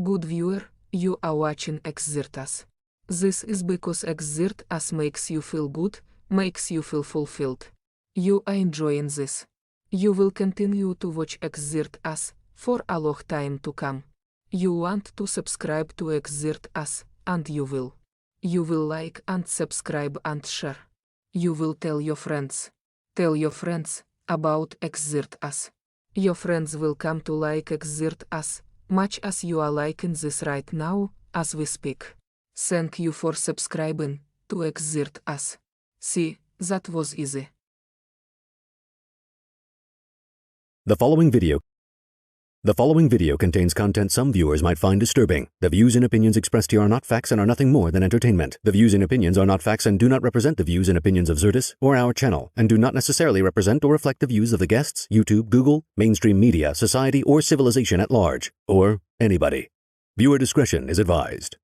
Good viewer, you are watching Xirtus. This is because Xirtus makes you feel good, makes you feel fulfilled. You are enjoying this. You will continue to watch Xirtus for a long time to come. You want to subscribe to Xirtus, and you will. You will like and subscribe and share. You will tell your friends. Tell your friends about Xirtus. Your friends will come to like Xirtus, much as you are liking this right now, as we speak. Thank you for subscribing to Xirtus. See, that was easy. The following video contains content some viewers might find disturbing. The views and opinions expressed here are not facts and are nothing more than entertainment. The views and opinions are not facts and do not represent the views and opinions of Xirtus or our channel, and do not necessarily represent or reflect the views of the guests, YouTube, Google, mainstream media, society, or civilization at large, or anybody. Viewer discretion is advised.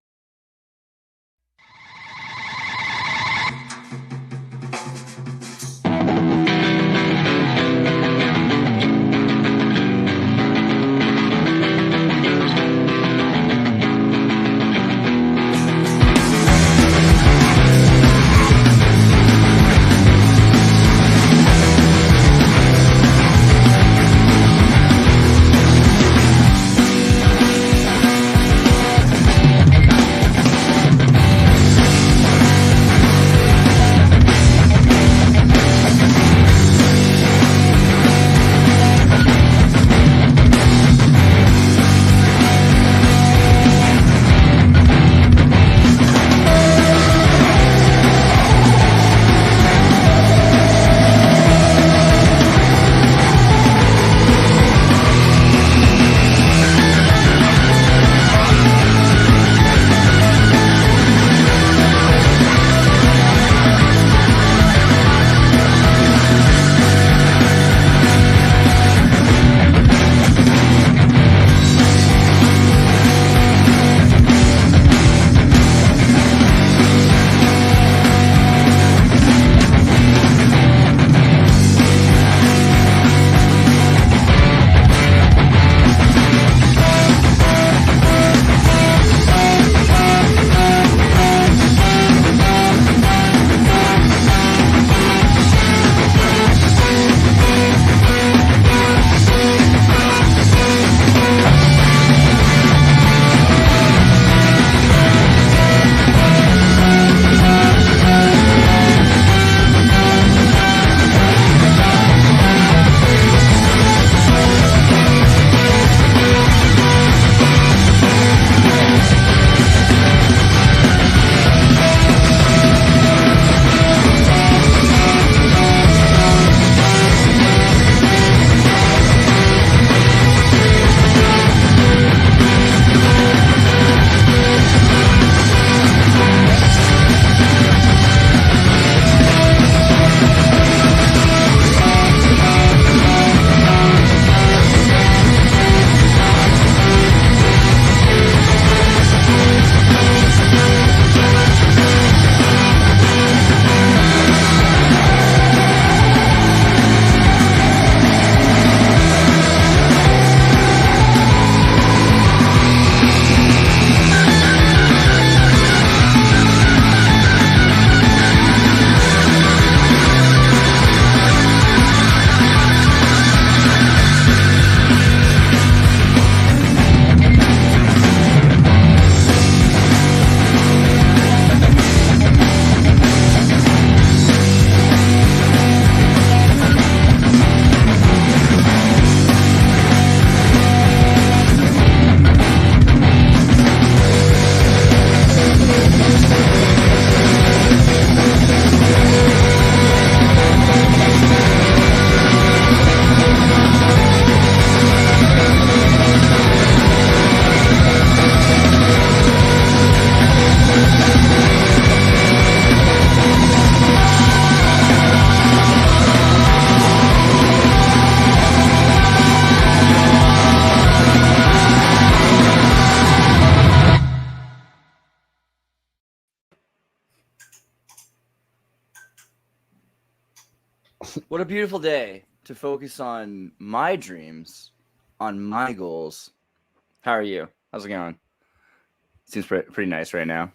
What a beautiful day to focus on my dreams, on my goals. How are you? How's it going? Seems pretty nice right now.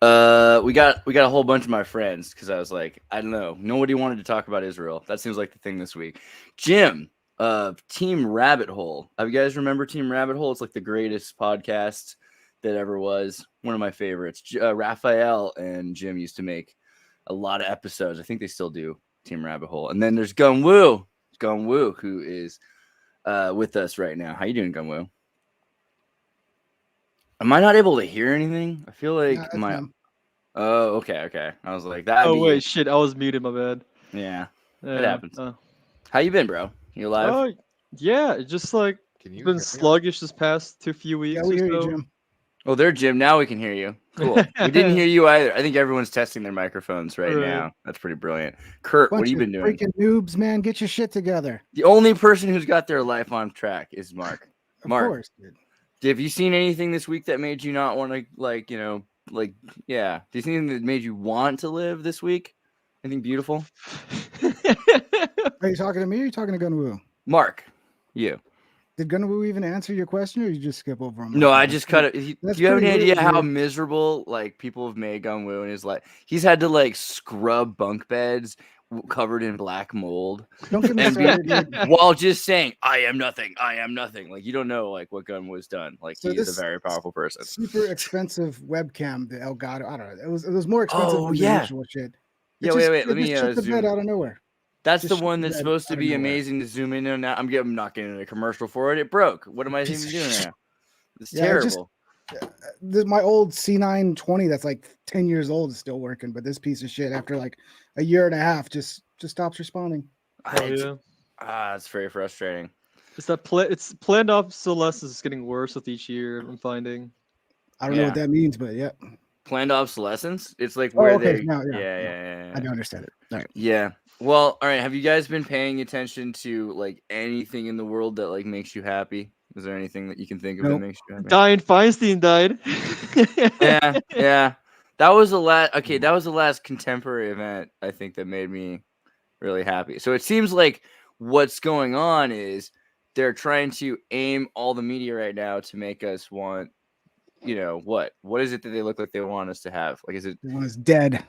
We got a whole bunch of my friends because I was like, I don't know, nobody wanted to talk about Israel. That seems like the thing this week. Jim, Team Rabbit Hole. You guys remember Team Rabbit Hole? It's like the greatest podcast that ever was. One of my favorites. Raphael and Jim used to make a lot of episodes. I think they still do. Team Rabbit Hole. And then there's Gunwoo, who is with us right now. How you doing, Gunwoo? Am I not able to hear anything? I feel like Oh, okay. I was like, that. Oh wait, shit! I was muted. My bad. Yeah, it happens. How you been, bro? You alive? Oh, yeah. Just like been sluggish this past few weeks. Yeah, we hear you, Jim. Oh, there, Jim. Now we can hear you. Cool. We didn't hear you either. I think everyone's testing their microphones right now. That's pretty brilliant. Kurt, what have you been doing? Freaking noobs, man. Get your shit together. The only person who's got their life on track is Mark. Of course, dude. Have you seen anything this week that made you not want to, like, you know, like, yeah? Do you see anything that made you want to live this week? Anything beautiful? Are you talking to me or are you talking to Gunwoo? Mark, you. Did Gunwoo even answer your question or you just skip over him? No, I just cut it. Do you have any idea how miserable like people have made Gunwoo in his life? He's had to like scrub bunk beds covered in black mold. Don't get me started, while just saying, I am nothing. Like, you don't know like what Gunwoo's done. Like, so he is a very powerful person. Super expensive webcam, the Elgato. I don't know. It was more expensive than the usual shit. Yeah, wait. Let me took the bed out of nowhere. That's the one that's supposed to be amazing to zoom in on. Now I'm not getting a commercial for it. It broke. What am I even doing now? It's terrible. My old C920 that's like 10 years old is still working, but this piece of shit after like a year and a half just stops responding. It's very frustrating. It's planned obsolescence is getting worse with each year. I'm finding. I don't know what that means, but yeah. Planned obsolescence. It's like where they. Yeah. I don't understand it. All right. Yeah. Well, all right. Have you guys been paying attention to like anything in the world that like makes you happy? Is there anything that you can think of that makes you happy? Dianne Feinstein died. yeah. That was the last. Okay, that was the last contemporary event I think that made me really happy. So it seems like what's going on is they're trying to aim all the media right now to make us want, you know, what is it that they look like they want us to have? Like, is it they want us dead?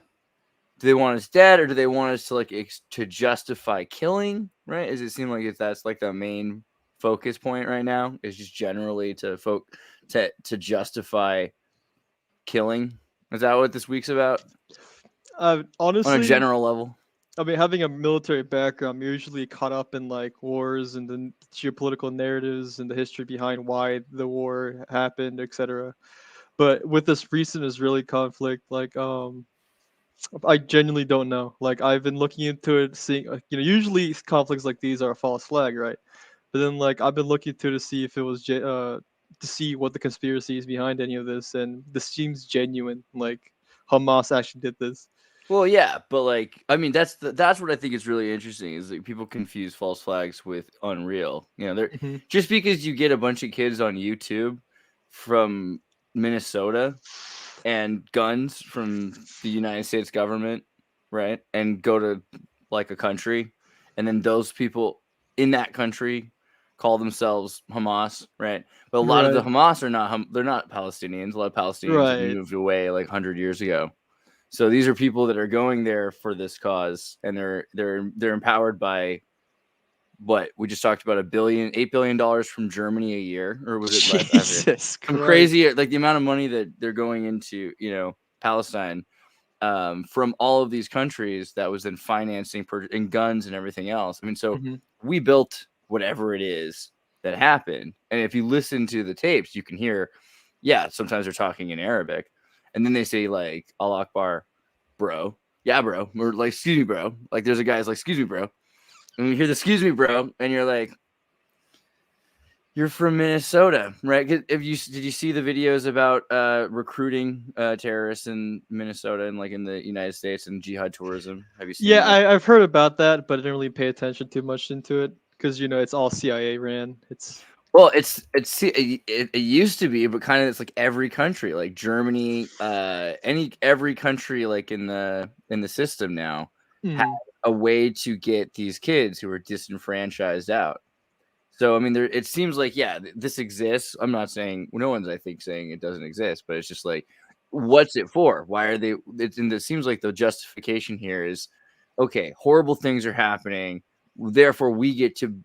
Do they want us dead, or do they want us to like to justify killing? Right? Does it seem like if that's like the main focus point right now is just generally to justify killing? Is that what this week's about? Honestly, on a general level. I mean, having a military background, I'm usually caught up in like wars and the geopolitical narratives and the history behind why the war happened, etc. But with this recent Israeli conflict, like I genuinely don't know. Like, I've been looking into it, seeing, usually conflicts like these are a false flag, right? But then, like, I've been looking to see if it was to see what the conspiracy is behind any of this, and this seems genuine. Like, Hamas actually did this. Well, yeah, but like, I mean, that's what I think is really interesting is that people confuse false flags with unreal. You know, they're just because you get a bunch of kids on YouTube from Minnesota and guns from the United States government, right? And go to like a country, and then those people in that country call themselves Hamas, right? But a lot of the Hamas are not. They're not Palestinians. A lot of Palestinians moved away like 100 years ago. So these are people that are going there for this cause, and they're empowered by what we just talked about, $8 billion from Germany a year, or was it less? Jesus Some crazy, like the amount of money that they're going into, Palestine, from all of these countries that was then financing and guns and everything else. I mean, so we built whatever it is that happened, and if you listen to the tapes, you can hear, sometimes they're talking in Arabic, and then they say like Allah Akbar, bro, yeah, bro, or like excuse me, bro. Like there's a guy's like excuse me, bro. And you hear the excuse me, bro, and you're like, you're from Minnesota, right? Did you see the videos about recruiting terrorists in Minnesota and like in the United States and jihad tourism? Have you seen that? I've heard about that, but I didn't really pay attention too much into it because it's all CIA ran. It used to be, but kind of it's like every country, like Germany, every country like in the system now has a way to get these kids who are disenfranchised out. So I mean, it seems like this exists. I'm not saying no one's saying it doesn't exist, but it's just like, what's it for? Why are they? And it seems like the justification here is, okay, horrible things are happening, therefore we get to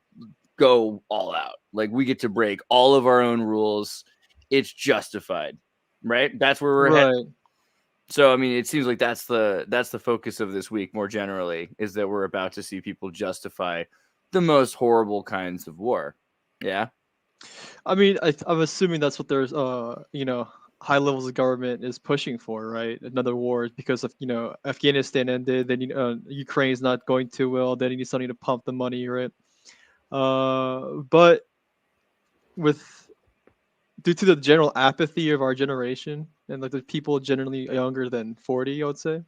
go all out. Like we get to break all of our own rules. It's justified, right? That's where we're headed. Right. So I mean, it seems like that's the focus of this week more generally, is that we're about to see people justify the most horrible kinds of war. Yeah. I mean, I'm assuming that's what there's, high levels of government is pushing for, right? Another war because of, Afghanistan ended, then Ukraine's not going too well, then you need something to pump the money, right? But with due to the general apathy of our generation and like the people generally younger than 40, I would say.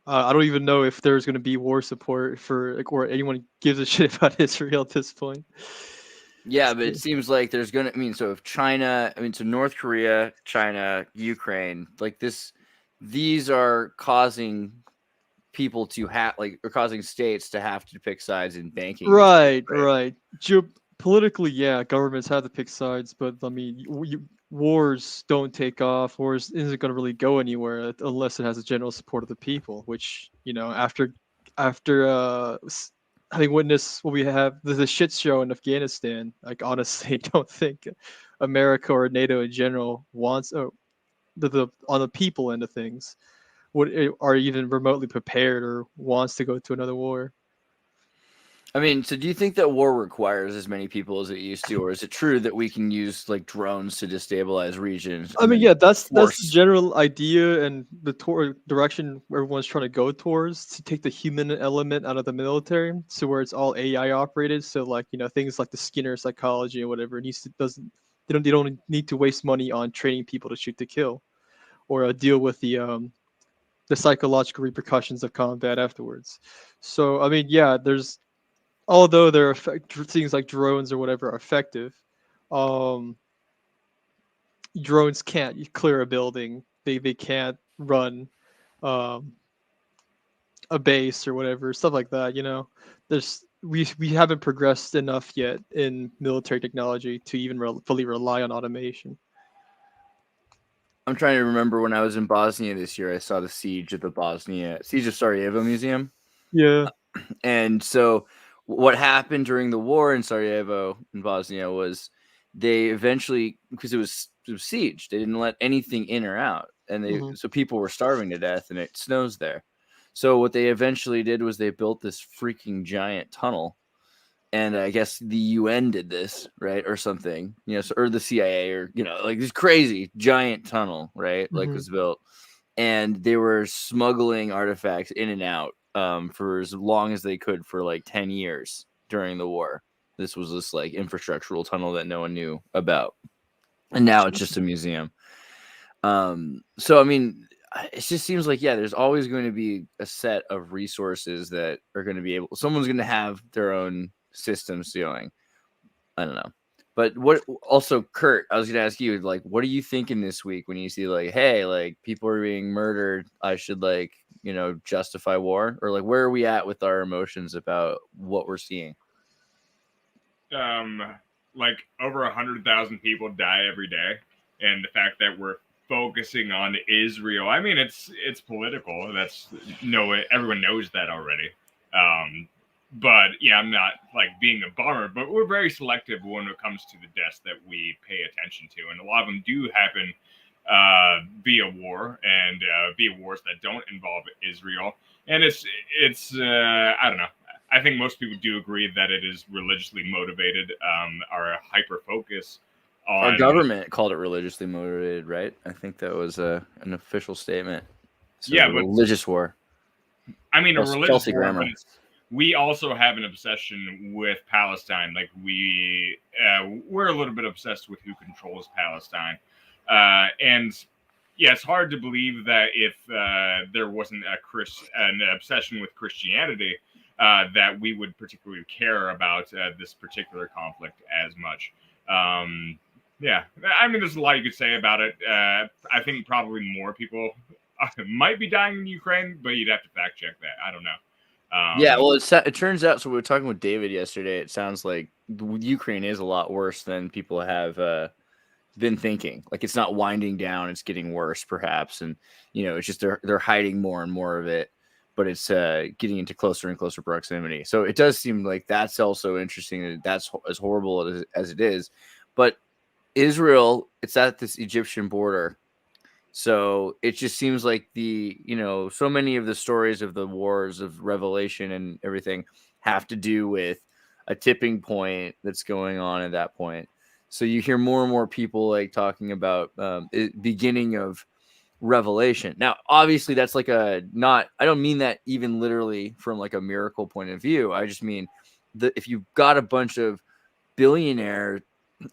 I don't even know if there's going to be war support for like, or anyone gives a shit about Israel at this point. Yeah, but it seems like there's gonna. I mean, so if China, so North Korea, China, Ukraine, like this, these are causing people to have or causing states to have to pick sides in banking. Right. Geopolitically, yeah, governments have to pick sides, but I mean, wars don't take off. Wars isn't going to really go anywhere unless it has the general support of the people. Which after having witnessed what we have, the shit show in Afghanistan, like honestly, I don't think America or NATO in general wants the on the people end of things are even remotely prepared or wants to go to another war. I mean, so do you think that war requires as many people as it used to, or is it true that we can use like drones to destabilize regions? I mean, yeah, that's the general idea and the direction everyone's trying to go towards, to take the human element out of the military, so where it's all AI operated. So like things like the Skinner psychology or whatever they don't need to waste money on training people to shoot to kill, or deal with the psychological repercussions of combat afterwards. So I mean, yeah, although things like drones or whatever are effective, drones can't clear a building. They can't run a base or whatever, stuff like that. We haven't progressed enough yet in military technology to even fully rely on automation. I'm trying to remember when I was in Bosnia this year, I saw the siege of Sarajevo Museum. Yeah. And so what happened during the war in Sarajevo in Bosnia was they eventually, because it was siege, they didn't let anything in or out, and so people were starving to death, and it snows there. So what they eventually did was they built this freaking giant tunnel, and I guess the UN did this, right, or something, or the CIA, or like this crazy giant tunnel, right, was built, and they were smuggling artifacts in and out for as long as they could for like 10 years during the war. This was this like infrastructural tunnel that no one knew about, and now it's just a museum. So I mean, it just seems like there's always going to be a set of resources that are going to be someone's going to have their own systems going. I don't know. But what also, Kurt, I was going to ask you, like, what are you thinking this week when you see like, hey, like people are being murdered, I should justify war, or like where are we at with our emotions about what we're seeing? Like over 100,000 people die every day, and the fact that we're focusing on Israel, I mean, it's political. Everyone knows that already. But yeah, I'm not like being a bummer, but we're very selective when it comes to the deaths that we pay attention to, and a lot of them do happen via war and via wars that don't involve Israel. And it's I don't know. I think most people do agree that it is religiously motivated. Our hyper focus on our government called it religiously motivated, right? I think that was an official statement. So yeah, but religious war. I mean, a religious war. But we also have an obsession with Palestine. Like we're a little bit obsessed with who controls Palestine, and yeah, it's hard to believe that if there wasn't an obsession with Christianity, that we would particularly care about this particular conflict as much. Yeah, I mean, there's a lot you could say about it. I think probably more people might be dying in Ukraine, but you'd have to fact check that. I don't know. Yeah, well, it turns out. So we were talking with David yesterday. It sounds like Ukraine is a lot worse than people have been thinking. Like it's not winding down; it's getting worse, perhaps. And it's just they're hiding more and more of it, but it's getting into closer and closer proximity. So it does seem like that's also interesting. That's as horrible as it is, but Israel, it's at this Egyptian border. So it just seems like so many of the stories of the wars of Revelation and everything have to do with a tipping point that's going on at that point. So you hear more and more people like talking about beginning of Revelation. Now, obviously, that's like I don't mean that even literally from like a miracle point of view. I just mean that if you've got a bunch of billionaire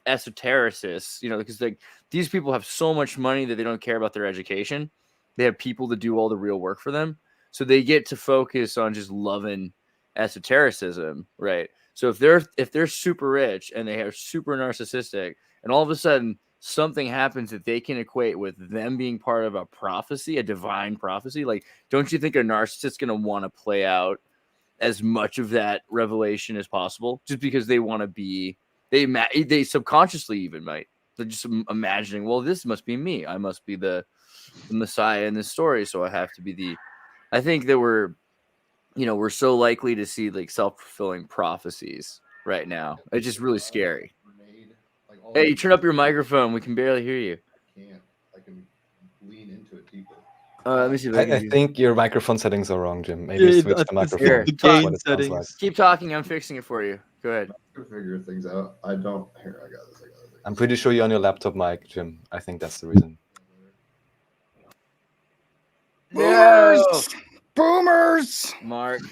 esotericists, because like these people have so much money that they don't care about their education. They have people to do all the real work for them. So they get to focus on just loving esotericism, right? So if they're super rich and they are super narcissistic, and all of a sudden something happens that they can equate with them being part of a prophecy, a divine prophecy, like don't you think a narcissist's going to want to play out as much of that revelation as possible just because they want to be they subconsciously even might. They're just imagining, well, this must be me. I must be the Messiah in this story, so I have to be I think that we're so likely to see like self-fulfilling prophecies right now. It's just really scary. Hey, you turn up your microphone. We can barely hear you. I can lean into it deeper. Let me see. I think your microphone settings are wrong, Jim. Maybe switch the microphone. The That's gain what it sounds settings. like. Keep talking. I'm fixing it for you. Go ahead. To figure things out. I got this. I'm pretty sure you're on your laptop mic, Jim. I think that's the reason. Boomers! Boomers! Mark,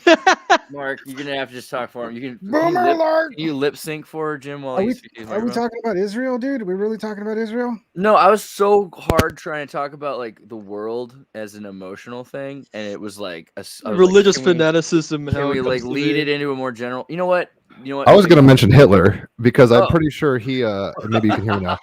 you're gonna have to just talk for him. Can Boomer alert! you lip sync for Jim while Are he's we talking about Israel, dude? Are we really talking about Israel? No, I was so hard trying to talk about like the world as an emotional thing, and it was like religious fanaticism. Can we like lead it into a more general? You know what? I was going to mention Hitler because I'm pretty sure he. Maybe you can hear me now.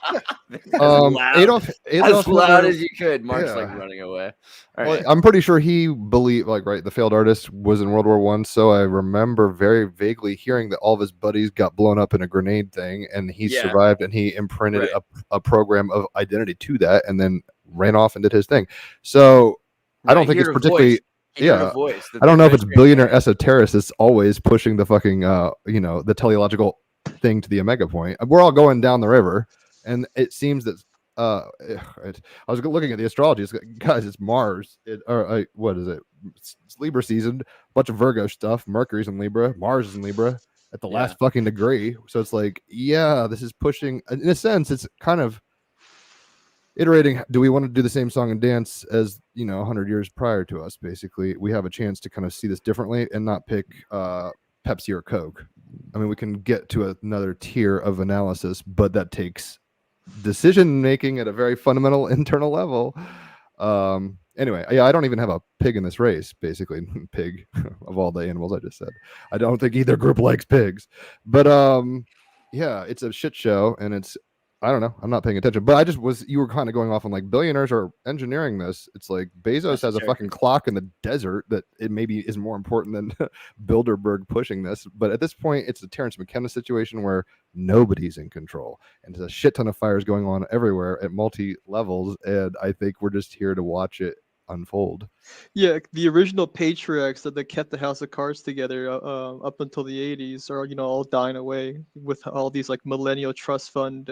Adolf as loud Hitler, as you could. Mark's like running away. All right. I'm pretty sure he believed, the failed artist was in World War I. So I remember very vaguely hearing that all of his buddies got blown up in a grenade thing, and he survived, and he imprinted a program of identity to that, and then ran off and did his thing. So I don't think it's particularly. I don't know if it's billionaire esotericists always pushing the fucking the teleological thing to the omega point. We're all going down the river, and it seems that I was looking at the astrology. It's, guys, it's Mars. What is it? It's Libra season. A bunch of Virgo stuff. Mercury's in Libra. Mars is in Libra at the last fucking degree. So it's like, this is pushing. In a sense, it's kind of iterating. Do we want to do the same song and dance as 100 years prior to us? Basically, we have a chance to kind of see this differently and not pick Pepsi or Coke. I mean, we can get to another tier of analysis, but that takes decision making at a very fundamental internal level. Anyway, I don't even have a pig in this race. Basically, pig of all the animals I just said. I don't think either group likes pigs, but it's a shit show, and it's. I don't know. I'm not paying attention, but you were kind of going off on like billionaires are engineering this. It's like Bezos has a fucking clock in the desert that it maybe is more important than Bilderberg pushing this. But at this point, it's a Terrence McKenna situation where nobody's in control, and there's a shit ton of fires going on everywhere at multi levels. And I think we're just here to watch it unfold. Yeah, the original patriarchs that kept the House of Cards together up until the 80s are all dying away with all these like millennial trust fund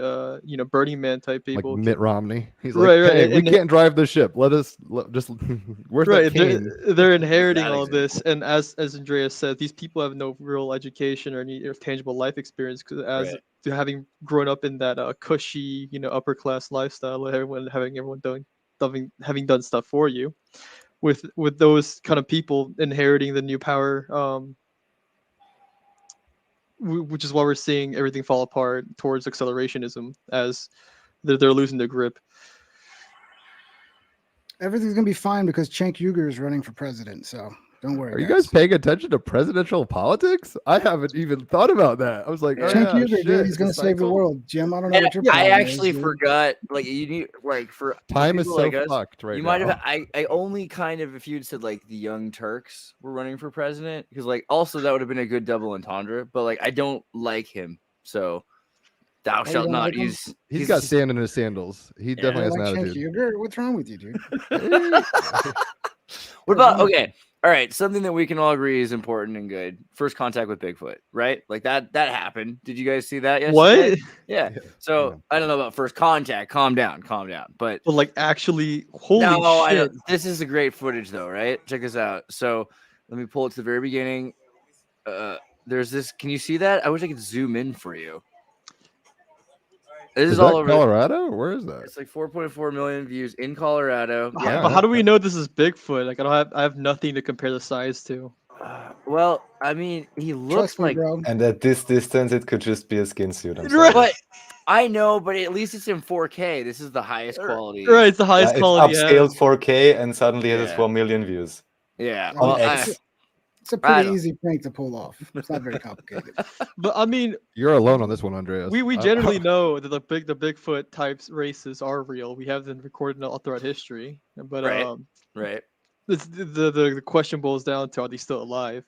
Burning Man type people, like Mitt Romney. He's right, like, hey, right. we can't drive the ship. Where's right. that They're inheriting all this, and as Andreas said, these people have no real education or any tangible life experience because having grown up in that cushy upper class lifestyle, having everyone having done stuff for you, with those kind of people inheriting the new power, which is why we're seeing everything fall apart towards accelerationism as they're losing their grip. Everything's gonna be fine because Cenk Uygur is running for president. So Don't worry. Are you guys paying attention to presidential politics? I haven't even thought about that. I was like, Cenk Uygur, dude, he's gonna save the world. Jim, I don't know what your problem I actually is, dude. forgot. Like you need for time is so like us, fucked right you now. might have. I only kind of if you'd said like the Young Turks were running for president because like also that would have been a good double entendre. But like I don't like him, so thou shalt not. Like he's got sand in his sandals. He definitely has an attitude. Cenk Uygur, what's wrong with you, dude? What about okay? All right, something that we can all agree is important and good. First contact with Bigfoot, right? Like that happened. Did you guys see that yesterday? What? Yeah. So I don't know about first contact. Calm down. But like actually, holy shit! I don't. This is a great footage though, right? Check this out. So let me pull it to the very beginning. There's this. Can you see that? I wish I could zoom in for you. This is all over Colorado. Where is that? It's like 4.4 million views in Colorado. Yeah. But how do we know this is Bigfoot? Like I have nothing to compare the size to. Well, I mean, he looks like, and at this distance, it could just be a skin suit. But I know, but at least it's in 4K. This is the highest quality. Right, it's the highest quality. It's upscaled 4K, and suddenly it has 4 million views. Yeah, well, it's a pretty easy prank to pull off. It's not very complicated. But I mean, you're alone on this one, Andreas. We generally know that the Bigfoot types races are real. We have them recorded all throughout history. But right. The question boils down to, are they still alive?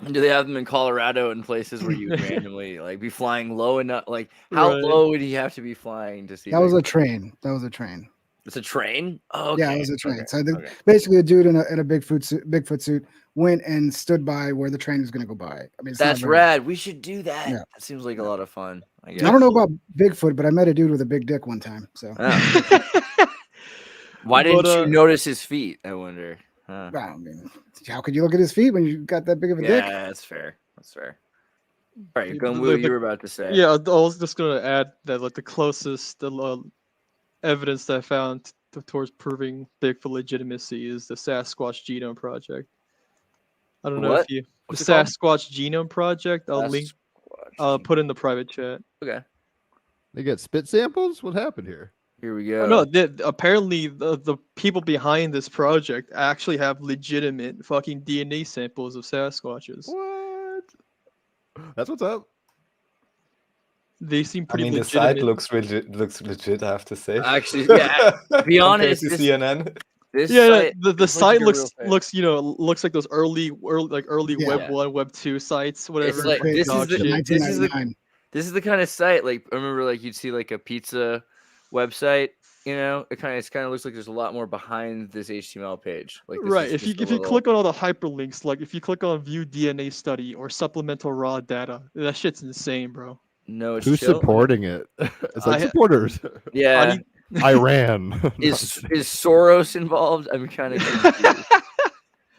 And do they have them in Colorado in places where you would randomly like be flying low enough? Like how low would he have to be flying to see? That was a train. It's a train. Oh, okay. Yeah, it was a train. So basically, a dude in a Bigfoot suit went and stood by where the train was going to go by. I mean, that's rad. We should do that. Yeah. That seems like a lot of fun. I don't know about Bigfoot, but I met a dude with a big dick one time. So why didn't you notice his feet? I wonder. Well, I mean, how could you look at his feet when you got that big of a dick? Yeah, that's fair. All right, Gunwoo, you were about to say. Yeah, I was just going to add that like the closest evidence that I found towards proving Bigfoot legitimacy is the Sasquatch Genome Project. I don't know if you the Sasquatch Genome Project. I'll put in the private chat. Okay. They get spit samples? What happened here? Here we go. No, apparently the people behind this project actually have legitimate fucking DNA samples of Sasquatches. What? That's what's up. They seem pretty legitimate. The site looks legit, I have to say. Actually, yeah. Be honest, CNN. The site looks like those early Web 1, Web 2 sites, whatever. It's like, this is the kind of site like I remember like you'd see like a pizza website, it kind of looks like there's a lot more behind this HTML page. Like if you click on all the hyperlinks, like if you click on view DNA study or supplemental raw data, that shit's insane, bro. No, it's who's supporting it? It's like supporters. Yeah. Iran. Is Soros involved? I'm kind of confused.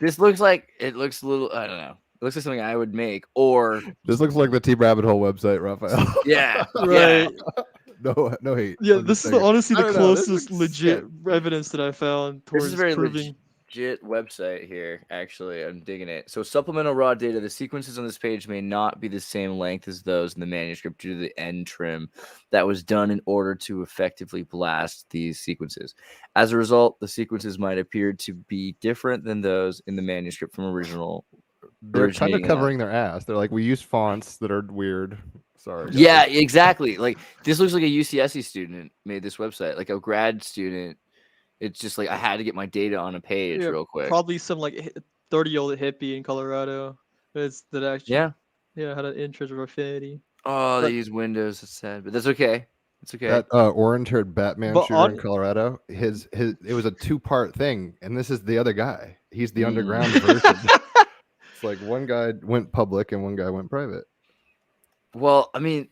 This looks like a little. I don't know. It looks like something I would make. Or this looks like the Team Rabbit Hole website, Raphael. Yeah. Right. No hate. Yeah, this is honestly the closest legit evidence that I found towards this is very proving. Legit website here. Actually, I'm digging it. So supplemental raw data. The sequences on this page may not be the same length as those in the manuscript due to the end trim that was done in order to effectively blast these sequences. As a result, the sequences might appear to be different than those in the manuscript from original. They're kind of covering their ass. They're like, we use fonts that are weird. Sorry. Yeah, exactly. Like this looks like a UCSC student made this website, like a grad student. It's just like I had to get my data on a page real quick. Probably some like 30-year-old hippie in Colorado. That actually had an interest in affinity. Oh, they use Windows. It's sad, but that's okay. It's okay. That orange-haired Batman shooter in Colorado, it was a 2-part thing, and this is the other guy. He's the underground version. It's like one guy went public and one guy went private. Well, I mean,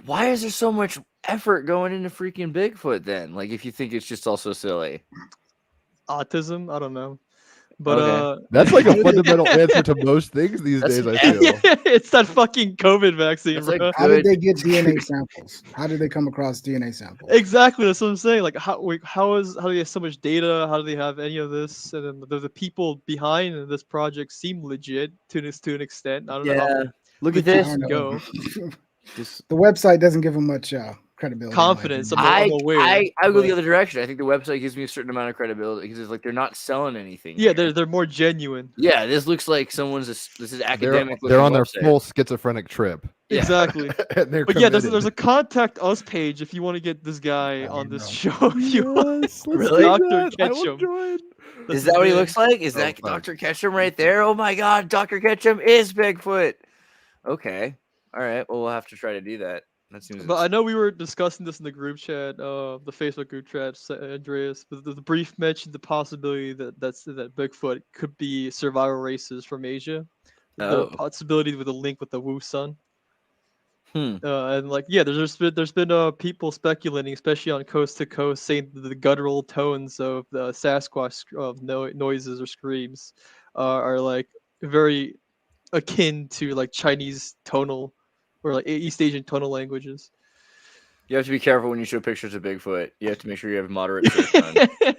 why is there so much effort going into freaking Bigfoot then? Like, if you think it's just also silly. Autism? I don't know. But that's like a fundamental answer to most things these days, I feel. It's that fucking COVID vaccine, bro. How did they get DNA samples? How did they come across DNA samples? Exactly, that's what I'm saying. Like, how do they have so much data? How do they have any of this? And then the people behind this project seem legit to an extent. I don't know how look at this. Go. The website doesn't give them much credibility. confidence. I aware, go the but- other direction. I think the website gives me a certain amount of credibility because it's like they're not selling anything. Yeah, here. they're more genuine. Yeah, this looks like this is academic. They're on their website. full schizophrenic trip. Yeah. Exactly. And they're But yeah, committed. there's a contact us page if you want to get this guy on this show. If you want. Yes, let's Really? do Dr. that. I will Ketchum. join. Is that what he looks like? Is Oh, that fuck. Dr. Ketchum right there? Oh my God, Dr. Ketchum is Bigfoot. Okay, all right. Well, we'll have to try to do that. That seems. But I know we were discussing this in the group chat, the Facebook group chat, Andreas. But the brief mentioned the possibility that that Bigfoot could be survival races from Asia. The possibility with a link with the Wu Sun. And like, yeah, there's been people speculating, especially on Coast to Coast, saying that the guttural tones of the Sasquatch noises or screams are like very akin to like Chinese tonal or like East Asian tonal languages. You have to be careful when you show pictures of Bigfoot. You have to make sure you have moderate search on.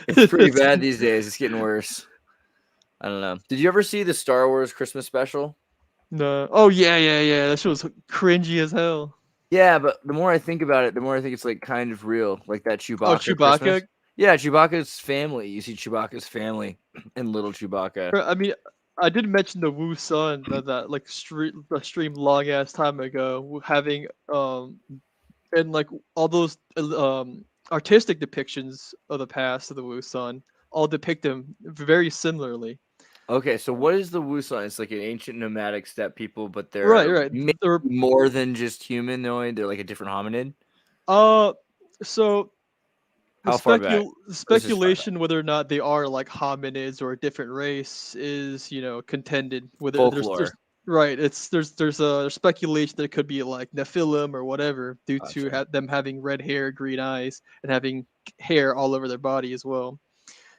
It's pretty bad these days. It's getting worse. I don't know. Did you ever see the Star Wars Christmas special? No. Oh yeah. That shit was cringy as hell. Yeah, but the more I think about it, the more I think it's like kind of real. Like that Chewbacca. Oh, Chewbacca? Christmas. Yeah, Chewbacca's family. You see Chewbacca's family and little Chewbacca. I mean, I did mention the Wu Sun that like stream long ass time ago, having and like all those artistic depictions of the past of the Wu Sun all depict them very similarly. Okay, so what is the Wu Sun? It's like an ancient nomadic steppe people, but they're right. They're more than just humanoid. They're like a different hominid. So How far back? Speculation whether or not they are like hominids or a different race is, contended. Whether Folklore. There's a speculation that it could be like Nephilim or whatever due to them having red hair, green eyes, and having hair all over their body as well.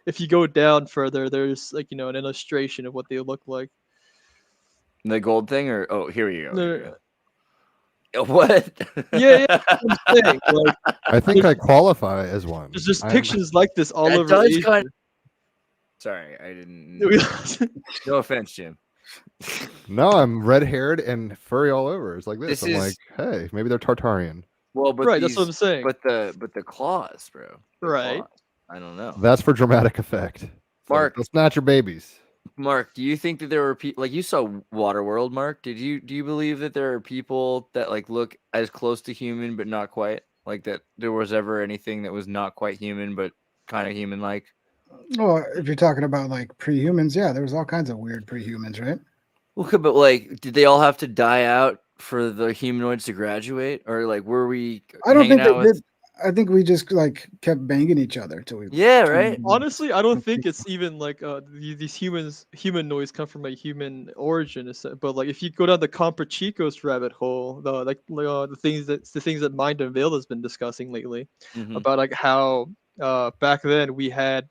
If you go down further, there's like an illustration of what they look like. The gold thing, or here we go. No. What? Yeah. I'm saying, like, I think I qualify as one. There's just pictures like this all over Asia. Sorry, I didn't. No offense, Jim. No, I'm red-haired and furry all over. It's like this. I'm like, hey, maybe they're Tartarian. Well, but right, that's what I'm saying. But the claws, bro. Right. Claws. I don't know. That's for dramatic effect. Mark, let's not your babies. Mark, do you think that there were people like you saw Waterworld? Mark, do you believe that there are people that like look as close to human but not quite? Like that there was ever anything that was not quite human but kind of human-like? Well, if you're talking about like pre-humans, yeah, there was all kinds of weird pre-humans, right? Okay, but like, did they all have to die out for the humanoids to graduate, or like, were we? I don't think they did. I think we just like kept banging each other till we. Yeah, right. Honestly, I don't think it's even like these humanoids come from a human origin, but like if you go down the Comprachicos rabbit hole, the things that Mind Unveiled has been discussing lately about like how back then we had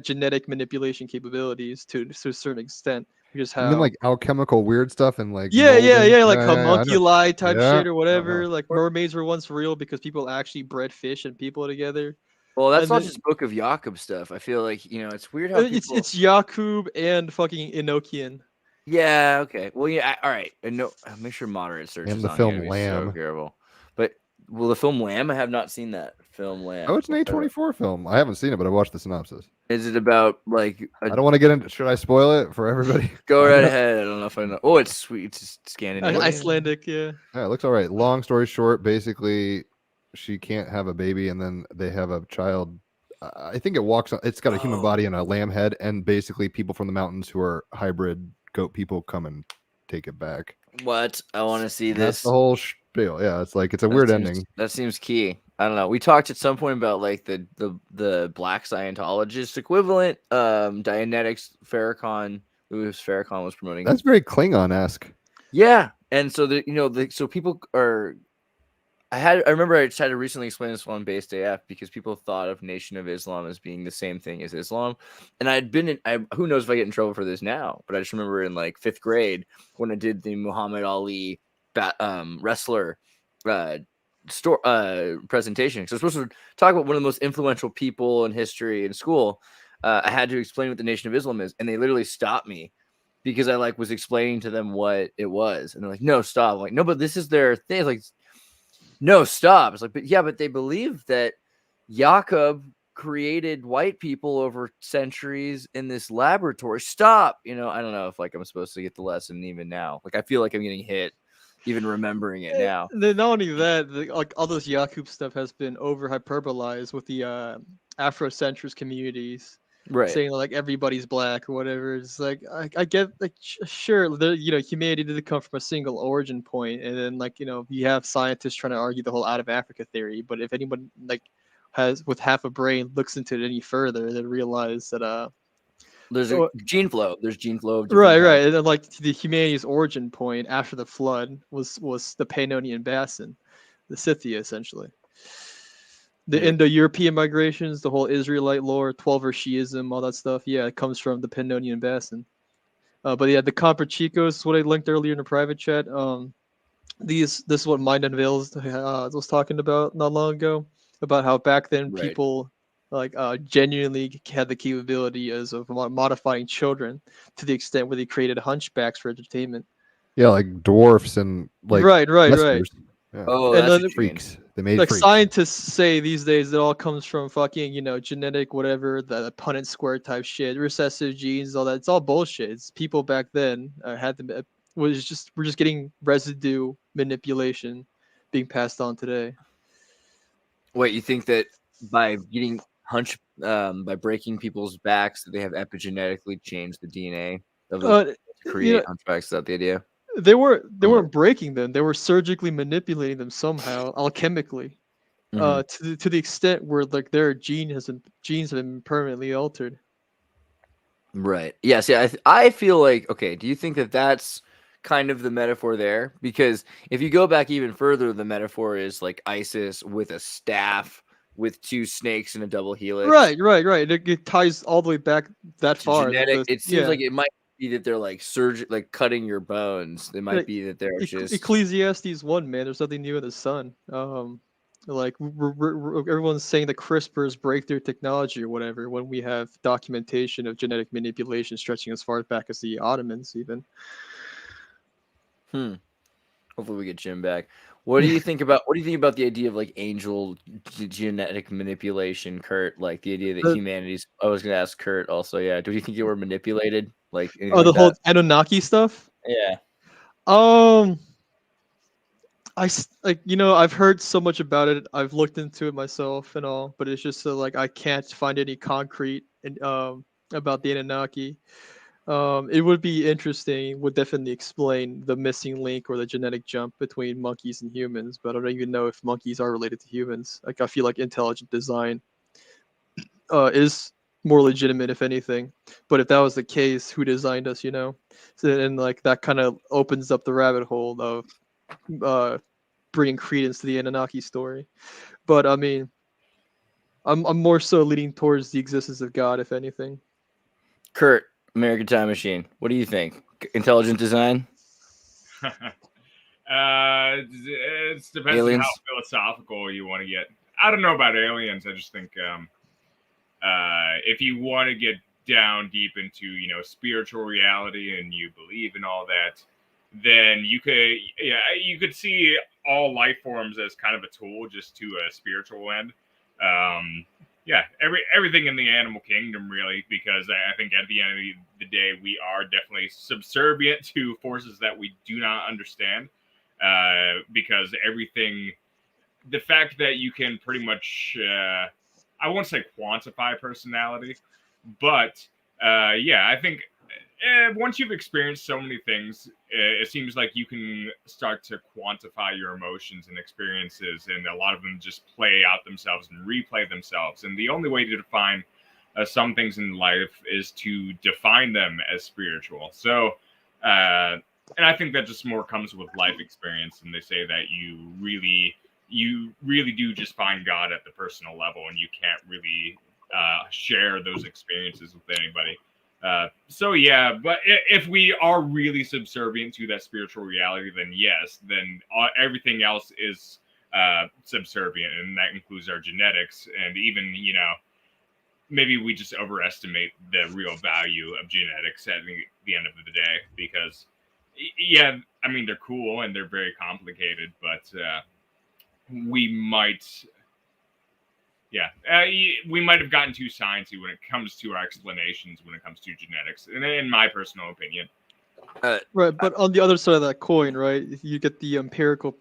genetic manipulation capabilities to a certain extent. Just how like alchemical weird stuff and like like homunculi type shit or whatever. Like mermaids were once real because people actually bred fish and people together. Well, that's not just Book of Jacob stuff. I feel like it's weird how people... it's Jakub and fucking Enochian. Yeah. Okay. Well, yeah. All right. And no, make sure moderate search. And is the on film here. Lamb. So terrible. But the film Lamb? I have not seen that film Lamb. Oh, it's an A24 film. I haven't seen it, but I watched the synopsis. Is it about like? I don't want to get into. Should I spoil it for everybody? Go right ahead. I don't know if I know. Oh, it's sweet. It's Scandinavian. Icelandic, yeah. Yeah, it looks all right. Long story short, basically, she can't have a baby, and then they have a child. I think it walks. It's got a human body and a lamb head, and basically, people from the mountains who are hybrid goat people come and take it back. What? I want to see this. That's the whole spiel. Yeah, it's like it's a weird ending. That seems key. I don't know. We talked at some point about like the black Scientologist equivalent, Dianetics Farrakhan. Louis Farrakhan was promoting. That's very Klingon-esque. Yeah, and so so people are. I remember I tried to recently explain this on Base AF because people thought of Nation of Islam as being the same thing as Islam, and I'd been in. Who knows if I get in trouble for this now? But I just remember in like 5th grade when I did the Muhammad Ali wrestler presentation. So I was supposed to talk about one of the most influential people in history in school. I had to explain what the Nation of Islam is, and they literally stopped me because I like was explaining to them what it was, and they're like, "No, stop!" I'm like, no, but this is their thing. Like, no, stop. It's like, but they believe that Jakob created white people over centuries in this laboratory. Stop. I don't know if I'm supposed to get the lesson even now. I feel like I'm getting hit even remembering it now. Then not only that, all this Yakub stuff has been over hyperbolized with the Afrocentrist communities, right? Saying everybody's black or whatever. It's I get sure humanity didn't come from a single origin point, and then you have scientists trying to argue the whole out of Africa theory. But if anyone has with half a brain looks into it any further, they realize that there's a gene flow. There's gene flow of right, and then the humanity's origin point after the flood was the Pannonian Basin, the Scythia essentially. The Indo-European migrations, the whole Israelite lore, 12er Shiism, all that stuff. Yeah, it comes from the Pannonian Basin. But yeah, the Comper Chicos, what I linked earlier in the private chat. This is what Mind Unveils was talking about not long ago, about how back then people genuinely had the capability of modifying children to the extent where they created hunchbacks for entertainment. Yeah, like dwarfs and right. Yeah. Oh, and that's then freaks. They made freaks. Scientists say these days it all comes from fucking genetic whatever, the Punnett square type shit, recessive genes, all that. It's all bullshit. It's people back then had them we're just getting residue manipulation being passed on today. Wait, you think that by getting by breaking people's backs, that they have epigenetically changed the DNA of to create hunchbacks? Is that the idea? They weren't breaking them. They were surgically manipulating them somehow, alchemically, to the extent where their genes have been permanently altered. Right. Yes. Yeah. I feel like, okay. Do you think that that's kind of the metaphor there? Because if you go back even further, the metaphor is like Isis with a staff with two snakes and a double helix. Right. It ties all the way back that far. It seems like it might be that they're cutting your bones. They might be that they're just Ecclesiastes 1, man. There's nothing new in the sun. Everyone's saying that CRISPR is breakthrough technology or whatever, when we have documentation of genetic manipulation stretching as far back as the Ottomans, even. Hopefully we get Jim back. What do you think about the idea of angel genetic manipulation, Kurt? Like the idea that humanity's. I was gonna ask Kurt also. Yeah, do you think you were manipulated? The whole Anunnaki stuff. Yeah. I've heard so much about it. I've looked into it myself and all, but it's just I can't find any concrete about the Anunnaki. It would be interesting. Would definitely explain the missing link or the genetic jump between monkeys and humans. But I don't even know if monkeys are related to humans. I feel like intelligent design is more legitimate, if anything. But if that was the case, who designed us? So, and that kind of opens up the rabbit hole of bringing credence to the Anunnaki story. But I mean, I'm more so leaning towards the existence of God, if anything. Kurt, American Time Machine. What do you think? Intelligent design? It depends on how philosophical you want to get. I don't know about aliens. I just think if you want to get down deep into spiritual reality and you believe in all that, then you could see all life forms as kind of a tool just to a spiritual end. Everything in the animal kingdom, really, because I think at the end of the day, we are definitely subservient to forces that we do not understand. Because the fact that you can pretty much, I won't say quantify personality, but I think once you've experienced so many things, it seems like you can start to quantify your emotions and experiences, and a lot of them just play out themselves and replay themselves. And the only way to define some things in life is to define them as spiritual. So, and I think that just more comes with life experience. And they say that you really do just find God at the personal level, and you can't really share those experiences with anybody. But if we are really subservient to that spiritual reality, then yes, then everything else is subservient, and that includes our genetics. And even, maybe we just overestimate the real value of genetics at the end of the day, because, I mean, they're cool and they're very complicated, but we might we might have gotten too sciencey when it comes to our explanations when it comes to genetics, in my personal opinion. Right, but on the other side of that coin, right, you get the empirical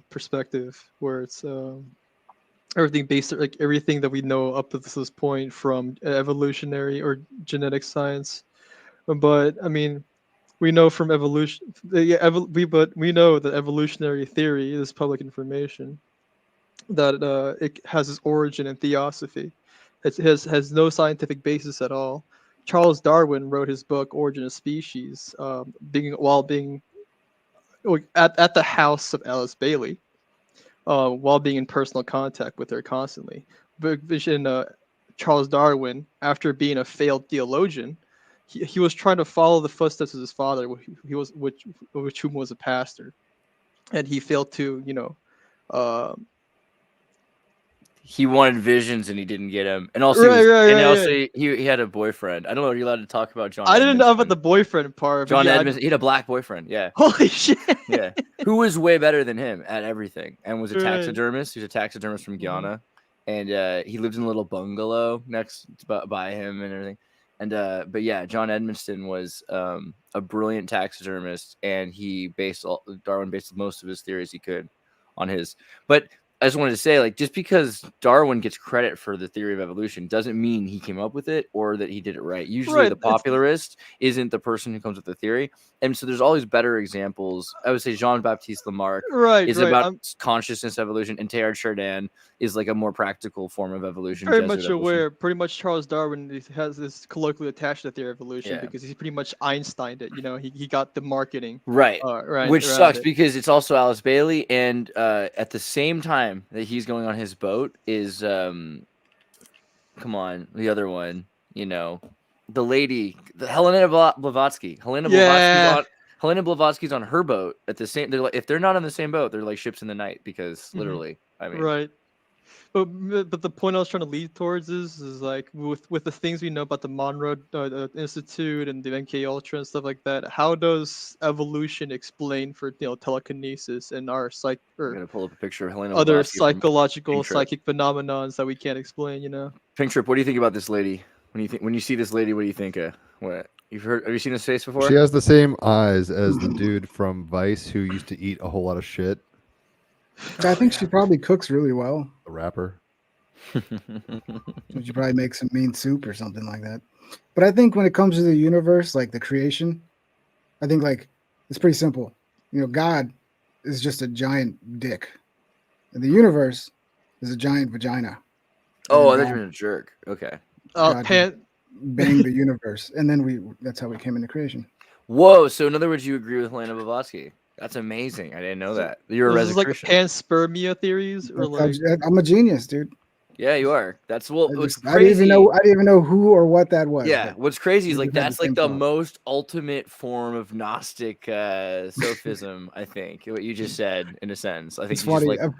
perspective where it's everything based, like everything that we know up to this point from evolutionary or genetic science. But I mean, we know from evolution, but we know that evolutionary theory is public information, that it has its origin in theosophy. It has no scientific basis at all. Charles Darwin wrote his book Origin of Species, while being at the house of Alice Bailey, while being in personal contact with her constantly. But Charles Darwin, after being a failed theologian, he was trying to follow the footsteps of his father, whom was a pastor, and he failed to, he wanted visions and he didn't get them, and also he had a boyfriend. I don't know. Are you allowed to talk about John? I didn't know about the boyfriend part. John Edmondson. He had a black boyfriend. Yeah. Holy shit. Yeah. Who was way better than him at everything, and was a taxidermist. He's a taxidermist from Guyana, and he lived in a little bungalow next by him and everything. And but yeah, John Edmondson was a brilliant taxidermist, and Darwin based most of his theories he could on his. But I just wanted to say, like, just because Darwin gets credit for the theory of evolution doesn't mean he came up with it or that he did it right. Usually the popularist isn't the person who comes with the theory. And so there's always better examples. I would say Jean-Baptiste Lamarck is about consciousness evolution, and Teilhard Chardin is like a more practical form of evolution. Very much aware. Pretty much Charles Darwin has this colloquially attached to the theory of evolution because he's pretty much Einsteined it. You know, he got the marketing. Right. Which sucks because it's also Alice Bailey, and at the same time that he's going on his boat is the other one, the lady, Helena Blavatsky. Helena Blavatsky's on her boat at the same. They're like, if they're not on the same boat, they're like ships in the night, because literally, I mean, right. But the point I was trying to lead towards is like with the things we know about the Monroe Institute and the MK Ultra and stuff like that. How does evolution explain for telekinesis and our I'm gonna pull up a picture of Helena other psychological psychic phenomenons that we can't explain? Pink Trip, what do you think about this lady? When you see this lady, what do you think? What have you seen his face before? She has the same eyes as the dude from Vice who used to eat a whole lot of shit. I think she probably cooks really well. The rapper. She probably makes some mean soup or something like that. But I think when it comes to the universe, like the creation, I think like it's pretty simple. God is just a giant dick, and the universe is a giant vagina. Oh, I thought you were a jerk. Okay. Bang the universe, and then that's how we came into creation. Whoa! So in other words, you agree with Helena Blavatsky? That's amazing. I didn't know that. You're a resurrection. This is like panspermia theories, or like I'm a genius, dude. Yeah, you are. That's what's crazy. I didn't even know who or what that was. Yeah, what's crazy is like that's like the most ultimate form of Gnostic sophism. I think what you just said, in a sense. I think it's funny. Like, of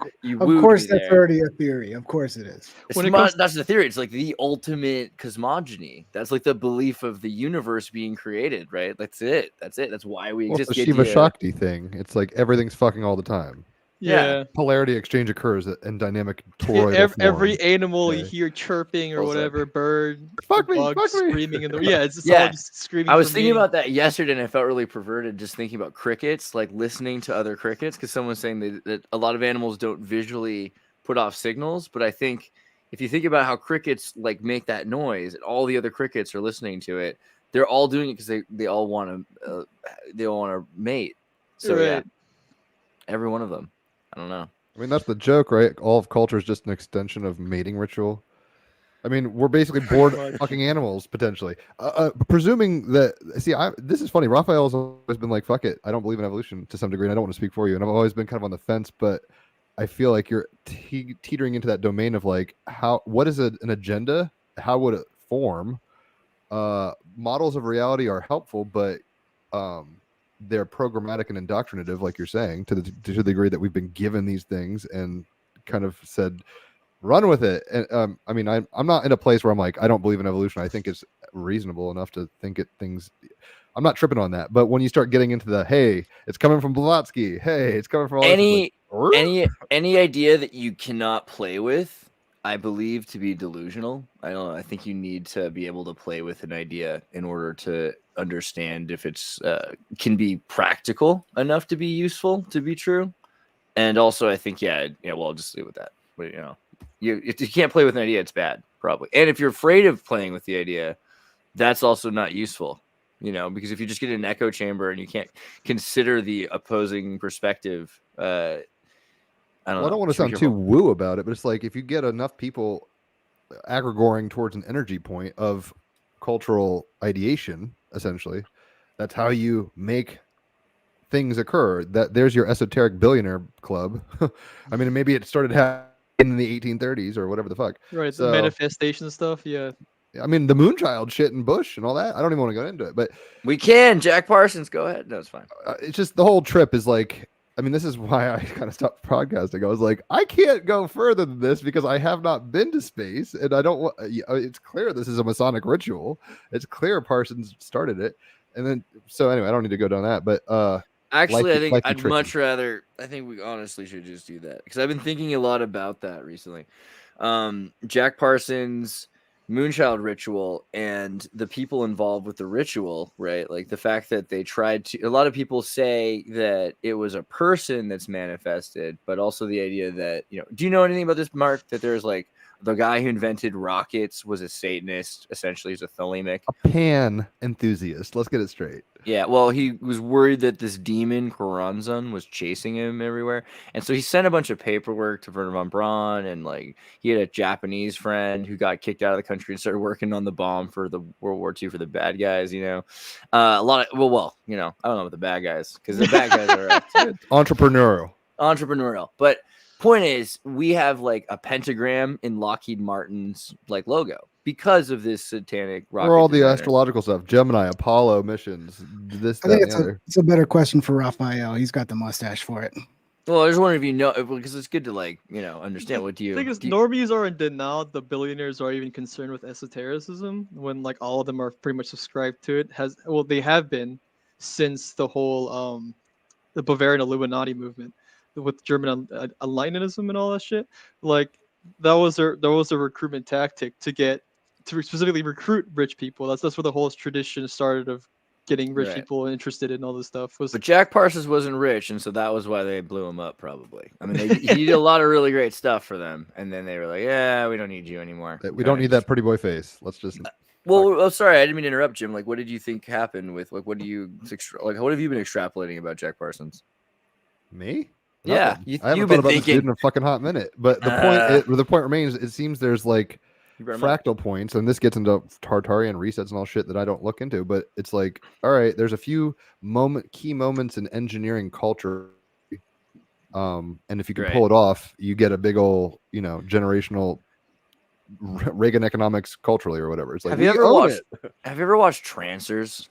course, that's already a theory. Of course, it is. That's the theory. It's like the ultimate cosmogony. That's like the belief of the universe being created, right? That's it. That's why we exist. The Shiva Shakti thing. It's like everything's fucking all the time. Yeah. Polarity exchange occurs in dynamic toroidal every animal you hear chirping or whatever, bird, bug screaming in the it's all just screaming. I was thinking about that yesterday, and I felt really perverted just thinking about crickets, like listening to other crickets, because someone was saying that a lot of animals don't visually put off signals, but I think if you think about how crickets like make that noise, and all the other crickets are listening to it, they're all doing it because they all want to mate. So every one of them. I don't know. I mean, that's the joke, right? All of culture is just an extension of mating ritual. I mean, we're basically bored fucking animals, potentially. Presuming that, this is funny. Raphael's always been like, fuck it. I don't believe in evolution to some degree, and I don't want to speak for you. And I've always been kind of on the fence, but I feel like you're teetering into that domain of like, what is an agenda? How would it form? Models of reality are helpful, but they're programmatic and indoctrinative, like you're saying, to the degree that we've been given these things and kind of said, run with it. And I mean, I'm not in a place where I'm like, I don't believe in evolution. I think it's reasonable enough to think I'm not tripping on that. But when you start getting into the, hey, it's coming from Blavatsky, hey, it's coming from all any idea that you cannot play with, I believe to be delusional. I don't know. I think you need to be able to play with an idea in order to understand if it's can be practical enough to be useful to be true. And also, I think well, I'll just leave it with that. But if you can't play with an idea, it's bad probably. And if you're afraid of playing with the idea, that's also not useful. Because if you just get in an echo chamber and you can't consider the opposing perspective, I don't want to sound too woo about it, but it's like if you get enough people aggregating towards an energy point of cultural ideation, essentially, that's how you make things occur. There's your esoteric billionaire club. I mean, maybe it started happening in the 1830s or whatever the fuck. Right, the manifestation stuff, yeah. I mean, the Moonchild shit and Bush and all that. I don't even want to go into it, but we can. Jack Parsons, go ahead. No, it's fine. It's just the whole trip is like. I mean, this is why I kind of stopped podcasting. I was like, I can't go further than this because I have not been to space, and I don't want. It's clear this is a Masonic ritual. It's clear Parsons started it, and then so anyway, I don't need to go down that. But actually, I think I'd much rather. I think we honestly should just do that because I've been thinking a lot about that recently. Jack Parsons. Moonchild ritual and the people involved with the ritual, right? Like the fact that they tried to, a lot of people say that it was a person that's manifested, but also the idea that, do you know anything about this, Mark? That there's like the guy who invented rockets was a Satanist, essentially he's a Thelemic. A pan enthusiast. Let's get it straight. Yeah, well, he was worried that this demon, Choronzon, was chasing him everywhere. And so he sent a bunch of paperwork to Werner von Braun, and like he had a Japanese friend who got kicked out of the country and started working on the bomb for the World War II for the bad guys, a lot of, I don't know about the bad guys, because the bad guys are entrepreneurial. But point is, we have like a pentagram in Lockheed Martin's like logo because of this satanic rocket. Or all the astrological stuff, Gemini, Apollo missions. I think it's a better question for Raphael. He's got the mustache for it. Well, I just wonder if because it's good to understand. What do you? I think normies are in denial. The billionaires are even concerned with esotericism when like all of them are pretty much subscribed to it. They have been since the whole the Bavarian Illuminati movement with German Enlightenism and all that shit. Like that was a recruitment tactic to specifically recruit rich people. That's where the whole tradition started of getting rich people interested in all this stuff. But Jack Parsons wasn't rich, and so that was why they blew him up. Probably. I mean, he did a lot of really great stuff for them, and then they were like, "Yeah, we don't need you anymore. We don't need that pretty boy face. Let's just." Well, sorry, I didn't mean to interrupt, Jim. Like, what did you think happened with what have you been extrapolating about Jack Parsons? Me? Yeah, I haven't thought about this dude in a fucking hot minute. But the point remains. It seems there's like fractal points, and this gets into Tartarian resets and all shit that I don't look into. But it's like, all right, there's a few key moments in engineering culture, and if you can pull it off, you get a big old generational Reagan economics culturally or whatever. It's like, have you ever watched Trancers?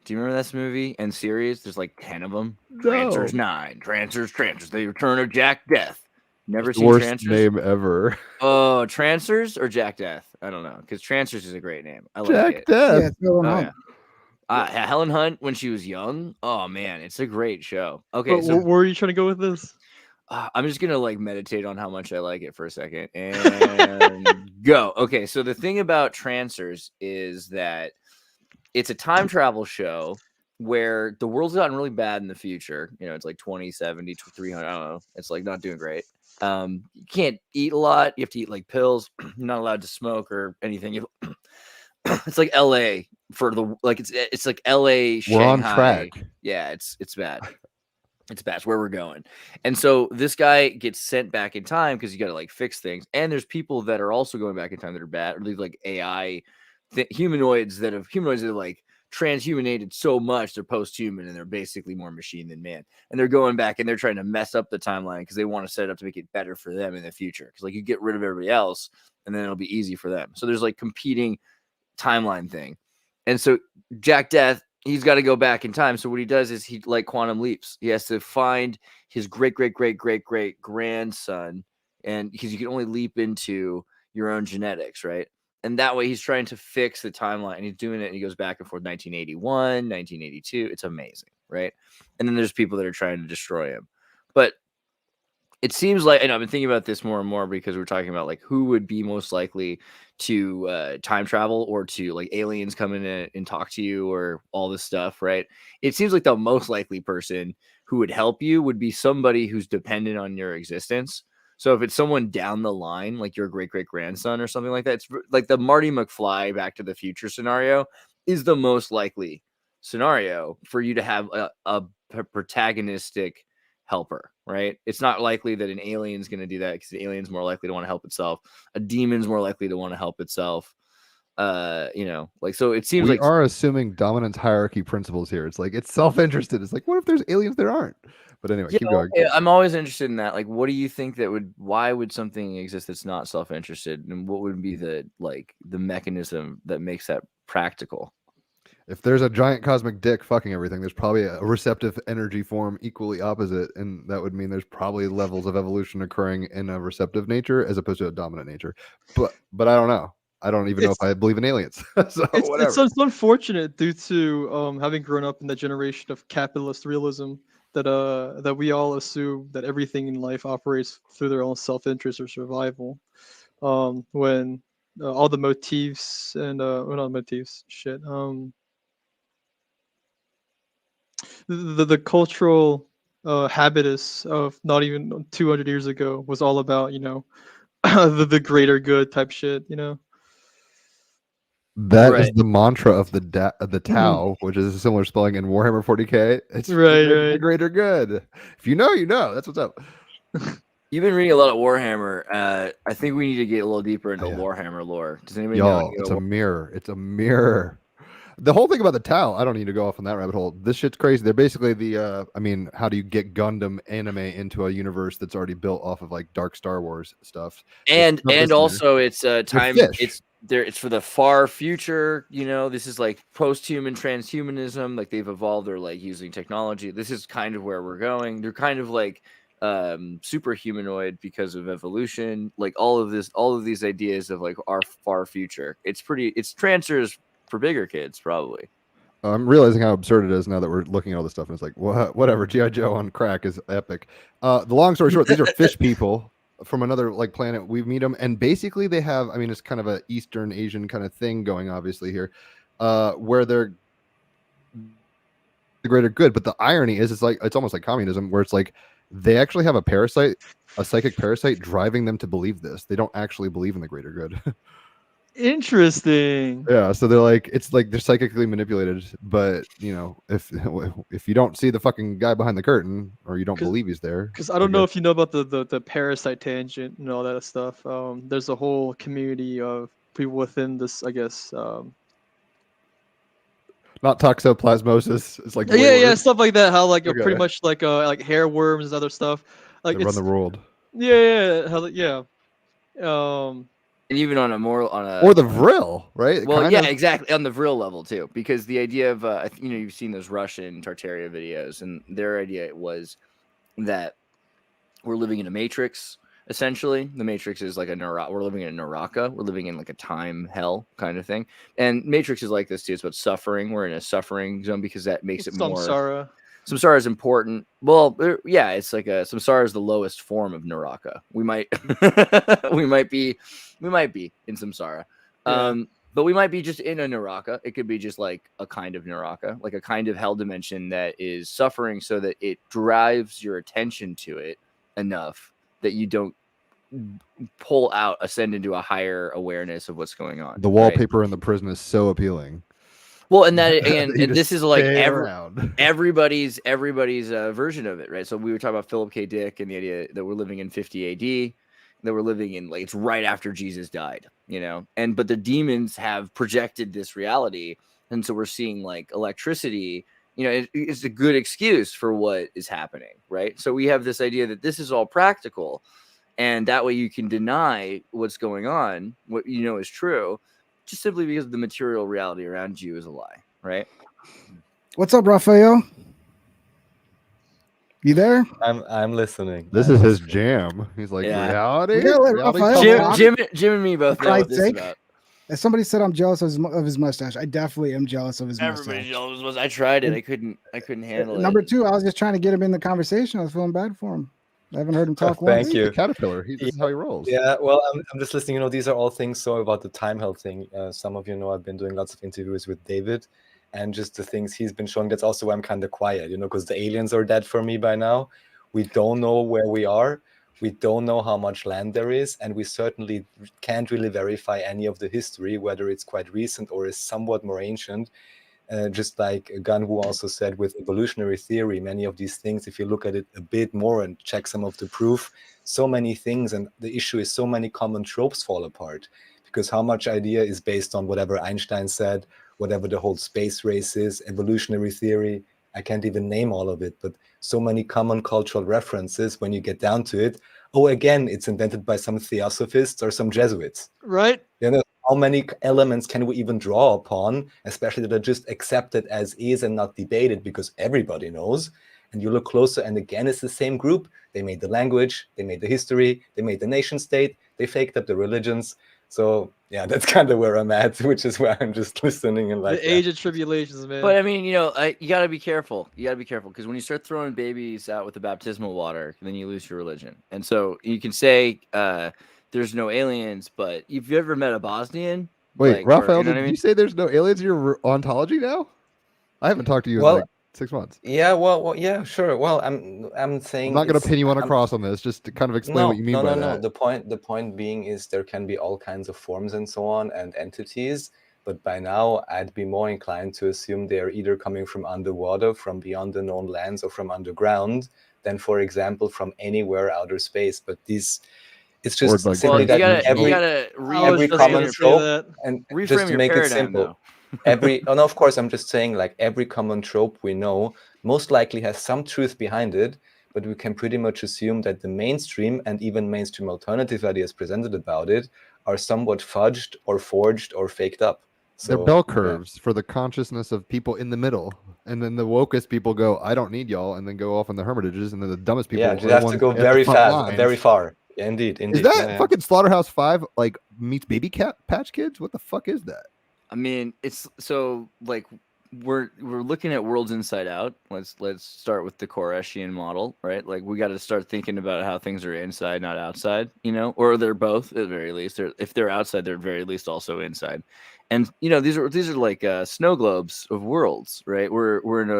Do you remember this movie and series? There's like 10 of them. No. Trancers 9. Trancers. The Return of Jack Death. Never seen worst Trancers? Name ever. Oh, Trancers or Jack Death? I don't know, because Trancers is a great name. I like Jack it. Death. Yeah, Helen Hunt when she was young. Oh man, it's a great show. Okay, so where are you trying to go with this? I'm just gonna like meditate on how much I like it for a second and go. Okay, so the thing about Trancers is that it's a time travel show where the world's gotten really bad in the future. It's like 2070, 300. I don't know. It's like not doing great. You can't eat a lot. You have to eat like pills. You're not allowed to smoke or anything. It's like LA it's like LA. Shanghai. We're on track. Yeah, it's bad. It's bad. It's where we're going. And so this guy gets sent back in time because you got to like fix things. And there's people that are also going back in time that are bad, or like AI humanoids that have like transhumated so much they're post-human and they're basically more machine than man, and they're going back and they're trying to mess up the timeline because they want to set it up to make it better for them in the future, because like you get rid of everybody else and then it'll be easy for them. So there's like competing timeline thing. And so Jack Death, he's got to go back in time. So what he does is he like quantum leaps. He has to find his great grandson, and because you can only leap into your own genetics, right? And that way he's trying to fix the timeline, and he's doing it, and he goes back and forth, 1981, 1982. It's amazing, right? And then there's people that are trying to destroy him. But it seems like, and I've been thinking about this more and more because we're talking about like who would be most likely to time travel or to like aliens come in and talk to you or all this stuff, right? It seems like the most likely person who would help you would be somebody who's dependent on your existence. So if it's someone down the line, like your great great grandson or something like that, it's like the Marty McFly Back to the Future scenario is the most likely scenario for you to have a protagonistic helper, right? It's not likely that an alien's going to do that because the alien's more likely to want to help itself. A demon's more likely to want to help itself. Like, so it seems we like are assuming dominance hierarchy principles here. It's like it's self-interested. It's like, what if there's aliens there aren't? But anyway, keep going. I'm always interested in that. Like, what do you think why would something exist that's not self-interested? And what would be the mechanism that makes that practical? If there's a giant cosmic dick fucking everything, there's probably a receptive energy form equally opposite, and that would mean there's probably levels of evolution occurring in a receptive nature as opposed to a dominant nature. But I don't know. I don't even know if I believe in aliens. So whatever. It's unfortunate due to having grown up in the generation of capitalist realism that we all assume that everything in life operates through their own self-interest or survival. When all the motifs and not motifs, shit. The cultural habitus of not even 200 years ago was all about the greater good type shit. That is the mantra of the Tao, which is a similar spelling in Warhammer 40k. It's the greater good. If you know, you know. That's what's up. You've been reading a lot of Warhammer. I think we need to get a little deeper into Warhammer lore. Does anybody know? It's a mirror. It's a mirror. The whole thing about the Tau, I don't need to go off on that rabbit hole. This shit's crazy. They're basically how do you get Gundam anime into a universe that's already built off of like dark Star Wars stuff? And also it's time. It's for the far future. This is like post-human transhumanism. Like they've evolved. They're like using technology. This is kind of where we're going. They're kind of like super humanoid because of evolution. Like all of these ideas of like our far future. It's transfers for bigger kids, probably. I'm realizing how absurd it is now that we're looking at all this stuff, and it's like, whatever. G.I. Joe on crack is epic. The long story short, these are fish people from another like planet. We meet them, and basically they have, it's kind of a Eastern Asian kind of thing going, obviously here, where they're the greater good. But the irony is, it's almost like communism, where it's like they actually have a psychic parasite, driving them to believe this. They don't actually believe in the greater good. Interesting. Yeah, so they're like, it's like they're psychically manipulated, but if you don't see the fucking guy behind the curtain, or you don't believe he's there, because I don't know if you know about the parasite tangent and all that stuff. There's a whole community of people within this, I guess. Not toxoplasmosis. It's like yeah, stuff like that. How pretty much like hair worms and other stuff. Like they run the world. Yeah. And even or the Vril, right? Well, yeah, exactly, on the Vril level too, because the idea of you've seen those Russian Tartaria videos, and their idea was that we're living in a matrix. Essentially, the matrix is like we're living in a Naraka. We're living in like a time hell kind of thing, and Matrix is like this too. It's about suffering. We're in a suffering zone because that makes it more. Samsara is important. Well, yeah, it's like samsara is the lowest form of Naraka. We might be in samsara, but we might be just in a Naraka. It could be just like a kind of Naraka, like a kind of hell dimension that is suffering, so that it drives your attention to it enough that you don't ascend into a higher awareness of what's going on. The wallpaper in the prison is so appealing. Well, and this is like everybody's version of it, right? So we were talking about Philip K. Dick and the idea that we're living in 50 AD, that we're living in it's right after Jesus died, but the demons have projected this reality, and so we're seeing like electricity. It's a good excuse for what is happening, right? So we have this idea that this is all practical, and that way you can deny what's going on, what is true, just simply because the material reality around you is a lie, right? What's up, Raphael? You there? I'm listening. This is his jam. He's like, reality. Jim and me both know what this is about. As somebody said, I'm jealous of his mustache. I definitely am jealous of his mustache. Everybody's jealous of his mustache. I tried it. I couldn't handle it. Number two, I was just trying to get him in the conversation. I was feeling bad for him. I haven't heard him talk Thank once. you. He's a caterpillar. This is how he rolls. Yeah, well, I'm just listening. These are all things. So about the time held thing, some of you know I've been doing lots of interviews with David, and just the things he's been showing. That's also why I'm kind of quiet, because the aliens are dead for me by now. We don't know where we are. We don't know how much land there is, and we certainly can't really verify any of the history, whether it's quite recent or is somewhat more ancient. Just like Ganwu also said with evolutionary theory, many of these things, if you look at it a bit more and check some of the proof, so many things, and the issue is so many common tropes fall apart, because how much idea is based on whatever Einstein said, whatever the whole space race is, evolutionary theory, I can't even name all of it, but so many common cultural references when you get down to it. Oh, again, it's invented by some theosophists or some Jesuits. Right. How many elements can we even draw upon, especially that are just accepted as is and not debated because everybody knows? And you look closer, and again, it's the same group. They made the language, they made the history, they made the nation state, they faked up the religions. So yeah, that's kind of where I'm at, which is where I'm just listening and like the age of tribulations, man. But I mean, you got to be careful. You got to be careful because when you start throwing babies out with the baptismal water, then you lose your religion. And so you can say there's no aliens, but if you ever met a Bosnian, Wait, Raphael, did you say there's no aliens in your ontology now? I haven't talked to you in like 6 months. Yeah, well, yeah, sure. Well, I'm saying I'm not going to pin you on a cross on this, just to kind of explain what you mean by that. No. The point being is there can be all kinds of forms and so on and entities, but by now I'd be more inclined to assume they're either coming from underwater, from beyond the known lands, or from underground, than, for example, from anywhere outer space. But these, it's just like simply that you gotta every common trope, and reframe just to your make paradigm, it simple. though. Of course, I'm just saying, like, every common trope we know most likely has some truth behind it, but we can pretty much assume that the mainstream and even mainstream alternative ideas presented about it are somewhat fudged or forged or faked up. So, they're bell curves for the consciousness of people in the middle, and then the wokest people go, "I don't need y'all," and then go off in the hermitages, and then the dumbest people, you have to go very fast, very far. Yeah, indeed. Is that fucking Slaughterhouse 5 like meets Baby Cat Patch Kids? What the fuck is that? I mean, it's so like we're looking at worlds inside out. Let's start with the Koreshian model, right? Like we got to start thinking about how things are inside, not outside, or they're both at the very least. If they're outside, they're at very least also inside. And these are like snow globes of worlds, right? We're in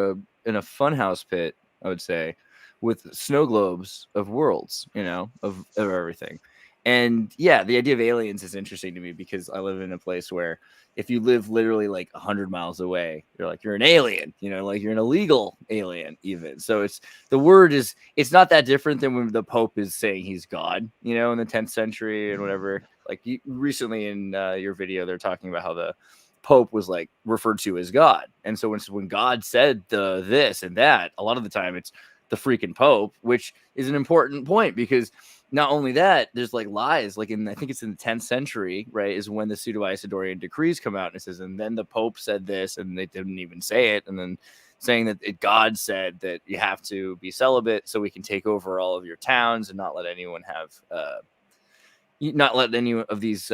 a funhouse pit, I would say, with snow globes of worlds, of everything. And yeah, the idea of aliens is interesting to me because I live in a place where if you live literally like 100 miles away, you're an alien, like you're an illegal alien even. So it's not that different than when the Pope is saying he's God, in the 10th century and whatever. Like recently in your video, they're talking about how the Pope was like referred to as God. And so when God said this and that, a lot of the time it's the freaking Pope, which is an important point because not only that, there's like lies, like I think it's in the 10th century, right, is when the pseudo-Isidorian decrees come out and it says, and then the Pope said this, and they didn't even say it, and then saying that God said that you have to be celibate so we can take over all of your towns and not let anyone have, not let any of these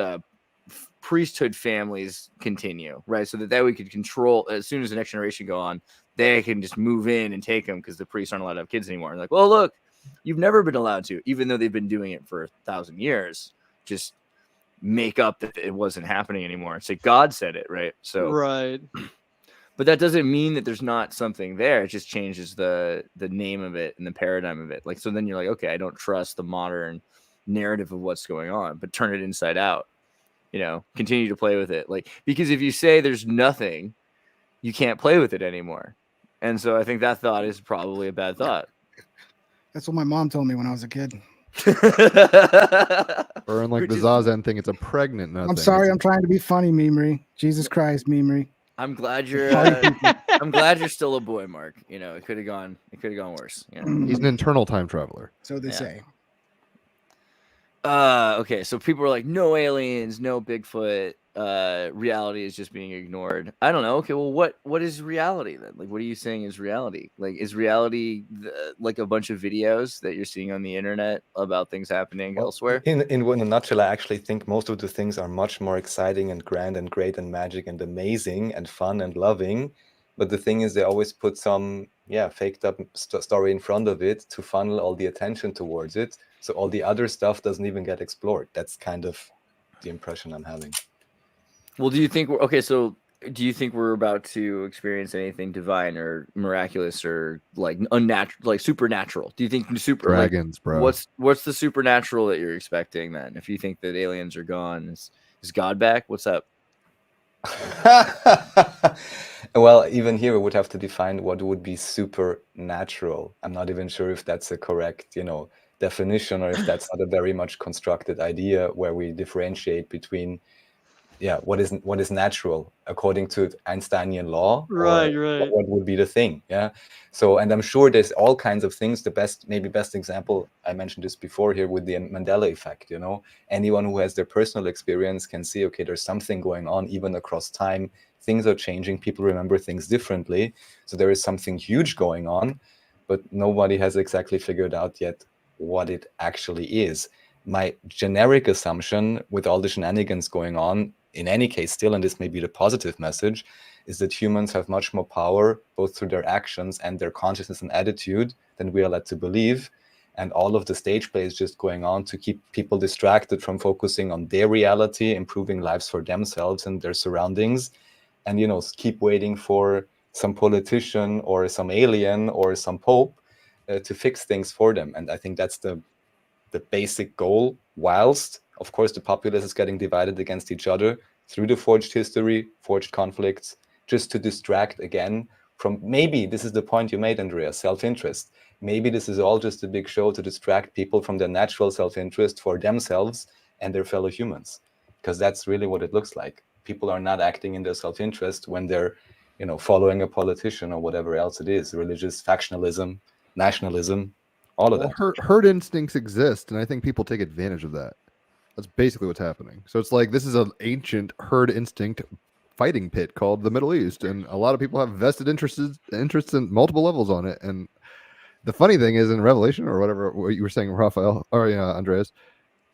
priesthood families continue, right, so that we could control as soon as the next generation go on, they can just move in and take them because the priests aren't allowed to have kids anymore. And like, well, look. You've never been allowed to, even though they've been doing it for 1,000 years. Just make up that it wasn't happening anymore. It's like God said it, right? So right. But that doesn't mean that there's not something there. It just changes the name of it and the paradigm of it. Like so, then you're like, okay, I don't trust the modern narrative of what's going on, but turn it inside out. Continue to play with it, like because if you say there's nothing, you can't play with it anymore. And so I think that thought is probably a bad thought. That's what my mom told me when I was a kid. Or in like the Zazen thing, it's a pregnant nothing. I'm sorry, I'm trying to be funny, Mimri. Jesus Christ, Mimri. I'm glad you're still a boy, Mark. It could have gone worse. He's an internal time traveler. So they say. Okay, so people are like, no aliens, no Bigfoot. Reality is just being ignored. I don't know. Okay, well, what is reality then? Like, what are you saying is reality? Like, is reality like a bunch of videos that you're seeing on the internet about things happening elsewhere? In a nutshell, I actually think most of the things are much more exciting and grand and great and magic and amazing and fun and loving. But the thing is, they always put some, faked up story in front of it to funnel all the attention towards it. So all the other stuff doesn't even get explored. That's kind of the impression I'm having. Well, do you think do you think we're about to experience anything divine or miraculous or like unnatural, like supernatural? Do you think dragons, like, bro? What's the supernatural that you're expecting then? If you think that aliens are gone, is God back? What's up? Well, even here we would have to define what would be supernatural. I'm not even sure if that's a correct, definition, or if that's not a very much constructed idea where we differentiate between what is natural according to Einsteinian law, right, or right. what would be the thing. So, and I'm sure there's all kinds of things. The best example, I mentioned this before here with the Mandela effect. Anyone who has their personal experience can see, okay, there's something going on even across time. Things are changing, people remember things differently, so there is something huge going on, but nobody has exactly figured out yet what it actually is. My generic assumption with all the shenanigans going on, in any case still, and this may be the positive message, is that humans have much more power, both through their actions and their consciousness and attitude, than we are led to believe. And all of the stage play is just going on to keep people distracted from focusing on their reality, improving lives for themselves and their surroundings, and keep waiting for some politician or some alien or some pope to fix things for them. And I think that's the basic goal, whilst of course the populace is getting divided against each other through the forged history, forged conflicts, just to distract again from, maybe this is the point you made, Andreas, self-interest. Maybe this is all just a big show to distract people from their natural self-interest for themselves and their fellow humans, because that's really what it looks like. People are not acting in their self-interest when they're following a politician or whatever else it is, religious factionalism, nationalism, all of that. Herd instincts exist, and I think people take advantage of that. That's basically what's happening. So it's like this is an ancient herd instinct fighting pit called the Middle East, and a lot of people have vested interests in multiple levels on it. And the funny thing is, in Revelation or whatever what you were saying, Raphael or Andreas,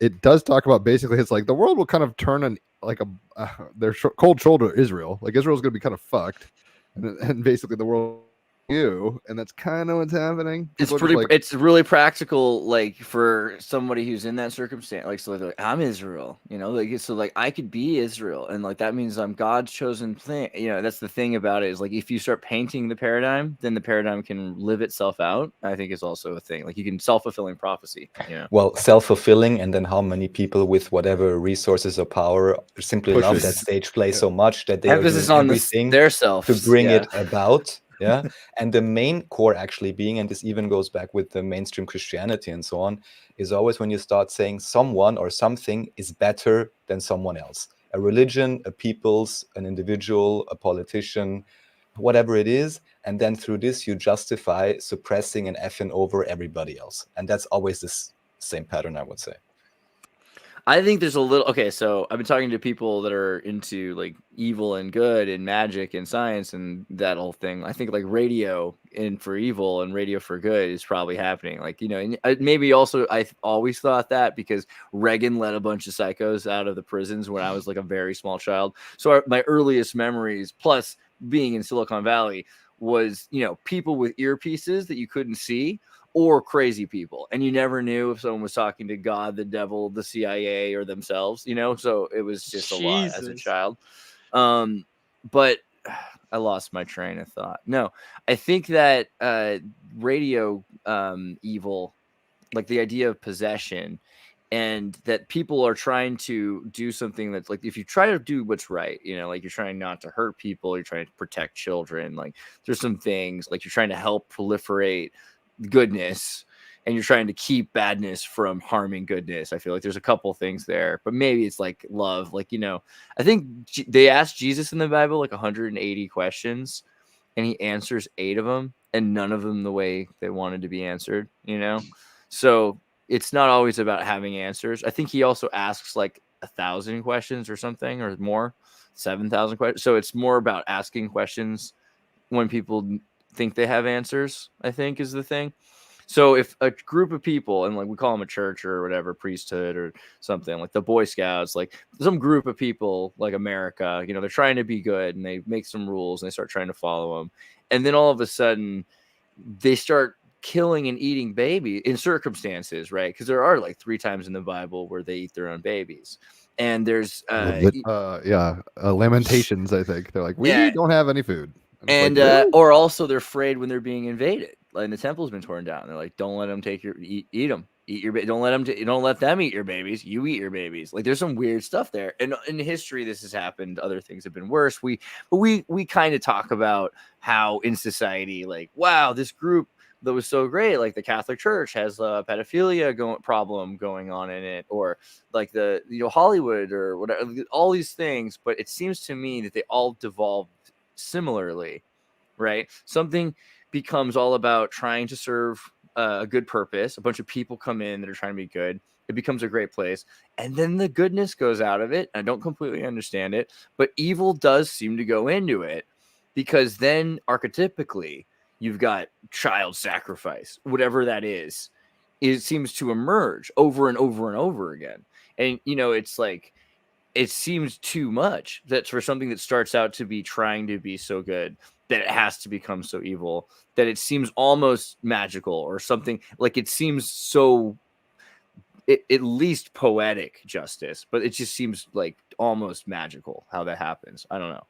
it does talk about basically it's like the world will kind of turn on like their cold shoulder Israel. Like Israel's going to be kind of fucked, and basically the world. And that's kind of what's happening. It's really practical, like for somebody who's in that circumstance, like, so like I'm Israel, so like I could be Israel, and like that means I'm God's chosen thing. That's the thing about it, is like if you start painting the paradigm, then the paradigm can live itself out. I think it's also a thing, like you can self-fulfilling prophecy. Well, self-fulfilling, and then how many people with whatever resources or power simply love that stage play so much that they emphasis are doing on everything their self to bring it about. And the main core actually being, and this even goes back with the mainstream Christianity and so on, is always when you start saying someone or something is better than someone else. A religion, a people's, an individual, a politician, whatever it is. And then through this, you justify suppressing and effing over everybody else. And that's always this same pattern, I would say. I think there's a little, okay, so I've been talking to people that are into like evil and good and magic and science and that whole thing. I think like radio for evil and radio for good is probably happening. Like, and maybe also I've always thought that because Reagan let a bunch of psychos out of the prisons when I was like a very small child. So my earliest memories, plus being in Silicon Valley, was, people with earpieces that you couldn't see, or crazy people, and you never knew if someone was talking to God, the devil, the CIA, or themselves, so it was just a lot as a child. But I lost my train of thought. No, I think that radio evil, like the idea of possession, and that people are trying to do something that's like, if you try to do what's right, like you're trying not to hurt people, you're trying to protect children, like there's some things, like you're trying to help proliferate goodness, and you're trying to keep badness from harming goodness. I feel like there's a couple things there, but maybe it's like love. Like, I think they asked Jesus in the Bible like 180 questions, and he answers 8 of them, and none of them the way they wanted to be answered, So it's not always about having answers. I think he also asks like 1,000 questions or something, or more, 7,000 questions. So it's more about asking questions when people think they have answers, I think, is the thing. So if a group of people, and like we call them a church or whatever, priesthood or something, like the Boy Scouts, like some group of people like America, they're trying to be good, and they make some rules and they start trying to follow them. And then all of a sudden they start killing and eating babies in circumstances, right? Because there are like 3 times in the Bible where they eat their own babies. And there's Lamentations, I think. They're like, we Yeah. don't have any food. And like, really? or also they're afraid when they're being invaded. Like the temple's been torn down. They're like, don't let them take your eat them. Eat your don't let them don't let them eat your babies. You eat your babies. Like there's some weird stuff there. And in history this has happened. Other things have been worse. We kind of talk about how in society, like, wow, this group that was so great, like the Catholic Church has a pedophilia problem going on in it, or like the Hollywood or whatever, all these things. But it seems to me that they all devolved similarly, right? Something becomes all about trying to serve a good purpose. A bunch of people come in that are trying to be good. It becomes a great place. And then the goodness goes out of it. I don't completely understand it, but evil does seem to go into it, because then archetypically you've got child sacrifice, whatever that is. It seems to emerge over and over and over again. And, it's like, it seems too much that for something that starts out to be trying to be so good, that it has to become so evil, that it seems almost magical or something. Like it seems so, at least poetic justice, but it just seems like almost magical how that happens. I don't know.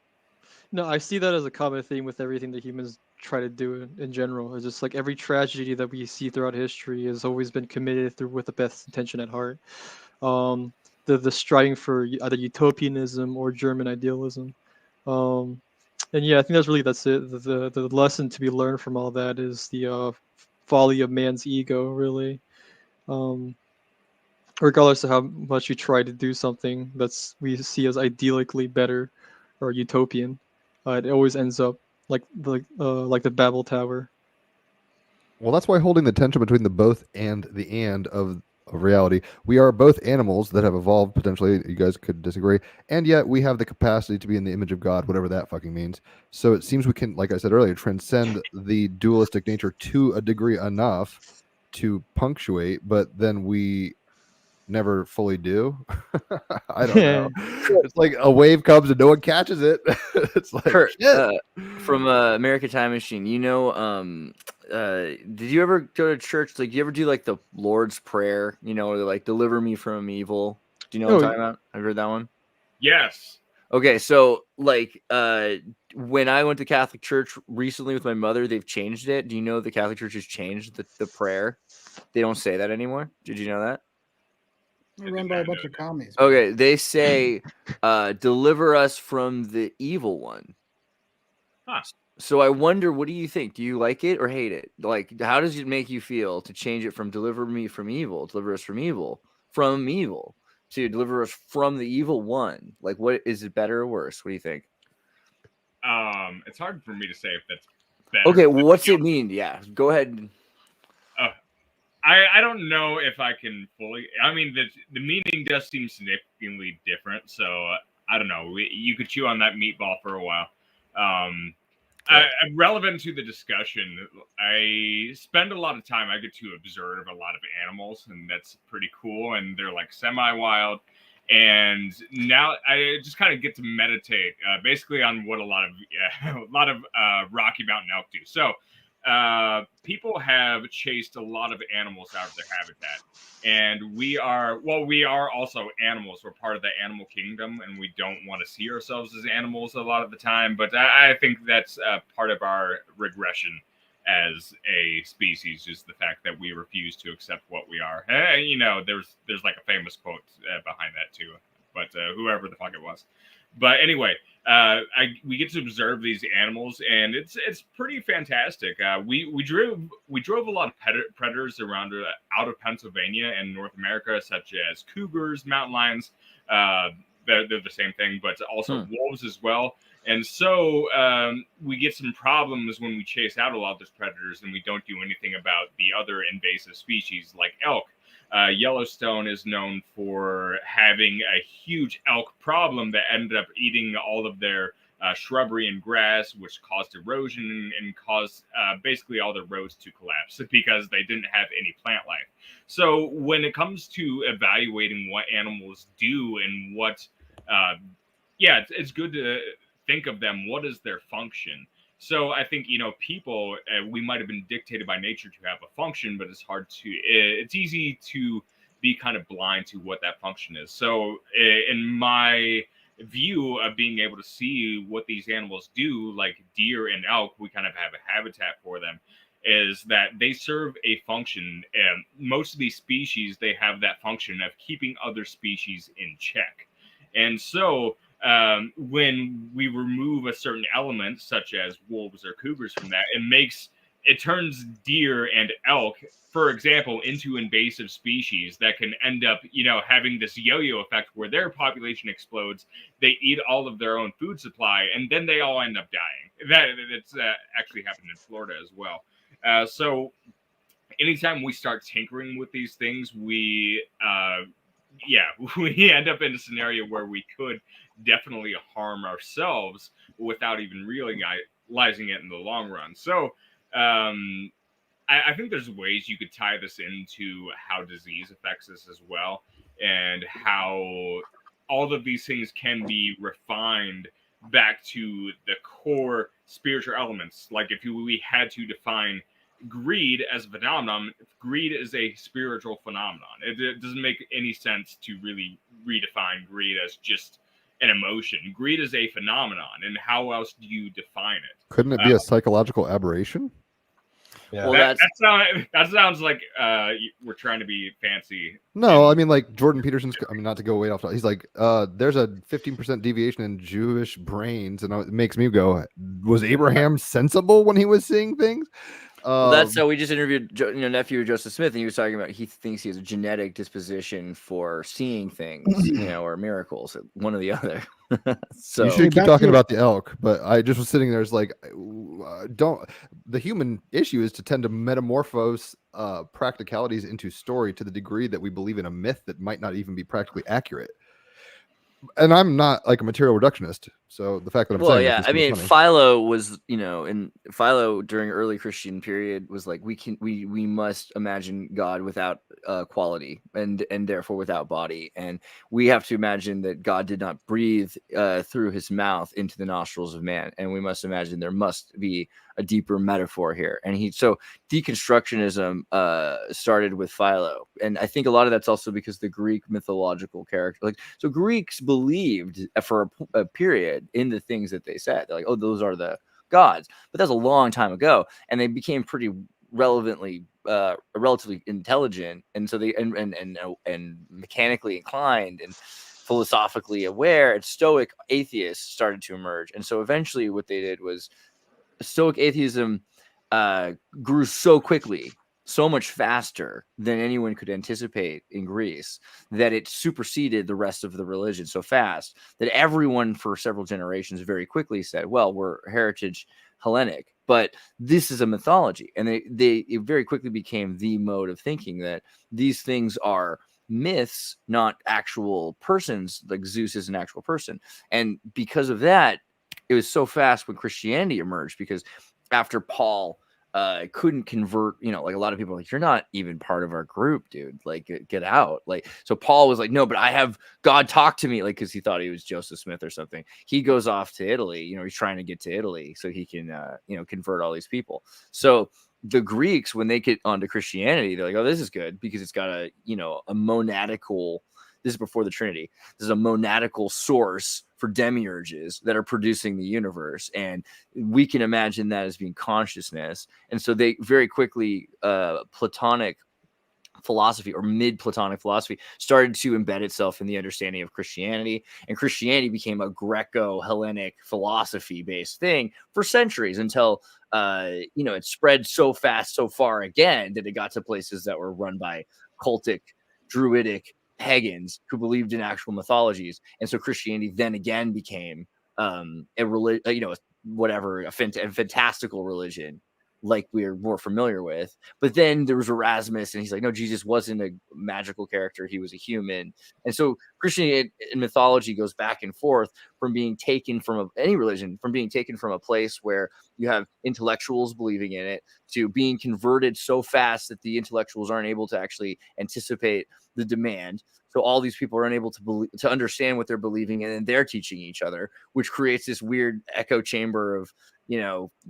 No, I see that as a common theme with everything that humans try to do in general. It's just like every tragedy that we see throughout history has always been committed through with the best intention at heart. The striving for either utopianism or German idealism. And yeah, I think that's it. The lesson to be learned from all that is the folly of man's ego, really. Regardless of how much you try to do something that's we see as ideally better or utopian, it always ends up like the Babel Tower. Well, that's why holding the tension between the both and the and of reality. We are both animals that have evolved potentially. You guys could disagree, and yet we have the capacity to be in the image of God, whatever that fucking means. So it seems we can, like I said earlier, transcend the dualistic nature to a degree enough to punctuate, but then we never fully do. I don't know. It's like a wave comes and no one catches it. It's like Kurt, shit. from American Time Machine. Did you ever go to church? Like, do you ever do like the Lord's Prayer? Or like deliver me from evil. Do you know what I'm talking about? Have you heard that one? Yes. Okay, so like when I went to Catholic church recently with my mother, they've changed it. Do you know the Catholic Church has changed the prayer? They don't say that anymore. Did you know that? They're run by a bunch of commies. Okay, they say deliver us from the evil one. Huh. So I wonder, what do you think? Do you like it or hate it? Like, how does it make you feel to change it from deliver me from evil, deliver us from evil, to deliver us from the evil one? Like, what is it, better or worse? What do you think? It's hard for me to say if that's better. Okay, well, what's it mean? Yeah, go ahead. I don't know if I can fully. I mean, the meaning does seem significantly different. So I don't know. You could chew on that meatball for a while. Relevant to the discussion, I spend a lot of time. I get to observe a lot of animals, and that's pretty cool. And they're like semi-wild. And now I just kind of get to meditate, basically on what a lot of Rocky Mountain elk do. So. People have chased a lot of animals out of their habitat, and we are also animals. We're part of the animal kingdom, and we don't want to see ourselves as animals a lot of the time. But I think that's part of our regression as a species, is the fact that we refuse to accept what we are. There's like a famous quote behind that too, but whoever the fuck it was. But anyway, we get to observe these animals, and it's pretty fantastic. We drove a lot of predators around out of Pennsylvania and North America, such as cougars, mountain lions. They're the same thing, but also wolves as well. And so we get some problems when we chase out a lot of those predators, and we don't do anything about the other invasive species like elk. Yellowstone is known for having a huge elk problem that ended up eating all of their shrubbery and grass, which caused erosion and caused basically all the roads to collapse because they didn't have any plant life. So when it comes to evaluating what animals do and what, it's good to think of them. What is their function? So I think, people, we might have been dictated by nature to have a function, but it's easy to be kind of blind to what that function is. So in my view of being able to see what these animals do, like deer and elk, we kind of have a habitat for them, is that they serve a function. And most of these species, they have that function of keeping other species in check. And so when we remove a certain element, such as wolves or cougars from that, it turns deer and elk, for example, into invasive species that can end up, having this yo-yo effect where their population explodes. They eat all of their own food supply, and then they all end up dying. That's actually happened in Florida as well. So anytime we start tinkering with these things, we end up in a scenario where we could definitely harm ourselves without even realizing it in the long run. So I think there's ways you could tie this into how disease affects us as well, and how all of these things can be refined back to the core spiritual elements. Like if we had to define greed as a phenomenon, greed is a spiritual phenomenon. It doesn't make any sense to really redefine greed as just an emotion. Greed is a phenomenon, and how else do you define it? Couldn't it be a psychological aberration? Yeah. Well, that sounds like we're trying to be fancy. No, I mean, like Jordan Peterson's, I mean, not to go way off, he's like, there's a 15% deviation in Jewish brains, and it makes me go, was Abraham sensible when he was seeing things? Well, that's how we just interviewed nephew Joseph Smith, and he was talking about he thinks he has a genetic disposition for seeing things, or miracles, one or the other. So you should keep talking about the elk, but I just was sitting there, it's like, the human issue is to tend to metamorphose practicalities into story to the degree that we believe in a myth that might not even be practically accurate. And I'm not like a material reductionist, so the fact that I'm saying yeah, this I mean, funny. Philo was, in Philo during early Christian period was like, we must imagine God without quality and therefore without body, and we have to imagine that God did not breathe through his mouth into the nostrils of man, and we must imagine there must be a deeper metaphor here. And so deconstructionism started with Philo, and I think a lot of that's also because the Greek mythological character, so Greeks believed for a period in the things that they said. They're like, oh, those are the gods, but that's a long time ago, and they became pretty relatively intelligent, and so they and mechanically inclined and philosophically aware, and Stoic atheists started to emerge. And so eventually what they did was Stoic atheism grew so quickly, so much faster than anyone could anticipate in Greece, that it superseded the rest of the religion so fast that everyone for several generations very quickly said, well, we're heritage Hellenic, but this is a mythology. And it very quickly became the mode of thinking that these things are myths, not actual persons, like Zeus is an actual person. And because of that, it was so fast when Christianity emerged, because after Paul couldn't convert, like a lot of people are like, you're not even part of our group, dude, like get out. Like, so Paul was like, no, but I have God talk to me, like, because he thought he was Joseph Smith or something. He goes off to Italy, he's trying to get to Italy so he can convert all these people. So the Greeks, when they get onto Christianity, they're like, oh, this is good because it's got a monadical, this is before the Trinity, this is a monadical source for demiurges that are producing the universe, and we can imagine that as being consciousness. And so they very quickly Platonic philosophy or mid-Platonic philosophy started to embed itself in the understanding of Christianity, and Christianity became a Greco-Hellenic philosophy-based thing for centuries until it spread so fast, so far again, that it got to places that were run by cultic, druidic pagans who believed in actual mythologies. And so Christianity then again became a fantastical religion like we're more familiar with. But then there was Erasmus, and he's like, no, Jesus wasn't a magical character, he was a human. And so Christianity and mythology goes back and forth from being taken from any religion, from being taken from a place where you have intellectuals believing in it, to being converted so fast that the intellectuals aren't able to actually anticipate the demand. So all these people are unable to understand what they're believing in, and they're teaching each other, which creates this weird echo chamber of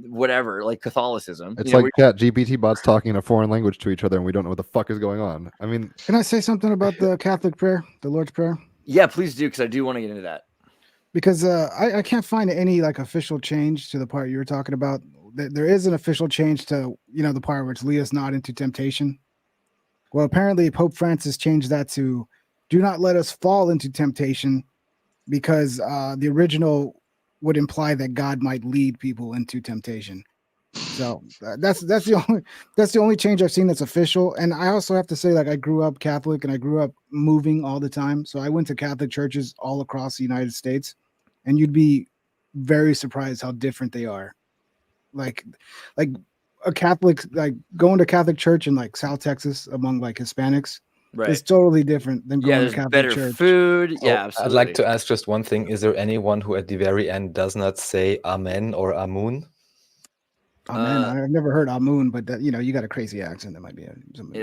whatever, like Catholicism. It's like Chat GPT bots talking in a foreign language to each other, and we don't know what the fuck is going on. I mean, can I say something about the Catholic prayer, the Lord's Prayer? Yeah, please do, because I do want to get into that. Because I can't find any like official change to the part you were talking about. There is an official change to the part which lead us not into temptation. Well, apparently Pope Francis changed that to "Do not let us fall into temptation," because the original would imply that God might lead people into temptation. So that's the only change I've seen that's official. And I also have to say, like, I grew up Catholic and I grew up moving all the time. So I went to Catholic churches all across the United States, and you'd be very surprised how different they are. Like a Catholic, like going to Catholic church in like South Texas among like Hispanics. Right. It's totally different than going to there's Catholic better church. food. So Yeah, absolutely. I'd like to ask just one thing. Is there anyone who at the very end does not say Amen or Amun? Amen. I've never heard Amun, but that, you got a crazy accent. That might be something.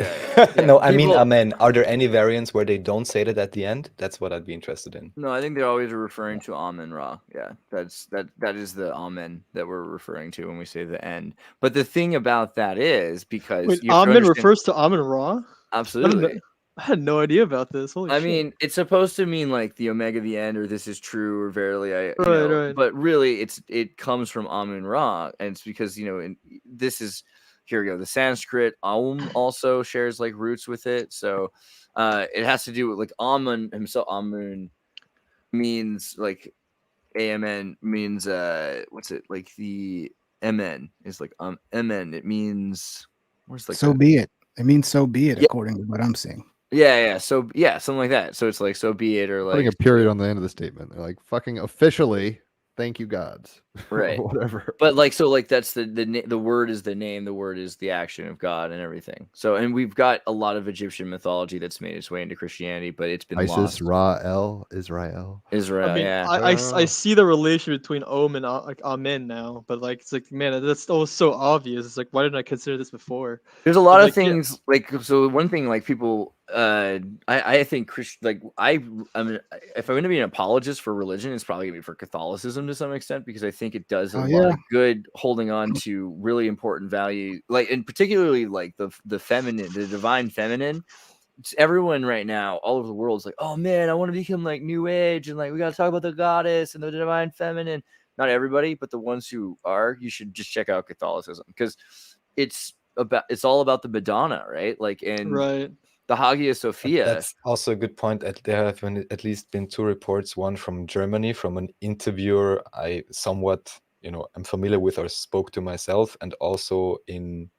No, I mean Amen. Are there any variants where they don't say that at the end? That's what I'd be interested in. No, I think they're always referring to Amen Ra. Yeah, that is the Amen that we're referring to when we say the end. But the thing about that is because Amen refers to Amen Ra. Absolutely. I had no idea about this. Holy shit. I mean, it's supposed to mean like the Omega, the end, or this is true, or verily I. Right. But really, it comes from Amun Ra, and it's because this is here we go. The Sanskrit Aum also shares like roots with it, so it has to do with like Amun himself. Amun means like Amen means what's it like the Mn is like Mn. It means where's like so be it. It means so be it, according to what I'm saying. Yeah. So something like that. So it's like so be it, or like putting a period on the end of the statement. They're like fucking officially, thank you gods, right? Whatever. But like so like that's the word is the name, the word is the action of God and everything. So and we've got a lot of Egyptian mythology that's made its way into Christianity, but it's been Isis, lost. Ra-El, Israel. I mean, yeah. I see the relation between Om and like Amen now, but like it's like man, that's always so obvious. It's like why didn't I consider this before? There's a lot of things like so. One thing like people, I think like I mean, if I'm going to be an apologist for religion, it's probably going to be for Catholicism to some extent because I think it does a lot of good holding on to really important value, like and particularly like the feminine, the divine feminine. It's everyone right now all over the world is like, oh man, I want to become like New Age and like we got to talk about the goddess and the divine feminine. Not everybody, but the ones who are, you should just check out Catholicism because it's all about the Madonna, right? Like in the Hagia Sophia. That's also a good point. There have been at least been two reports, one from Germany from an interviewer I somewhat I'm familiar with or spoke to myself, and also in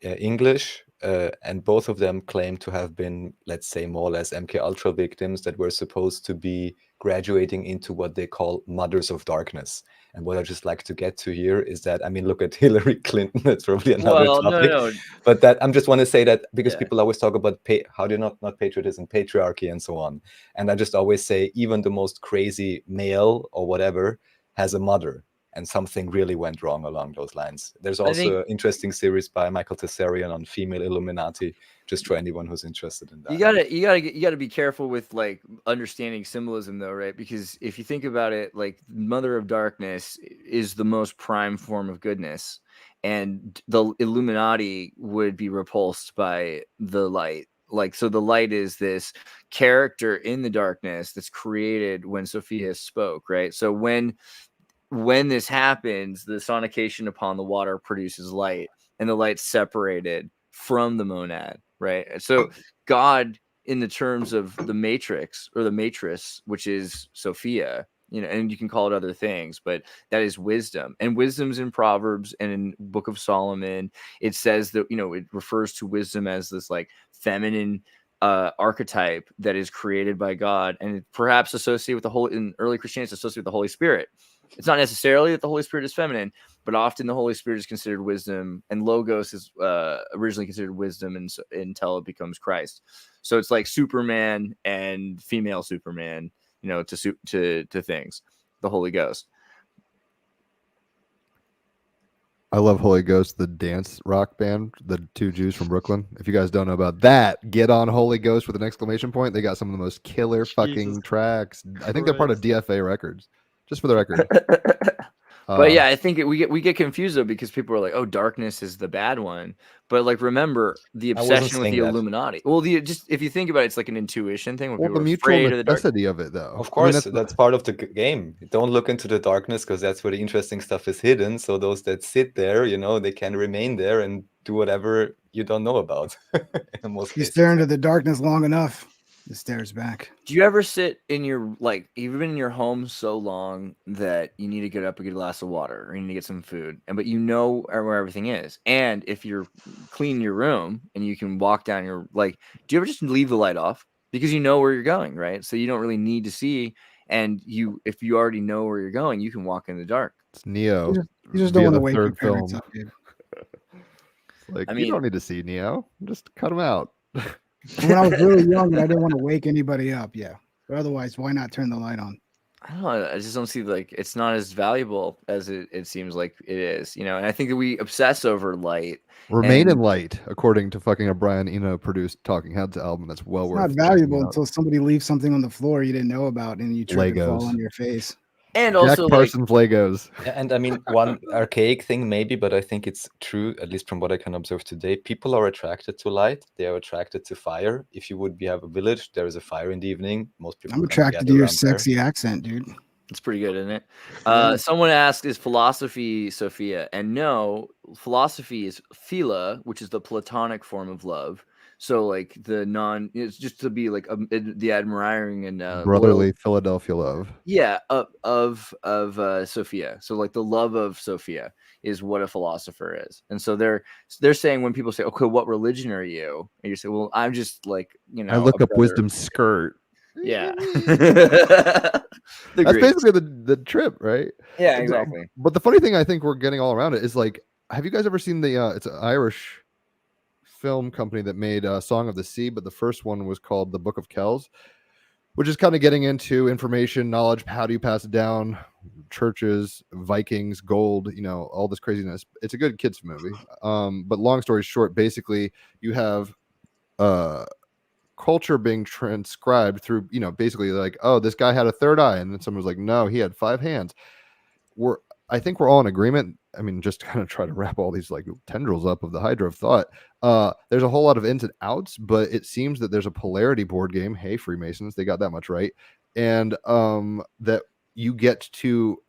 English, and both of them claim to have been, let's say, more or less MK Ultra victims that were supposed to be graduating into what they call mothers of darkness. And what I just like to get to here is that, I mean, look at Hillary Clinton. That's probably another topic. No. But that I'm just want to say that because people always talk about how do you not patriotism, patriarchy, and so on. And I just always say even the most crazy male or whatever has a mother. And something really went wrong along those lines. There's also an interesting series by Michael Tessarian on female Illuminati, just for anyone who's interested in that. You gotta be careful with like understanding symbolism though, right? Because if you think about it, like Mother of Darkness is the most prime form of goodness, and the Illuminati would be repulsed by the light. Like, so the light is this character in the darkness that's created when Sophia spoke, right? So when this happens, the sonication upon the water produces light, and the light's separated from the monad, right? So God, in the terms of the matrix or the matrix, which is Sophia, and you can call it other things, but that is wisdom. And wisdom's in Proverbs and in Book of Solomon. It says that, it refers to wisdom as this like feminine archetype that is created by God, and perhaps associated with in early Christianity, it's associated with the Holy Spirit. It's not necessarily that the Holy Spirit is feminine, but often the Holy Spirit is considered wisdom, and Logos is originally considered wisdom until it becomes Christ. So it's like Superman and female Superman, to things, the Holy Ghost. I love Holy Ghost, the dance rock band, the two Jews from Brooklyn. If you guys don't know about that, get on Holy Ghost with an exclamation point. They got some of the most killer fucking tracks. I think they're part of DFA Records. Just for the record. But yeah, I think we get confused though because people are like, "Oh, darkness is the bad one," but like remember the obsession with the Illuminati. Well, just if you think about it, it's like an intuition thing. Where the people mutual are afraid of the dark. necessity of it, though. Of course, that's part of the game. Don't look into the darkness because that's where the interesting stuff is hidden. So those that sit there, they can remain there and do whatever you don't know about. You stare into the darkness long enough, it stares back. Do you ever sit in your you've been in your home so long that you need to get up and get a glass of water or you need to get some food, but you know where everything is, and if you're cleaning your room and you can walk down your do you ever just leave the light off because you know where you're going, right? So you don't really need to see, and if you already know where you're going, you can walk in the dark. It's Neo. You just don't want to wake your parents up, dude. You don't need to see Neo. Just cut him out. When I was really young, I didn't want to wake anybody up. Yeah, but otherwise, why not turn the light on? I don't know. I just don't see it's not as valuable as it seems like it is, And I think that we obsess over light. Remain in light, according to fucking a Brian Eno produced Talking Heads album. That's well worth. It's not valuable until somebody leaves something on the floor you didn't know about, and you trip and fall on your face. And Jack also Parsons Legos. Yeah, and I mean, one archaic thing maybe, but I think it's true, at least from what I can observe today. People are attracted to light. They are attracted to fire. If you would have a village, there is a fire in the evening. Most people. I'm attracted to your sexy accent, dude. It's pretty good, isn't it? Someone asked, is philosophy Sophia? And no, philosophy is philia, which is the Platonic form of love. So it's just to be the admiring and brotherly Philadelphia love. Yeah, of Sophia. So the love of Sophia is what a philosopher is. And so they're saying when people say, "Okay, what religion are you?" and you say, "Well, I'm just I look up wisdom's skirt." Yeah. That's basically the trip, right? Yeah, exactly. But the funny thing I think we're getting all around it is have you guys ever seen it's an Irish film company that made Song of the Sea, but the first one was called The Book of Kells, which is kind of getting into information, knowledge, how do you pass it down, churches, Vikings, gold, all this craziness. It's a good kids movie. But long story short, basically you have culture being transcribed through, basically oh, this guy had a third eye, and then someone was like, no, he had 5 hands. I think we're all in agreement. I mean, just kind of try to wrap all these tendrils up of the Hydra of thought. There's a whole lot of ins and outs, but it seems that there's a polarity board game. Hey, Freemasons, they got that much right. And that you get to,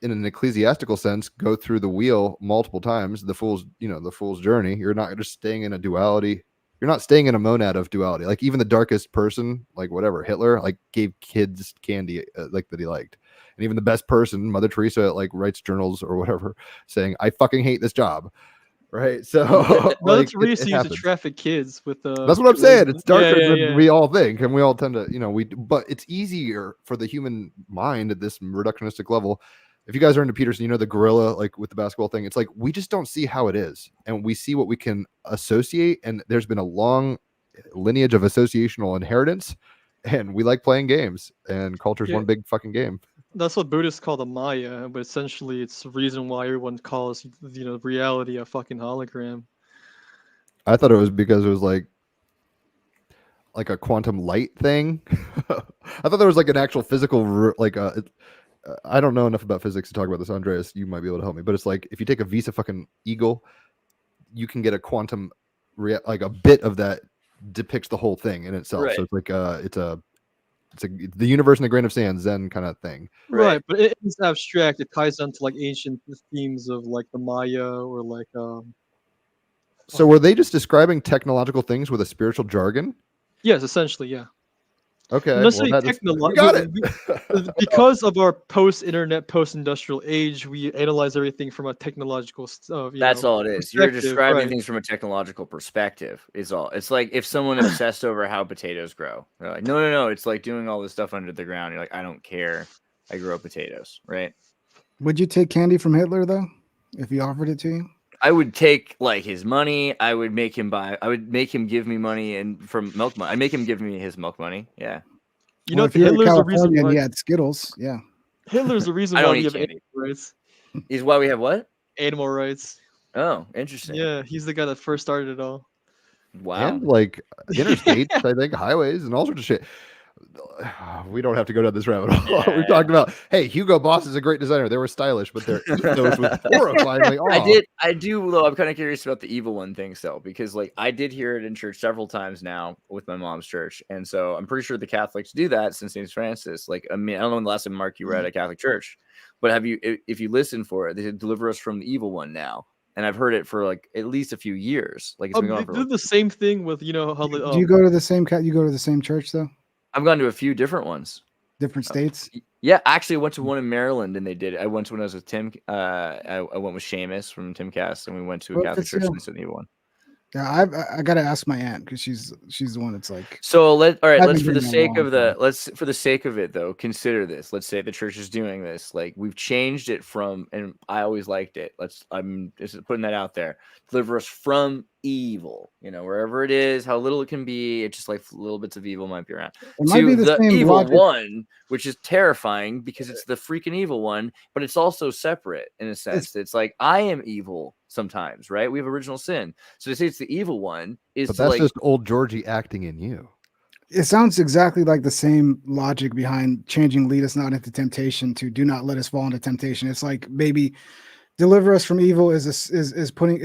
in an ecclesiastical sense, go through the wheel multiple times. The fool's journey. You're not just staying in a duality. You're not staying in a monad of duality. Even the darkest person, whatever, Hitler, gave kids candy that he liked. And even the best person, Mother Teresa, writes journals or whatever saying, I fucking hate this job. Right. So Mother Teresa used to traffic kids with that's what I'm saying. It's darker than we all think. And we all tend to, but it's easier for the human mind at this reductionistic level. If you guys are into Peterson, the gorilla, with the basketball thing, it's we just don't see how it is. And we see what we can associate. And there's been a long lineage of associational inheritance. And we like playing games. And culture's one big fucking game. That's what Buddhists call the Maya, but essentially it's the reason why everyone calls reality a fucking hologram. I thought it was because it was like a quantum light thing. I thought there was an actual physical I don't know enough about physics to talk about this. Andreas, you might be able to help me. But it's if you take a Visa fucking eagle, you can get a quantum a bit of that depicts the whole thing in itself. Right. So it's the universe in a grain of sand, Zen kind of thing. Right, but it's abstract. It ties into ancient themes of the Maya or So were they just describing technological things with a spiritual jargon? Yes, essentially, yeah. Okay. Got it. Because of our post-internet, post-industrial age, we analyze everything from a technological. That's all it is. You're describing things from a technological perspective. Is all. It's like if someone obsessed over how potatoes grow. They're like, no. It's like doing all this stuff under the ground. You're like, I don't care. I grow potatoes, right? Would you take candy from Hitler though, if he offered it to you? I would take his money. I would make him give me money and from milk money. I'd make him give me his milk money. Yeah. If Hitler's the reason why he had Skittles. Yeah. Hitler's the reason why we have animal rights. Is why we have what? Animal rights. Oh, interesting. Yeah, he's the guy that first started it all. Wow. And interstates, I think, highways and all sorts of shit. We don't have to go down this rabbit hole. Yeah. We talked about, hey, Hugo Boss is a great designer. They were stylish, but their ethos was horrifyingly off. I do though. I'm kind of curious about the evil one thing still, because like I did hear it in church several times now with my mom's church, and so I'm pretty sure the Catholics do that since St. Francis. Like, I mean, I don't know when the last time, Mark, you were at a Catholic church, but have you? If you listen for it, they said, "Deliver us from the evil one" now, and I've heard it for like at least a few years. Like it's been going They for. do the same thing with how Do you go to the same you go to the same church though? I've gone to a few different ones. Different states? Yeah, actually, I went to one in Maryland, and they did it. I went to when I was with Tim. I went with Seamus from Tim Cast, and we went to a Catholic church in Sydney one. Yeah, I gotta ask my aunt because she's the one that's like. So let's for the sake of it though, consider this. Let's say the church is doing this. Like we've changed it from, and I always liked it. I'm just putting that out there. Deliver us from evil. Wherever it is, how little it can be. It's just like little bits of evil might be around. It might be the same evil logic. one, which is terrifying because it's the freaking evil one, but it's also separate in a sense. It's like I am evil sometimes, right? We have original sin. So to say it's the evil one is But that's just old Georgie acting in you. It sounds exactly like the same logic behind changing "lead us not into temptation" to "do not let us fall into temptation." It's like maybe deliver us from evil is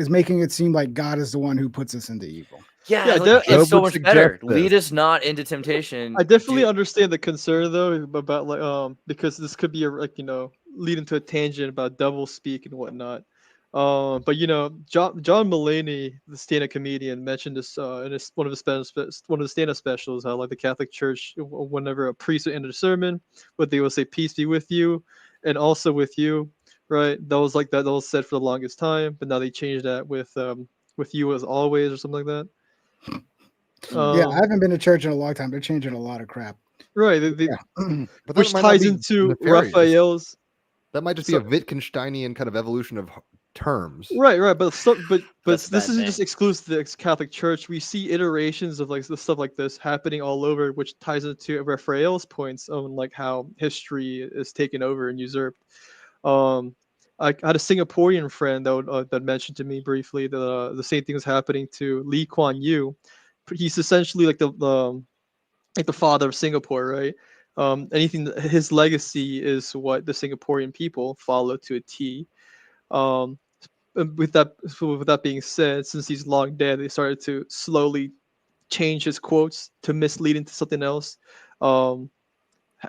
making it seem like God is the one who puts us into evil. Yeah, it's so much better. Lead us not into temptation. I definitely understand the concern though about like because this could be lead into a tangent about double speak and whatnot. But John Mulaney, the stand-up comedian, mentioned this in one of the stand-up specials. How like the Catholic Church, whenever a priest would end a sermon, but they will say "Peace be with you," and also with you, right? That was said for the longest time, but now they changed that with you as always or something like that. Yeah, I haven't been to church in a long time. They're changing a lot of crap. Right, But which ties into Raphael's. That might just be a Wittgensteinian kind of evolution of terms. Right, but this isn't just exclusive to the Catholic Church. We see iterations of like the stuff like this happening all over, which ties into Raphael's points on like how history is taken over and usurped. I had a Singaporean friend that mentioned to me briefly that the same thing is happening to Lee Kuan Yew. He's essentially like the father of Singapore, right? His legacy is what the Singaporean people follow to a T. With that being said, since he's long dead, they started to slowly change his quotes to mislead into something else.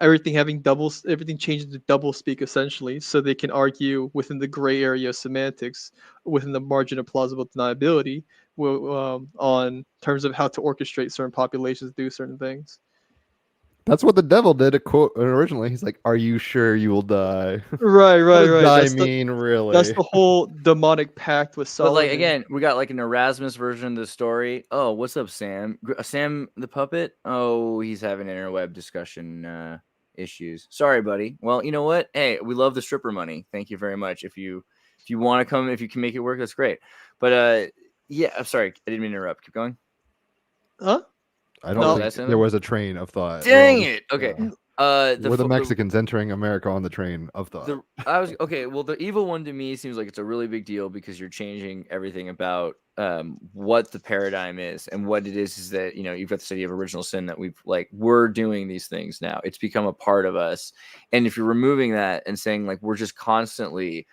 Everything changed into double speak essentially, so they can argue within the gray area of semantics, within the margin of plausible deniability, on terms of how to orchestrate certain populations to do certain things. That's what the devil did. A quote originally. He's like, "Are you sure you will die?" Right. Really? That's the whole demonic pact with Solomon. But like again, we got like an Erasmus version of the story. Oh, what's up, Sam? Sam the puppet? Oh, he's having interweb discussion issues. Sorry, buddy. Well, you know what? Hey, we love the stripper money. Thank you very much. If you want to come, if you can make it work, that's great. But yeah, I'm sorry, I didn't mean to interrupt. Keep going. Huh? I don't think there was a train of thought. Dang it. Okay. We're the Mexicans entering America on the train of thought. Well, the evil one to me seems like it's a really big deal because you're changing everything about what the paradigm is, and what it is that you've got this idea of original sin that we're doing these things now. It's become a part of us, and if you're removing that and saying like we're just constantly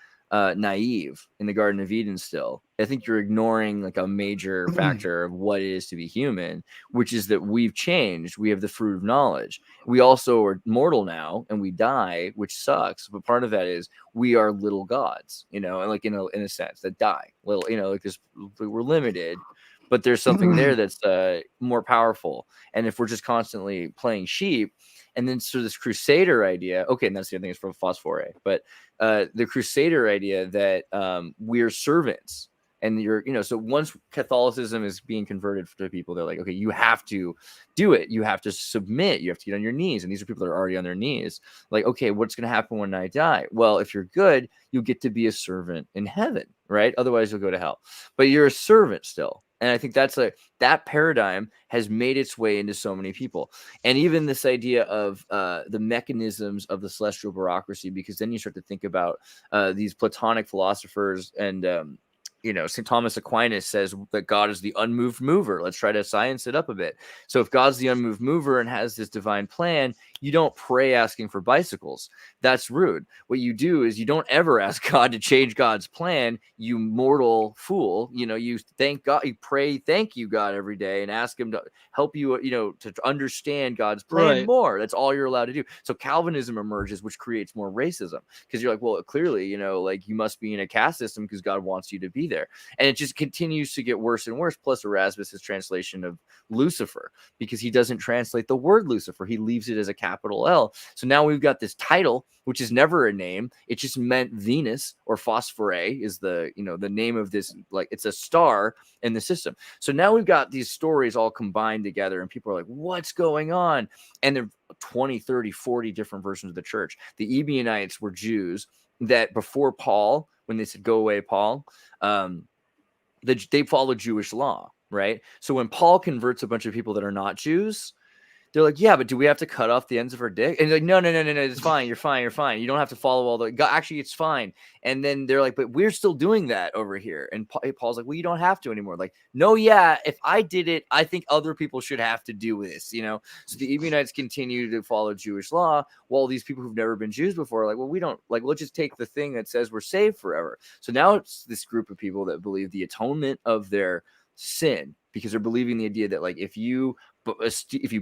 naive in the Garden of Eden still, I think you're ignoring like a major factor of what it is to be human, which is that we've changed. We have the fruit of knowledge. We also are mortal now and we die, which sucks. But part of that is we are little gods, and like in a sense that die little, like this, we're limited, but there's something there that's more powerful. And if we're just constantly playing sheep, and then so this crusader idea, okay, and that's the other thing is from Phosphore, but the crusader idea that we're servants, and so once Catholicism is being converted to people, they're like, okay, you have to do it, you have to submit, you have to get on your knees, and these are people that are already on their knees. Like, okay, what's going to happen when I die? Well, if you're good, you'll get to be a servant in heaven, right? Otherwise, you'll go to hell. But you're a servant still. And I think that paradigm has made its way into so many people. And even this idea of the mechanisms of the celestial bureaucracy, because then you start to think about these Platonic philosophers and St. Thomas Aquinas says that God is the unmoved mover. Let's try to science it up a bit. So if God's the unmoved mover and has this divine plan, you don't pray asking for bicycles. That's rude. What you do is you don't ever ask God to change God's plan, you mortal fool. You thank God, you pray, thank you, God, every day, and ask him to help you, to understand God's plan more. That's all you're allowed to do. So Calvinism emerges, which creates more racism, because you're like, well, clearly, you must be in a caste system because God wants you to be there. And it just continues to get worse and worse. Plus Erasmus's translation of Lucifer, because he doesn't translate the word Lucifer. He leaves it as a capital L. So now we've got this title, which is never a name. It just meant Venus, or Phosphore is the name of this, like it's a star in the system. So now we've got these stories all combined together, and people are like, what's going on? And there are 20, 30, 40 different versions of the church. The Ebionites were Jews that before Paul, when they said, go away, Paul, they followed Jewish law, right? So when Paul converts a bunch of people that are not Jews, they're like, yeah, but do we have to cut off the ends of our dick? And like, no, it's fine. You're fine. You don't have to follow all the, actually, it's fine. And then they're like, but we're still doing that over here. And Paul's like, well, you don't have to anymore. Like, no, yeah, if I did it, I think other people should have to do this, So the Ebionites continue to follow Jewish law, while these people who've never been Jews before are like, well, we don't, like, let's just take the thing that says we're saved forever. So now it's this group of people that believe the atonement of their sin, because they're believing the idea that, like, if you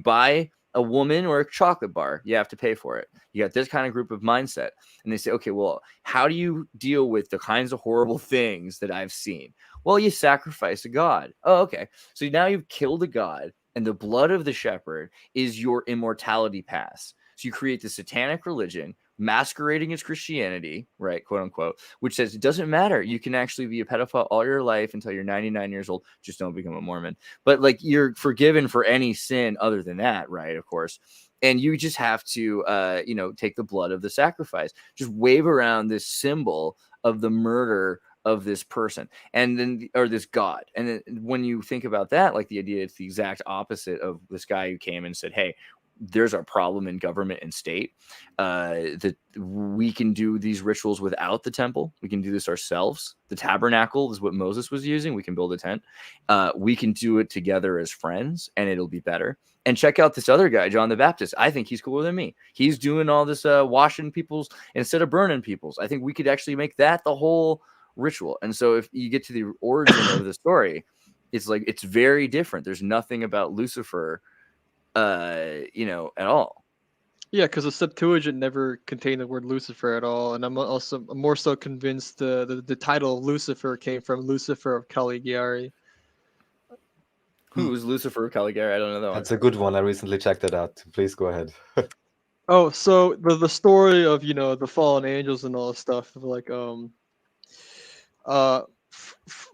buy a woman or a chocolate bar, you have to pay for it. You got this kind of group of mindset. And they say, okay, well, how do you deal with the kinds of horrible things that I've seen? Well, you sacrifice a god. Oh, okay. So now you've killed a god, and the blood of the shepherd is your immortality pass. So you create the satanic religion masquerading as Christianity, right, quote unquote, which says it doesn't matter. You can actually be a pedophile all your life until you're 99 years old. Just don't become a Mormon. But like, you're forgiven for any sin other than that, right? Of course. And you just have to, take the blood of the sacrifice. Just wave around this symbol of the murder of this person, and then, or this god. And then when you think about that, like the idea, it's the exact opposite of this guy who came and said, hey, there's a problem in government and state, that we can do these rituals without the temple. We can do this ourselves. The tabernacle is what Moses was using. We can build a tent. We can do it together as friends, and it'll be better. And check out this other guy, John the Baptist. I think he's cooler than me. He's doing all this washing people's instead of burning people's. I think we could actually make that the whole ritual. And so if you get to the origin of the story, it's like, it's very different. There's nothing about Lucifer at all. Yeah, because the Septuagint never contained the word Lucifer at all, and I'm also more so convinced the title of Lucifer came from Lucifer of Caligari. Who is Lucifer of Caligari? I don't know that one. That's a good one. I recently checked that out. Please go ahead. Oh, so the story of the fallen angels and all this stuff, like from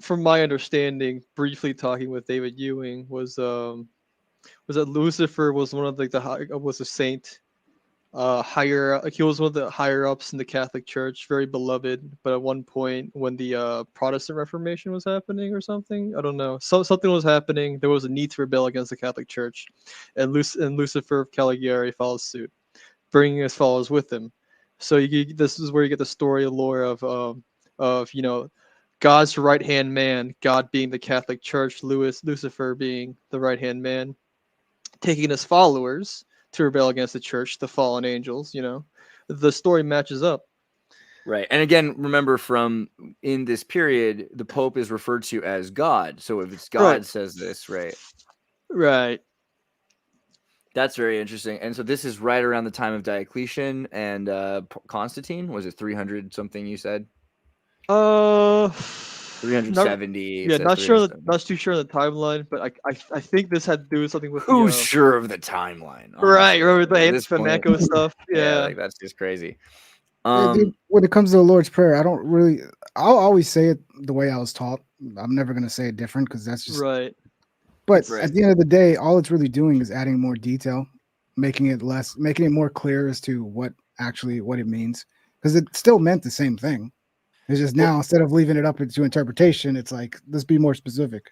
my understanding, briefly talking with David Ewing, was that Lucifer was one of was a saint, he was one of the higher ups in the Catholic Church, very beloved. But at one point, when the Protestant Reformation was happening or something, I don't know, something was happening. There was a need to rebel against the Catholic Church, and Lucifer of Caligari followed suit, bringing his followers with him. So this is where you get the story lore of God's right hand man, God being the Catholic Church, Lucifer being the right hand man, taking his followers to rebel against the church, the fallen angels. The story matches up. Right. And again, remember, from in this period, the Pope is referred to as God. So if it's God says this, right? That's very interesting. And so this is right around the time of Diocletian and Constantine. Was it 300 something you said? 370. Not too sure of the timeline, but I think this had to do with something with who's sure of the timeline, honestly. Right? Remember the flamenco stuff? Yeah, like, that's just crazy. Dude, when it comes to the Lord's Prayer, I'll always say it the way I was taught. I'm never gonna say it different, because that's just right. But at the end of the day, all it's really doing is adding more detail, making it more clear as to what it means, because it still meant the same thing. It's just now, instead of leaving it up to interpretation, it's like, let's be more specific.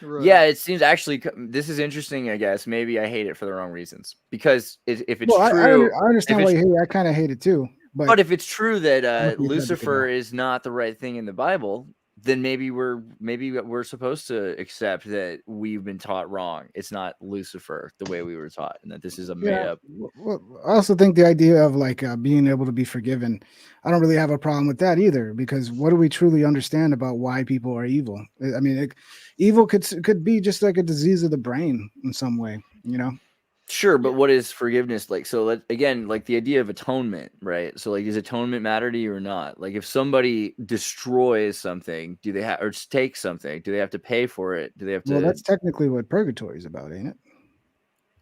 Right. Yeah, it seems actually, this is interesting, I guess. Maybe I hate it for the wrong reasons, because if it's true, I understand why you hate it. I kind of hate it too. But if it's true that Lucifer is not the right thing in the Bible, then maybe we're supposed to accept that we've been taught wrong. It's not Lucifer the way we were taught, and that this is a made up. Well, I also think the idea of like being able to be forgiven, I don't really have a problem with that either, because what do we truly understand about why people are evil? I mean, evil could be just like a disease of the brain in some way, you know? Sure, but what is forgiveness like? So again, like the idea of atonement, right? So like, does atonement matter to you or not? Like, if somebody destroys something, do they have, or take something, do they have to pay for it? Do they have to? Well, that's technically what purgatory is about, ain't it?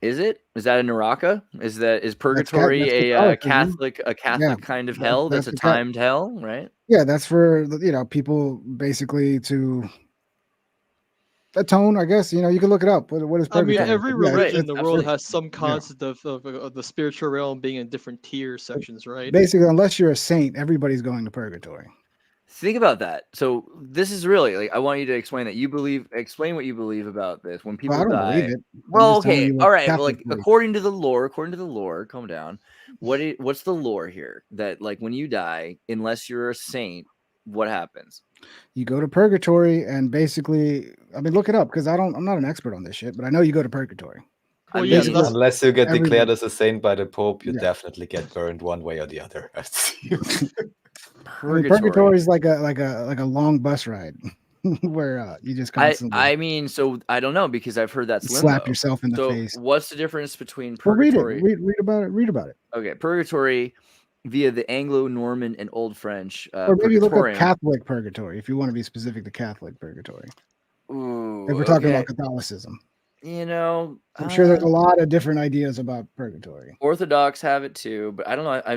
Is it? Is that a Naraka? Is purgatory that's Catholic kind of hell? That's a timed hell, right? Yeah, that's for people basically to atone, I guess. You can look it up. What is purgatory? I mean, every religion in the world has some concept of the spiritual realm being in different tier sections, right? Basically, unless you're a saint, everybody's going to purgatory. Think about that. So this is really like, I want you to explain that explain what you believe about this when people I don't die. believe it. Well, okay, all right. Well, like according to the lore, calm down. What's the lore here? That like when you die, unless you're a saint, what happens? You go to purgatory, and basically, I mean, look it up, because I'm not an expert on this shit, but I know you go to purgatory. Well, unless you get declared as a saint by the Pope, you definitely get burned one way or the other. Purgatory is like a long bus ride where you just constantly. I mean, so I don't know, because I've heard that's slap limbo. yourself in the face. What's the difference between purgatory? Well, read about it. Okay, purgatory via the Anglo-Norman and Old French. Or maybe look up Catholic purgatory if you want to be specific to Catholic purgatory. Ooh, if we're talking about Catholicism. I'm sure there's a lot of different ideas about purgatory. Orthodox have it too, but I don't know. I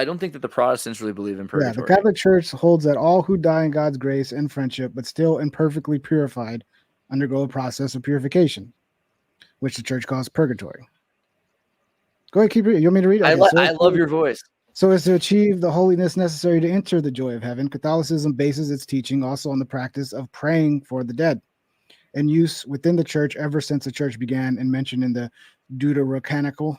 don't think that the Protestants really believe in purgatory. Yeah, the Catholic Church holds that all who die in God's grace and friendship, but still imperfectly purified, undergo a process of purification, which the church calls purgatory. Go ahead, keep reading. You want me to read it? I love your voice. So as to achieve the holiness necessary to enter the joy of heaven, Catholicism bases its teaching also on the practice of praying for the dead, in use within the church ever since the church began, and mentioned in the Deuterocanonical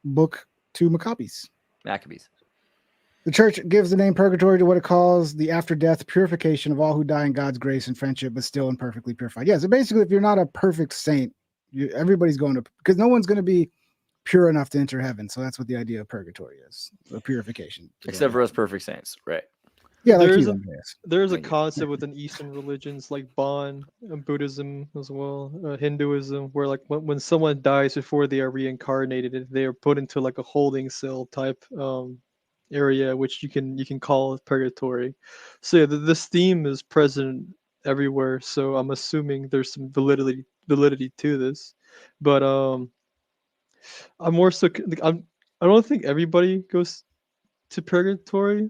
book to Maccabees. The church gives the name purgatory to what it calls the after-death purification of all who die in God's grace and friendship, but still imperfectly purified. Yeah, so basically, if you're not a perfect saint, everybody's going to, because no one's going to be pure enough to enter heaven. So that's what the idea of purgatory is, a purification. Except for us perfect saints, right? Yeah, there's a concept within Eastern religions like Bon, Buddhism as well, Hinduism, where like when someone dies before they are reincarnated, they are put into like a holding cell type area, which you can call purgatory. So yeah, this theme is present everywhere. So I'm assuming there's some validity to this, but I'm more so I don't think everybody goes to purgatory.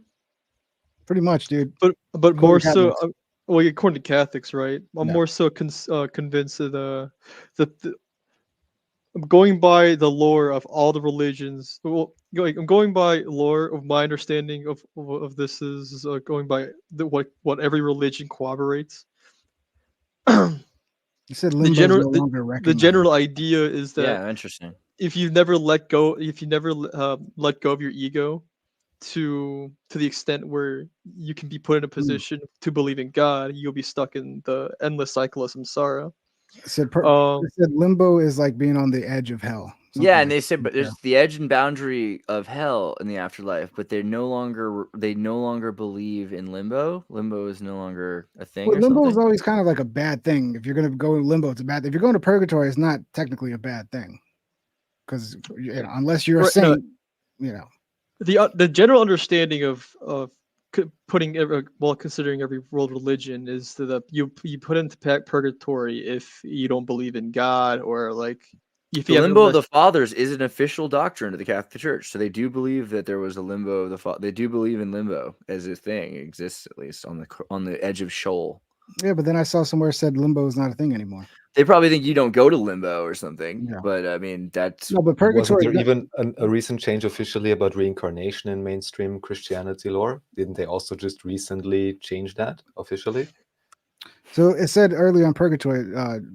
Pretty much, dude. But more so, well, according to Catholics, right? I'm more so convinced of I'm going by the lore of all the religions. Well, I'm going by lore of my understanding of this is going by what every religion corroborates. You said the general idea is that interesting. If you never let go let go of your ego to the extent where you can be put in a position to believe in God, you'll be stuck in the endless cycle of samsara. It said limbo is like being on the edge of hell. Yeah, and they said, but there's the edge and boundary of hell in the afterlife, but they no longer believe in limbo. Limbo is no longer a thing. Well, limbo is always kind of like a bad thing. If you're going to go in limbo, it's a bad thing. If you're going to purgatory, it's not technically a bad thing, because unless you're a saint, the general understanding of considering every world religion is that you put into purgatory if you don't believe in God, or like if the limbo of the fathers is an official doctrine of the Catholic Church. So they do believe that there was a limbo of the father. They do believe in limbo as a thing. It exists, at least on the edge of Sheol. Yeah, but then I saw somewhere said limbo is not a thing anymore. They probably think you don't go to limbo or something. Yeah. But I mean, that's but purgatory. Wasn't there even a recent change officially about reincarnation in mainstream Christianity lore? Didn't they also just recently change that officially? So it said earlier on purgatory,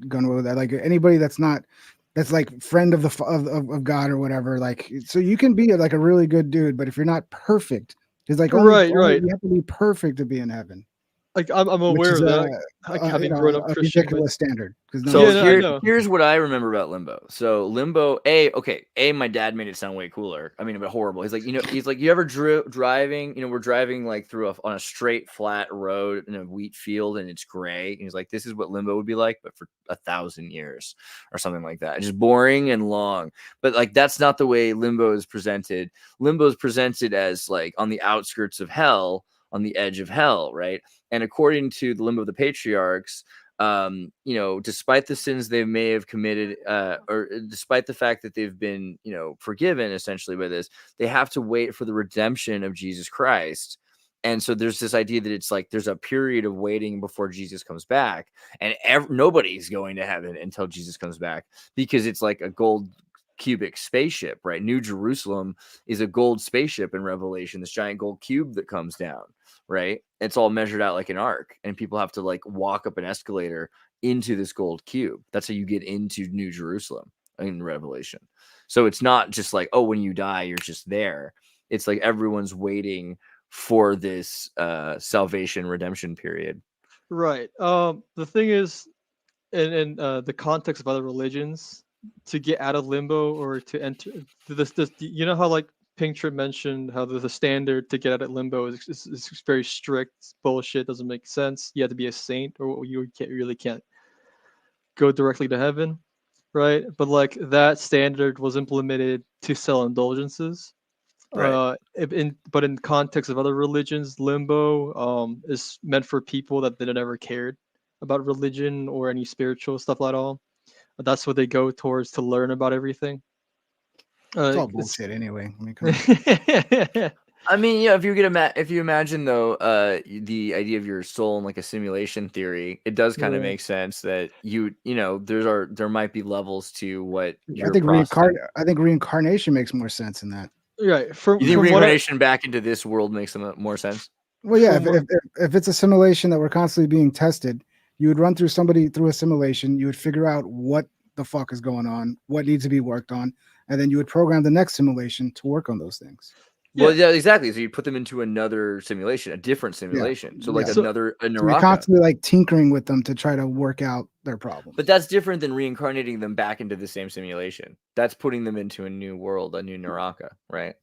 going with that, like anybody that's like friend of of God or whatever, like, so you can be like a really good dude, but if you're not perfect, it's like right. You have to be perfect to be in heaven. Like I'm which aware is of that, like having grown up a Christian, but ridiculous standard because no So yeah, one's no, I here, know. here's what I remember about Limbo. So Limbo, my dad made it sound way cooler. I mean, a bit horrible. He's like, you ever driving? We're driving like on a straight flat road in a wheat field, and it's gray. And he's like, this is what Limbo would be like, but for 1,000 years or something like that. Just boring and long. But like, that's not the way Limbo is presented. Limbo is presented as like on the outskirts of hell, on the edge of hell, right? And according to the Limbo of the Patriarchs, despite the sins they may have committed, or despite the fact that they've been, forgiven essentially by this, they have to wait for the redemption of Jesus Christ. And so there's this idea that it's like there's a period of waiting before Jesus comes back, and nobody's going to heaven until Jesus comes back, because it's like a gold cubic spaceship, right? New Jerusalem is a gold spaceship in Revelation, this giant gold cube that comes down, right? It's all measured out like an arc, and people have to like walk up an escalator into this gold cube. That's how you get into New Jerusalem in Revelation. So it's not just like, oh, when you die, you're just there. It's like everyone's waiting for this salvation redemption period. Right. The thing is, in the context of other religions, to get out of limbo or to enter this, you know how like Pinktrip mentioned how the standard to get out of limbo is very strict. It's bullshit. Doesn't make sense. You have to be a saint, or you can't go directly to heaven, right? But like that standard was implemented to sell indulgences. Right. But in context of other religions, limbo is meant for people that they never cared about religion or any spiritual stuff at all. That's what they go towards to learn about everything. It's all bullshit anyway. I mean, come on. I mean, yeah, if you imagine though, the idea of your soul in like a simulation theory, it does kind of make sense that there might be levels to what I think reincarnation makes more sense than that. Right. You think reincarnation back into this world makes more sense? Well, yeah. If it's a simulation that we're constantly being tested, you would run through a simulation. You would figure out what the fuck is going on, what needs to be worked on, and then you would program the next simulation to work on those things. Well, yeah, exactly. So you put them into another simulation, a different simulation. Yeah. So like another Naraka. So you're constantly like tinkering with them to try to work out their problem. But that's different than reincarnating them back into the same simulation. That's putting them into a new world, a new Naraka, right?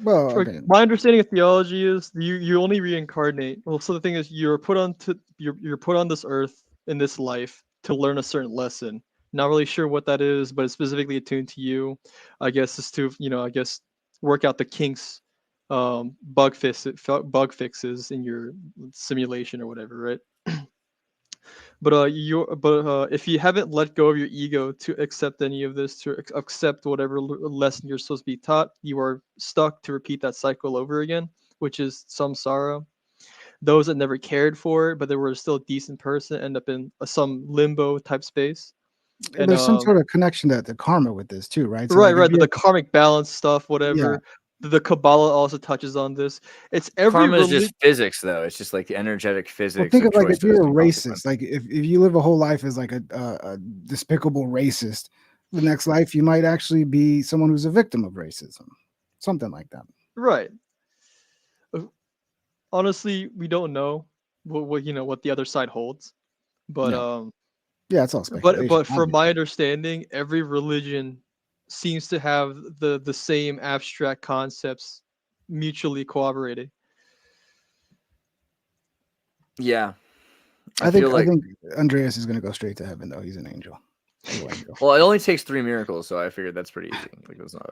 Well, okay. My understanding of theology is you only reincarnate. Well, so the thing is, you're put on this earth in this life to learn a certain lesson. Not really sure what that is, but it's specifically attuned to you. I guess is to work out the kinks, bug fixes in your simulation or whatever, right? But if you haven't let go of your ego to accept any of this, to accept whatever lesson you're supposed to be taught, you are stuck to repeat that cycle over again, which is samsara. Those that never cared for it, but they were still a decent person, end up in some limbo type space. And there's some sort of connection to karma with this too, right? So right. The karmic balance stuff, whatever. Yeah. The Kabbalah also touches on this. It's karma is just physics, though. It's just like the energetic physics. Well, think of like if you're a racist, like if you live a whole life as like a despicable racist, the next life you might actually be someone who's a victim of racism, something like that. Right. Honestly, we don't know what the other side holds, but yeah, it's all speculation. But from my understanding, every religion seems to have the same abstract concepts mutually corroborating. Yeah. I think Andreas is going to go straight to heaven, though. He's an angel. Well, it only takes 3 miracles, so I figured that's pretty easy. Like, it's not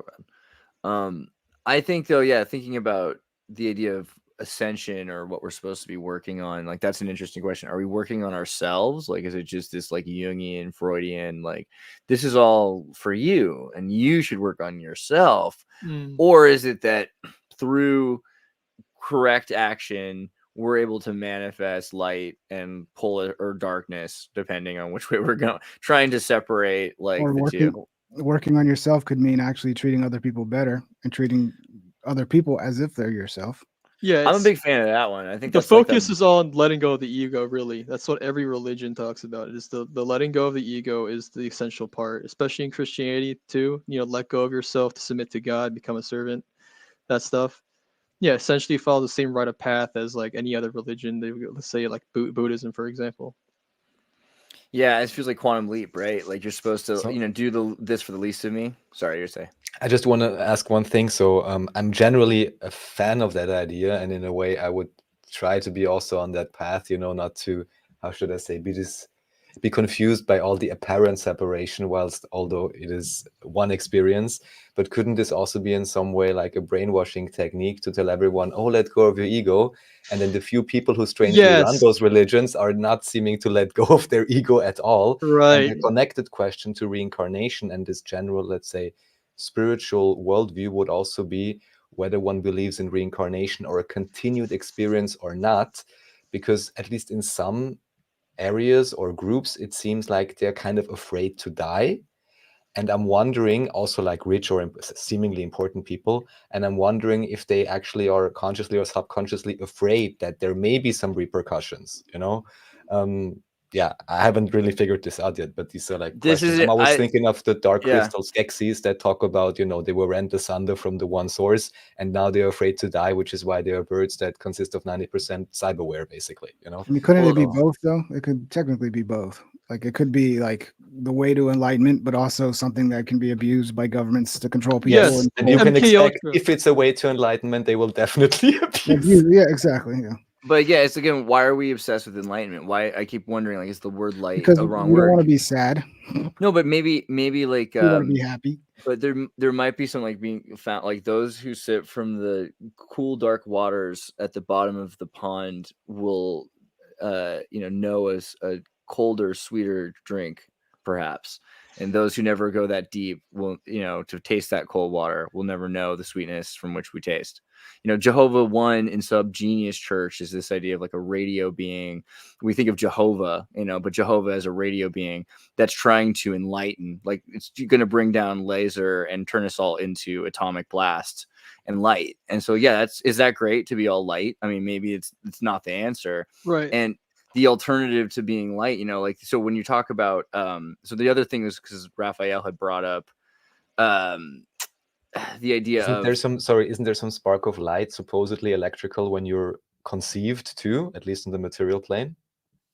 bad. I think, though, yeah, thinking about the idea of ascension or what we're supposed to be working on, like, that's an interesting question. Are we working on ourselves? Like, is it just this like Jungian, Freudian, like, this is all for you and you should work on yourself? Or is it that through correct action we're able to manifest light and pull it, or darkness, depending on which way we're going, trying to separate like the two? Working on yourself could mean actually treating other people better and treating other people as if they're yourself. Yeah, I'm a big fan of that one. I think the focus is on letting go of the ego. Really, that's what every religion talks about. Is the letting go of the ego is the essential part, especially in Christianity too. Let go of yourself to submit to God, become a servant, that stuff. yeah, essentially follow the same rite of path as like any other religion. Let's say like Buddhism, for example. Yeah, it feels like Quantum Leap, right? Like you're supposed to, So- do this for the least of me. Sorry, you're saying. I just want to ask one thing. So I'm generally a fan of that idea, and in a way, I would try to be also on that path. Not to, how should I say, be confused by all the apparent separation, whilst although it is one experience. But couldn't this also be in some way like a brainwashing technique to tell everyone, oh, let go of your ego? And then the few people who strangely run Yes. those religions are not seeming to let go of their ego at all. And Right. the connected question to reincarnation and this general, let's say, spiritual worldview would also be whether one believes in reincarnation or a continued experience or not, because at least in some areas or groups, it seems like they're kind of afraid to die. And I'm wondering, also like rich or seemingly important people, and I'm wondering if they actually are consciously or subconsciously afraid that there may be some repercussions, yeah, I haven't really figured this out yet, but these are like This questions. is I'm it. always thinking of the dark Yeah. crystal Skeksis that talk about, they were rent asunder from the one source, and now they're afraid to die, which is why they are birds that consist of 90% cyberware, basically, I mean, couldn't it be Well, both though? It could technically be both. Like it could be like the way to enlightenment, but also something that can be abused by governments to control people. Yes, and you can MK expect Ultra. if it's a way to enlightenment, they will definitely abuse. Abuse. Yeah, exactly. Yeah. But yeah, it's again, why are we obsessed with enlightenment? Why I keep wondering, like, is the word light Because a we wrong don't word? want to be sad. No, but maybe like We want to be happy. but there might be some like being found, like those who sit from the cool dark waters at the bottom of the pond will know as a colder, sweeter drink, perhaps. And those who never go that deep will, to taste that cold water, will never know the sweetness from which we taste. Jehovah One in Subgenius Church is this idea of like a radio being. We think of Jehovah, but Jehovah as a radio being that's trying to enlighten. Like it's going to bring down laser and turn us all into atomic blast and light. And so, yeah, is that great to be all light? I mean, maybe it's not the answer. Right. And the alternative to being light, like, so when you talk about, so the other thing is because Raphael had brought up the idea isn't there some spark of light, supposedly electrical, when you're conceived too, at least in the material plane?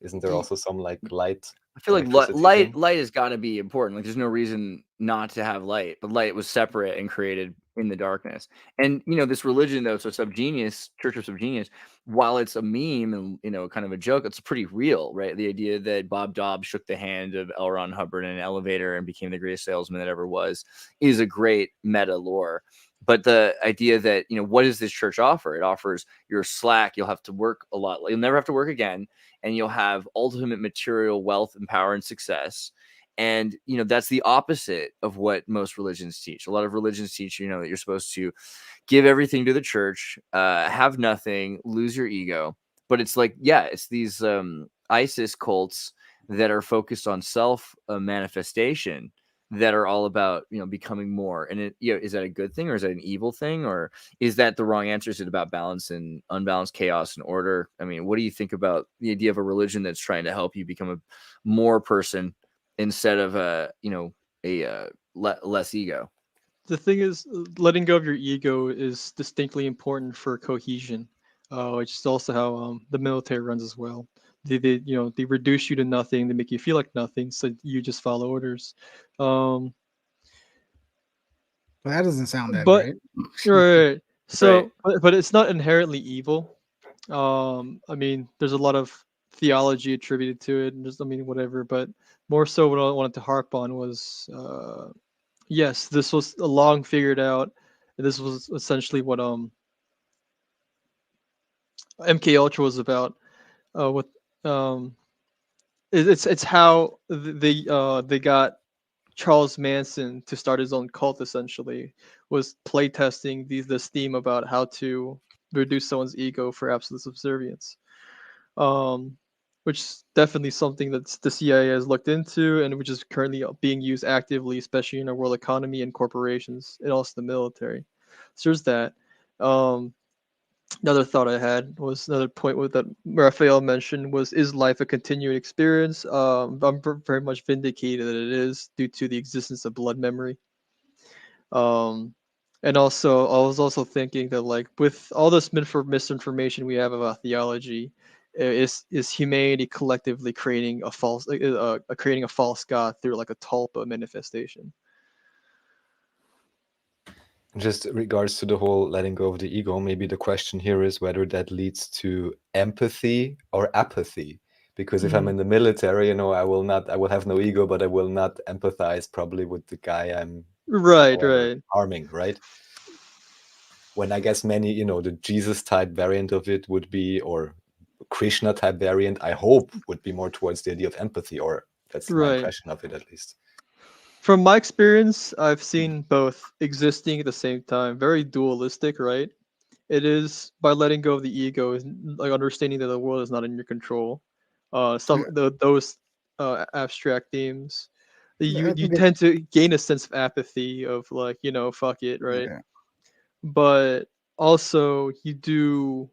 Isn't there also some like light? I feel like electricity thing? light has got to be important. Like there's no reason not to have light, but light was separate and created in the darkness. And this religion though, so Subgenius, Church of Subgenius, while it's a meme and kind of a joke, it's pretty real, right? The idea that Bob Dobbs shook the hand of L. Ron Hubbard in an elevator and became the greatest salesman that ever was is a great meta lore. But the idea that, what does this church offer? It offers you're slack, you'll have to work a lot, you'll never have to work again, and you'll have ultimate material wealth and power and success. And, that's the opposite of what most religions teach. A lot of religions teach, that you're supposed to give everything to the church, have nothing, lose your ego. But it's like, yeah, it's these ISIS cults that are focused on self manifestation that are all about, becoming more. And is that a good thing or is that an evil thing, or is that the wrong answer? Is it about balance and unbalanced chaos and order? I mean, what do you think about the idea of a religion that's trying to help you become a more person instead of less ego? The thing is, letting go of your ego is distinctly important for cohesion, which is also how the military runs as well. They reduce you to nothing. They make you feel like nothing, so you just follow orders. But that doesn't sound that But great. right. So, Right. but it's not inherently evil. I mean, there's a lot of theology attributed to it, and whatever. But more so, what I wanted to harp on was, yes, this was a long figured out. This was essentially what MK Ultra was about. What it's how they got Charles Manson to start his own cult. Essentially, was playtesting this theme about how to reduce someone's ego for absolute subservience. Which is definitely something that the CIA has looked into and which is currently being used actively, especially in our world economy and corporations and also the military. So there's that. Another thought I had was another point that Raphael mentioned was, is life a continuing experience? I'm very much vindicated that it is due to the existence of blood memory. And also, I was also thinking that like with all this misinformation we have about theology, is humanity collectively creating creating a false god through like a tulpa manifestation? Just regards to the whole letting go of the ego, maybe the question here is whether that leads to empathy or apathy. Because if I'm in the military, you know, I will have no ego, but I will not empathize probably with the guy I'm right. harming, right? When I guess many, you know, the Jesus type variant of it would be, or Krishna type variant, I hope would be more towards the idea of empathy, or that's my Right. impression of it at least. From my experience, I've seen both existing at the same time, very dualistic, right? It is by letting go of the ego, is like understanding that the world is not in your control. Those abstract themes, you I you think it, tend to gain a sense of apathy of like, you know, fuck it, right? yeah. But also you do,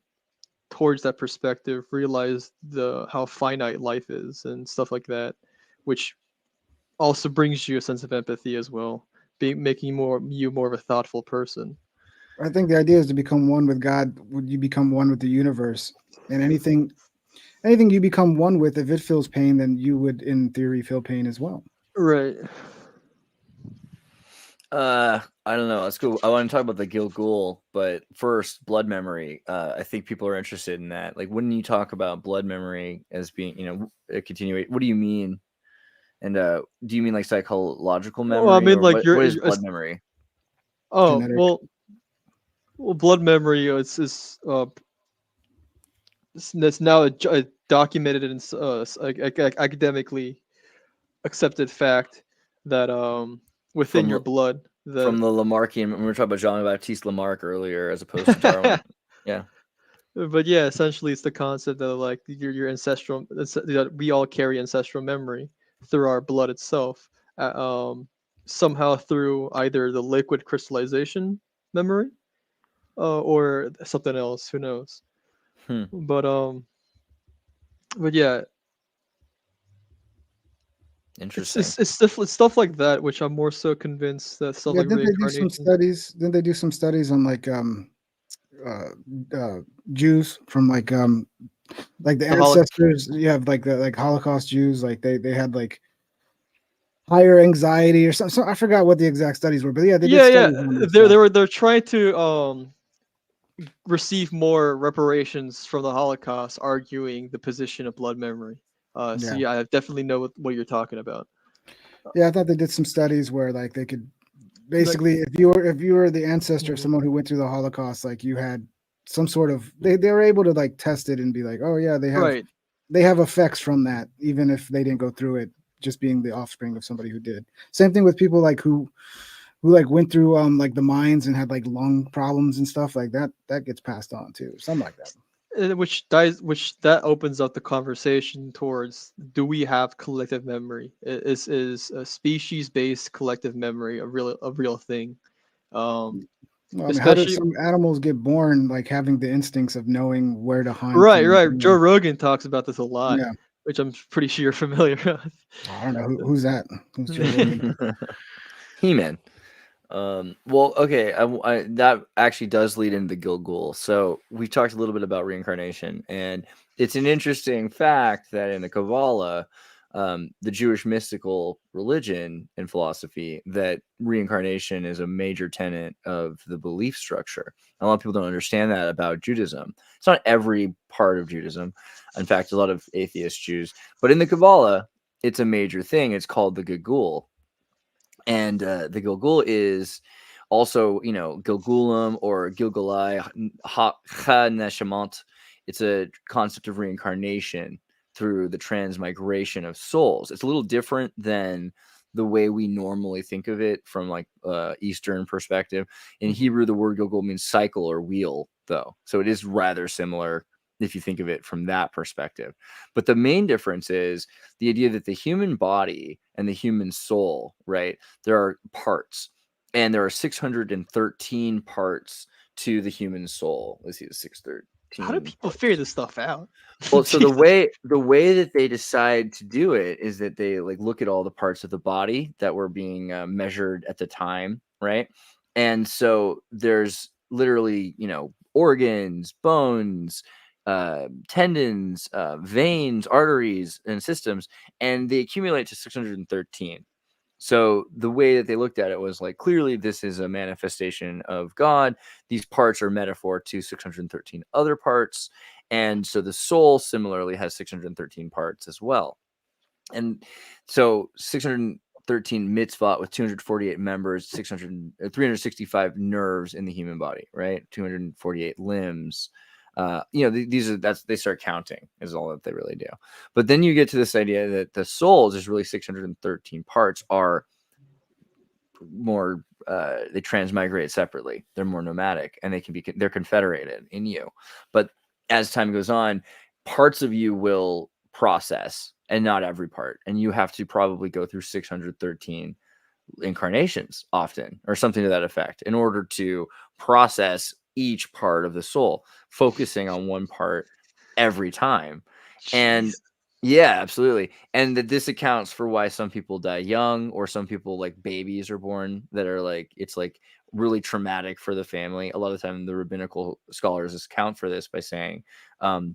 towards that perspective, realize how finite life is and stuff like that, which also brings you a sense of empathy as well, making you more of a thoughtful person. I think the idea is to become one with God. Would you become one with the universe? And anything you become one with, if it feels pain, then you would, in theory, feel pain as well. Right. I don't know. Let's go. I want to talk about the Gilgul, but first, blood memory. I think people are interested in that. Like, when you talk about blood memory as being, you know, a continuation, what do you mean? And do you mean like psychological memory, Well, I mean, or like what is blood memory? Oh, Genetic. well, blood memory it's now a documented and academically accepted fact that within From your blood from that the Lamarckian. We were talking about Jean-Baptiste Lamarck earlier, as opposed to Darwin. Yeah. But yeah, essentially it's the concept that like your ancestral, that we all carry ancestral memory through our blood itself, somehow through either the liquid crystallization memory, or something else. Who knows? But yeah, Interesting. it's stuff like that which I'm more so convinced that stuff Yeah, like didn't they do some reincarnation. studies? Didn't they do some studies on like Jews from like the The ancestors? You have like the like Holocaust Jews, like they had like higher anxiety or something. So I forgot what the exact studies were, but yeah, they did Yeah. studies on this They're trying to receive more reparations from the Holocaust, arguing the position of blood memory. So yeah, I definitely know what you're talking about. Yeah, I thought they did some studies where like they could Like, basically, if you were the ancestor of someone who went through the Holocaust, like you had some sort of they were able to like test it and be like, oh yeah, right. they have effects from that, even if they didn't go through it, just being the offspring of somebody who did. Same thing with people like who like went through like the mines and had like lung problems and stuff like that. That gets passed on too, something like that. Which opens up the conversation towards, do we have collective memory? Is a species based collective memory a real thing? Well, I mean, how do Especially some animals get born like having the instincts of knowing where to hunt? right. Joe Rogan talks about this a lot, Yeah. which I'm pretty sure you're familiar with. I don't know who's that. Who's Joe Rogan? He-Man. Well, okay. That actually does lead into the Gilgul. So we talked a little bit about reincarnation, and it's an interesting fact that in the Kabbalah, the Jewish mystical religion and philosophy, that reincarnation is a major tenet of the belief structure. A lot of people don't understand that about Judaism. It's not every part of Judaism. In fact, a lot of atheist Jews, but in the Kabbalah, it's a major thing. It's called the Gilgul. And the Gilgul is also, you know, Gilgulim or Gilgulai Ha Neshamant. It's a concept of reincarnation through the transmigration of souls. It's a little different than the way we normally think of it from like Eastern perspective. In Hebrew, the word Gilgul means cycle or wheel, though. So it is rather similar if you think of it from that perspective. But the main difference is the idea that the human body and the human soul, right? There are parts, and there are 613 parts to the human soul. Let's see, the 613. How do people figure this stuff out? Well, so the way that they decide to do it is that they like look at all the parts of the body that were being measured at the time, right? And so there's literally, organs, bones, tendons, veins, arteries, and systems, and they accumulate to 613. So the way that they looked at it was like, clearly this is a manifestation of God. These parts are metaphor to 613 other parts. And so the soul similarly has 613 parts as well. And so 613 mitzvot with 248 members, 365 nerves in the human body, right? 248 limbs. They start counting is all that they really do. But then you get to this idea that the souls is really 613 parts are more, they transmigrate separately. They're more nomadic, and they're confederated in you. But as time goes on, parts of you will process, and not every part. And you have to probably go through 613 incarnations often, or something to that effect, in order to process each part of the soul, focusing on one part every time. And yeah, absolutely. And that this accounts for why some people die young, or some people, like babies are born that are like, it's like really traumatic for the family. A lot of the time the rabbinical scholars account for this by saying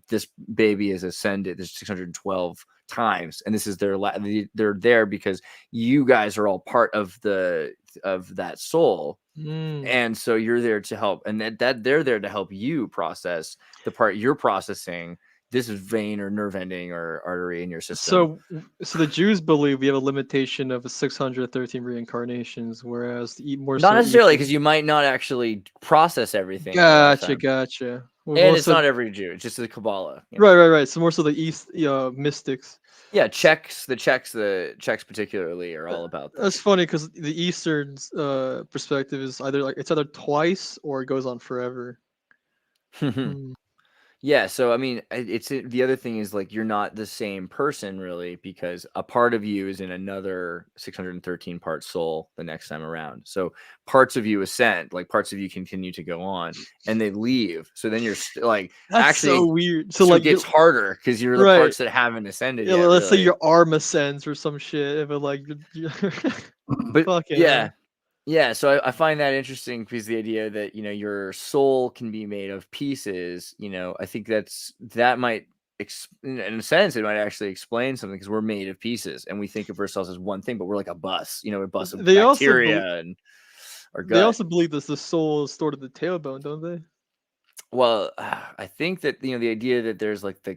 this baby is ascended, there's 612 times, and this is they're there because you guys are all part of that soul. And so you're there to help, and that they're there to help you process the part you're processing. This is vein or nerve ending or artery in your system. So the Jews believe we have a limitation of 613 reincarnations, whereas not necessarily, because you might not actually process everything. Gotcha. Well, and it's not every Jew; it's just the Kabbalah. Right. So more so the East mystics. Yeah, the Czechs particularly are all about that. That's funny because the Eastern perspective is it's either twice or it goes on forever. Yeah, so I mean, it's the other thing is like you're not the same person really, because a part of you is in another 613 part soul the next time around. So parts of you ascend, like parts of you continue to go on, and they leave. So then you're like, that's actually so weird. So like it gets harder because you're the parts that haven't ascended. Yeah, let's say your arm ascends or some shit, but like, but yeah, so I find that interesting, because the idea that, your soul can be made of pieces, I think that might, in a sense, it might actually explain something, because we're made of pieces and we think of ourselves as one thing, but we're like a bus, a bus of bacteria and our gut. They also believe that the soul is stored in the tailbone, don't they? Well, I think that the idea that there's like the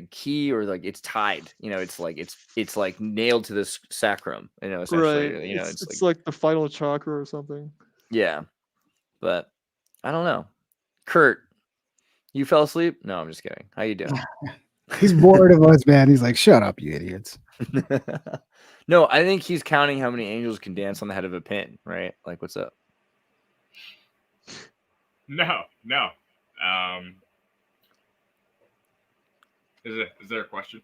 key, or like it's tied, it's like nailed to this sacrum, essentially. Right. It's like the final chakra or something. Yeah, but I don't know. Kurt, you fell asleep? No, I'm just kidding. How you doing? He's bored of us, man. He's like, shut up, you idiots. No, I think he's counting how many angels can dance on the head of a pin, right? Like, what's up? No. Is there a question?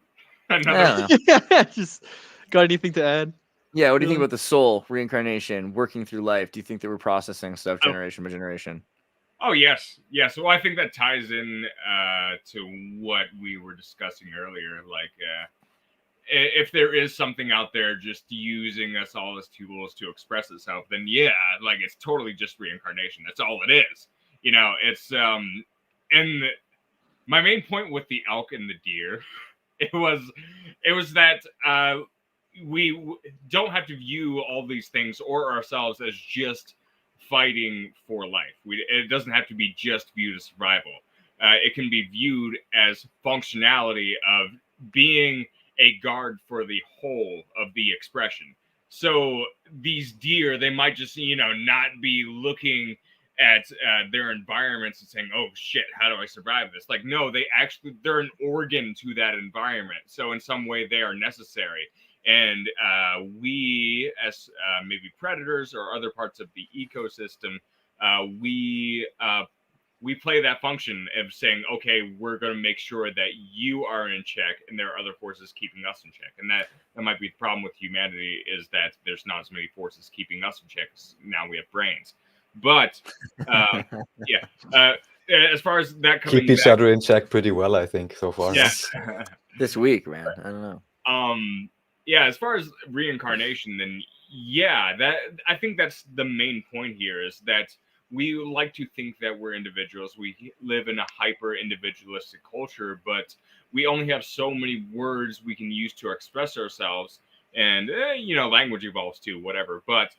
Just got anything to add? Yeah, what do you think about the soul, reincarnation, working through life? Do you think that we're processing stuff generation by generation? Oh, yes. Well, I think that ties in to what we were discussing earlier. Like, if there is something out there just using us all as tools to express itself, then yeah, like it's totally just reincarnation. That's all it is. It's and my main point with the elk and the deer, it was that we don't have to view all these things or ourselves as just fighting for life. It doesn't have to be just viewed as survival. It can be viewed as functionality of being a guard for the whole of the expression. So these deer, they might just, not be looking at their environments and saying, oh shit, how do I survive this? Like, no, they're an organ to that environment. So in some way they are necessary. And we, as maybe predators or other parts of the ecosystem, we play that function of saying, okay, we're going to make sure that you are in check, and there are other forces keeping us in check. And that might be the problem with humanity, is that there's not as many forces keeping us in check. Now we have brains. But as far as that coming keep each other in check pretty well, I think, so far. Yeah. This week, man, I don't know. Yeah, as far as reincarnation, then yeah, that I think that's the main point here, is that we like to think that we're individuals. We live in a hyper individualistic culture, but we only have so many words we can use to express ourselves. And, language evolves too, whatever. But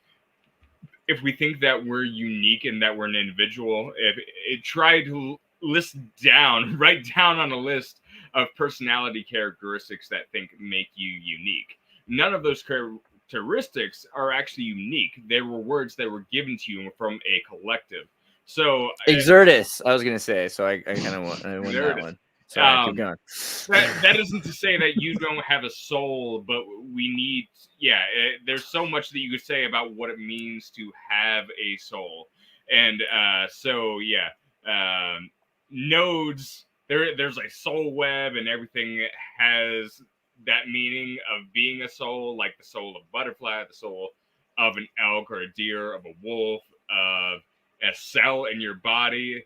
if we think that we're unique and that we're an individual, if it try to write down on a list of personality characteristics that make you unique. None of those characteristics are actually unique. They were words that were given to you from a collective. So Xirtus, I was gonna say. So I kind of want that one. Sorry, keep going. That isn't to say that you don't have a soul, but we need, there's so much that you could say about what it means to have a soul. And nodes, there's a soul web, and everything has that meaning of being a soul, like the soul of a butterfly, the soul of an elk or a deer, of a wolf, of a cell in your body,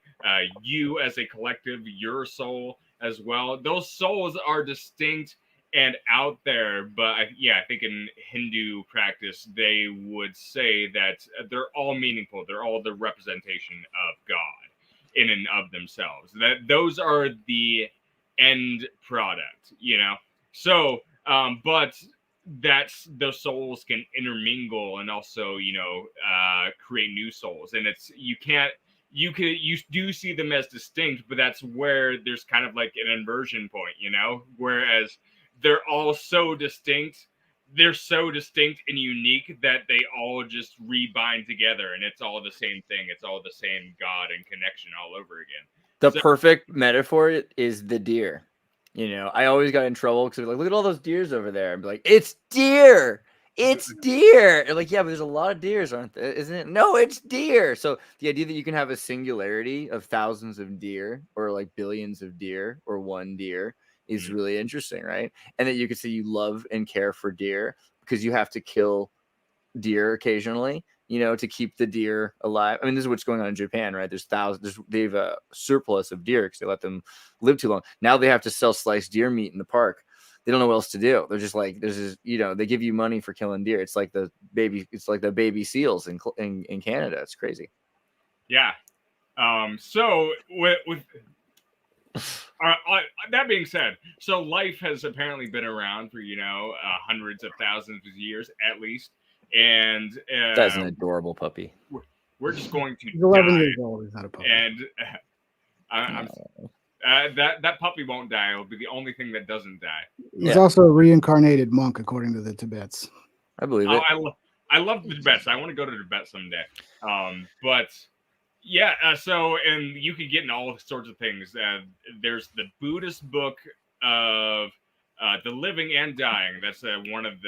you as a collective, your soul as well. Those souls are distinct and out there, but I think in Hindu practice they would say that they're all meaningful. They're all the representation of God in and of themselves. That those are the end product, So, but those souls can intermingle and also, create new souls, and you do see them as distinct, but that's where there's kind of like an inversion point, whereas they're all so distinct. They're so distinct and unique that they all just rebind together, and it's all the same thing. It's all the same God and connection all over again. The perfect metaphor is the deer. I always got in trouble because like, look at all those deers over there. And be like, it's deer. It's deer. And like, yeah, but there's a lot of deers, aren't there? Isn't it? No, it's deer. So the idea that you can have a singularity of thousands of deer, or like billions of deer, or one deer, is really interesting, right? And that you could say you love and care for deer because you have to kill deer occasionally, to keep the deer alive. I mean, this is what's going on in Japan, right? They have a surplus of deer because they let them live too long. Now they have to sell sliced deer meat in the park. They don't know what else to do. They're just like, they give you money for killing deer. It's like the baby seals in Canada. It's crazy. Yeah. So with that being said, so life has apparently been around for hundreds of thousands of years at least, and that's an adorable puppy. We're just going to He's 11 years old. He's not a puppy. And that puppy won't die. It'll be the only thing that doesn't die. He's also a reincarnated monk, according to the Tibets. I believe it. I love the Tibets. I want to go to Tibet someday. But yeah, so, and you could get in all sorts of things. There's the Buddhist book of The Living and Dying. That's one of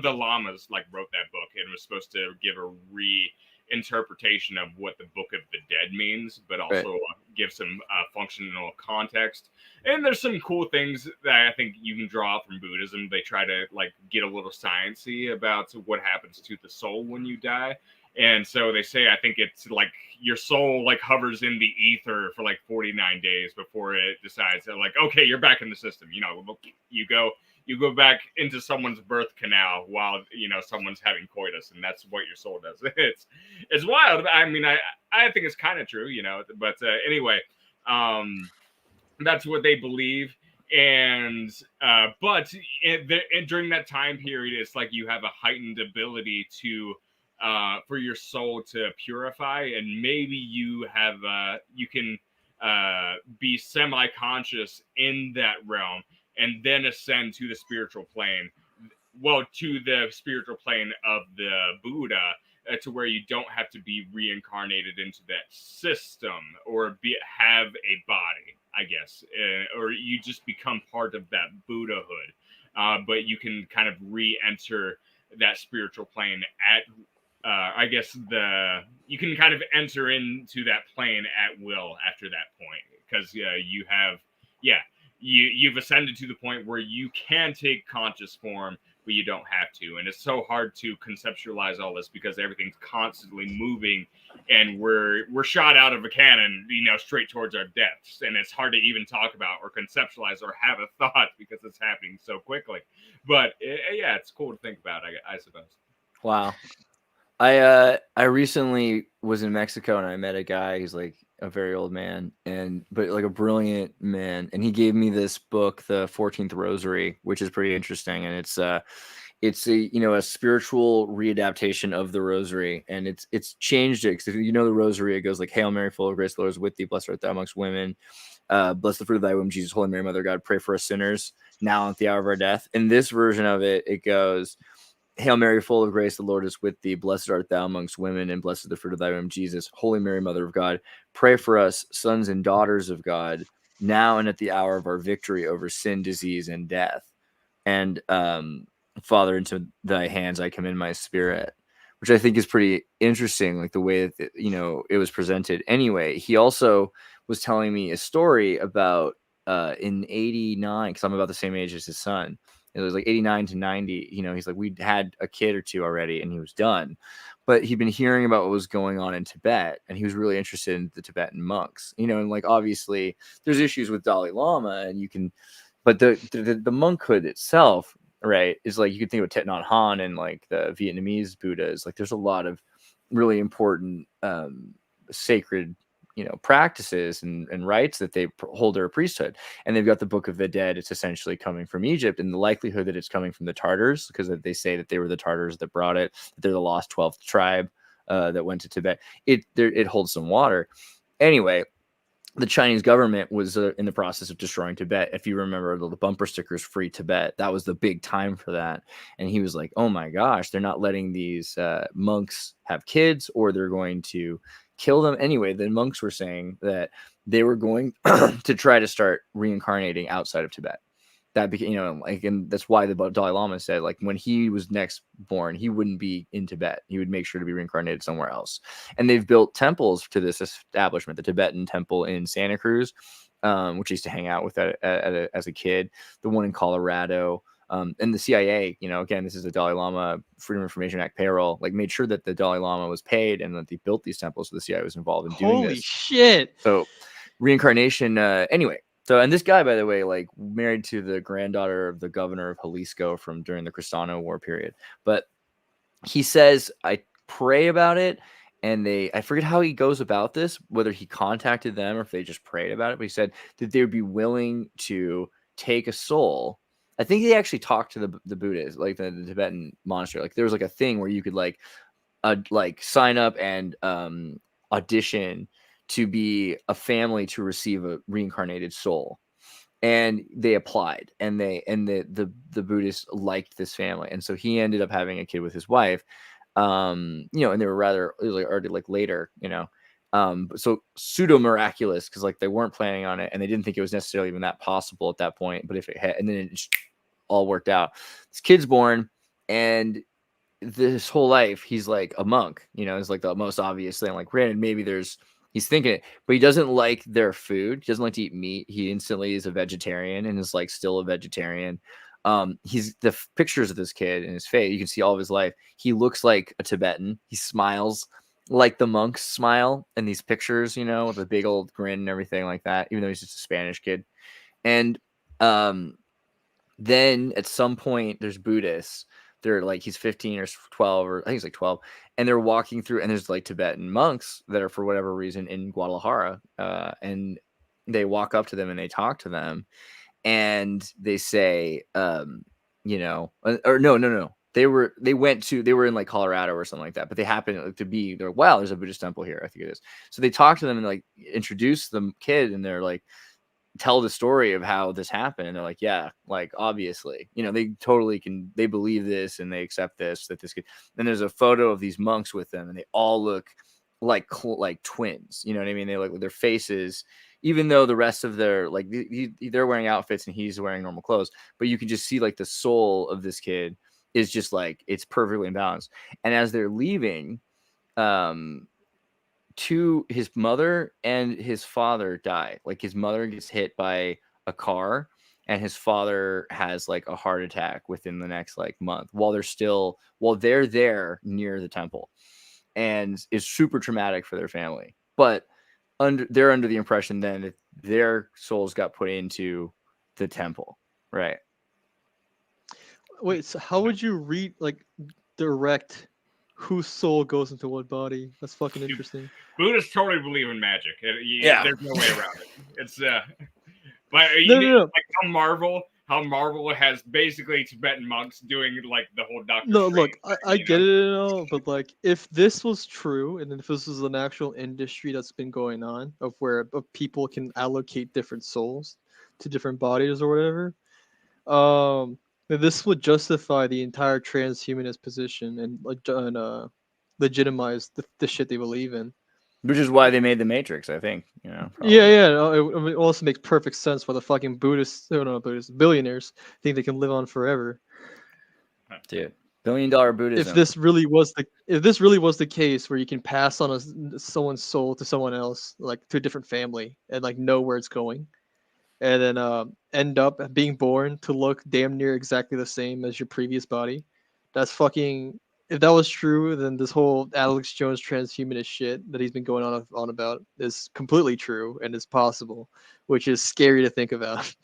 the lamas wrote that book and was supposed to give a reinterpretation of what the Book of the Dead means, but also give some functional context. And there's some cool things that I think you can draw out from Buddhism. They try to get a little sciencey about what happens to the soul when you die. And so they say, I think it's like your soul hovers in the ether for 49 days before it decides that okay, you're back in the system. You go back into someone's birth canal while someone's having coitus, and that's what your soul does. It's wild. I mean, I think it's kind of true, but anyway, that's what they believe. And but during that time period, it's like you have a heightened ability to for your soul to purify, and maybe you can be semi-conscious in that realm and then ascend to the spiritual plane. Well, to the spiritual plane of the Buddha, to where you don't have to be reincarnated into that system or have a body, I guess, or you just become part of that Buddhahood. But you can kind of re-enter that spiritual plane at you can kind of enter into that plane at will after that point, because you've ascended to the point where you can take conscious form, but you don't have to. And it's so hard to conceptualize all this because everything's constantly moving and we're shot out of a cannon, straight towards our deaths, and it's hard to even talk about or conceptualize or have a thought because it's happening so quickly. But yeah, it's cool to think about, I suppose. Wow. I recently was in Mexico and I met a guy who's like a very old man but like a brilliant man, and he gave me this book, The 14th Rosary, which is pretty interesting, and it's a a spiritual readaptation of the Rosary, and it's changed it, because if the Rosary, it goes like, Hail Mary, full of grace, the Lord is with thee, blessed art thou amongst women, blessed the fruit of thy womb, Jesus. Holy Mary, Mother of God, pray for us sinners now and at the hour of our death. In this version of it, it goes, Hail Mary, full of grace, the Lord is with thee. Blessed art thou amongst women, and blessed is the fruit of thy womb, Jesus. Holy Mary, Mother of God, pray for us, sons and daughters of God, now and at the hour of our victory over sin, disease, and death. And Father, into thy hands I commend my spirit, which I think is pretty interesting, like the way that it was presented. Anyway, he also was telling me a story about in 89, because I'm about the same age as his son. It was like 89 to 90. He's like, we'd had a kid or two already and he was done. But he'd been hearing about what was going on in Tibet, and he was really interested in the Tibetan monks. And like, obviously there's issues with Dalai Lama, but the monkhood itself, right, is like, you could think of Thich Nhat Hanh and like the Vietnamese Buddhas. Like, there's a lot of really important sacred practices and rites that they hold their priesthood. And they've got the Book of the Dead. It's essentially coming from Egypt, and the likelihood that it's coming from the Tartars, because they say that they were the Tartars that brought it, that they're the lost 12th tribe that went to Tibet. It holds some water. Anyway, the Chinese government was in the process of destroying Tibet. If you remember the bumper stickers, Free Tibet, that was the big time for that. And he was like, oh my gosh, they're not letting these monks have kids, or they're going to kill them. Anyway, the monks were saying that they were going to try to start reincarnating outside of Tibet. That became, and that's why the Dalai Lama said, like, when he was next born, he wouldn't be in Tibet. He would make sure to be reincarnated somewhere else. And they've built temples to this establishment, the Tibetan temple in Santa Cruz, which I used to hang out with as a kid, the one in Colorado, and the CIA, again, this is the Dalai Lama Freedom of Information Act payroll, like, made sure that the Dalai Lama was paid and that they built these temples. So the CIA was involved in doing this. Holy shit. So reincarnation, anyway. So, and this guy, by the way, like, married to the granddaughter of the governor of Jalisco from during the Cristano War period. But he says, I pray about it. And I forget how he goes about this, whether he contacted them or if they just prayed about it. But he said that they would be willing to take a soul. I think they actually talked to the Buddhists, like the Tibetan monastery. Like, there was like a thing where you could like sign up and audition to be a family to receive a reincarnated soul. And they applied, and the Buddhists liked this family. And so he ended up having a kid with his wife. And they were it was already like later, so pseudo miraculous, because like they weren't planning on it, and they didn't think it was necessarily even that possible at that point. But if it had, and then it just all worked out. This kid's born, and this whole life he's like a monk, it's like the most obvious thing. Like, granted, maybe he's thinking it, but he doesn't like their food. He doesn't like to eat meat. He instantly is a vegetarian and is like still a vegetarian. He's the pictures of this kid in his face. You can see all of his life. He looks like a Tibetan. He smiles like the monks smile in these pictures, with a big old grin and everything like that, even though he's just a Spanish kid. And then at some point there's Buddhists. They're like, he's 15 or 12, or I think he's like 12. And they're walking through, and there's like Tibetan monks that are, for whatever reason, in Guadalajara. And they walk up to them and they talk to them. And they say, or no. They were in like Colorado or something like that, but they happened to be, they're like, wow, there's a Buddhist temple here. I think it is. So they talk to them and like introduce the kid, and they're like, tell the story of how this happened. And they're like, yeah, like, obviously, they totally they believe this and they accept this, that this kid. Then there's a photo of these monks with them, and they all look like twins. You know what I mean? They look with their faces, even though the rest of their, like, they're wearing outfits and he's wearing normal clothes, but you can just see like the soul of this kid is just like, it's perfectly imbalanced. And as they're leaving, to his mother and his father die. Like, his mother gets hit by a car, and his father has like a heart attack within the next like month while they're there near the temple. and is super traumatic for their family. But they're under the impression then that their souls got put into the temple, right? Wait, so how would you direct whose soul goes into what body? That's fucking interesting. Buddhists totally believe in magic. Yeah. There's no way around it. It's but No. like how Marvel has basically Tibetan monks doing like the whole Doctor No, Strange look, thing, I get it and all, but like if this was true, and if this was an actual industry that's been going on of where people can allocate different souls to different bodies or whatever, then this would justify the entire transhumanist position and legitimize the shit they believe in. Which is why they made the Matrix, I think. Probably. Yeah. It also makes perfect sense why the fucking billionaires think they can live on forever. Dude, $1 billion Buddhism. If this really was the case where you can pass on someone's soul to someone else, like to a different family, and like know where it's going, and then end up being born to look damn near exactly the same as your previous body, that's fucking. If that was true, then this whole Alex Jones transhumanist shit that he's been going on about is completely true and is possible, which is scary to think about.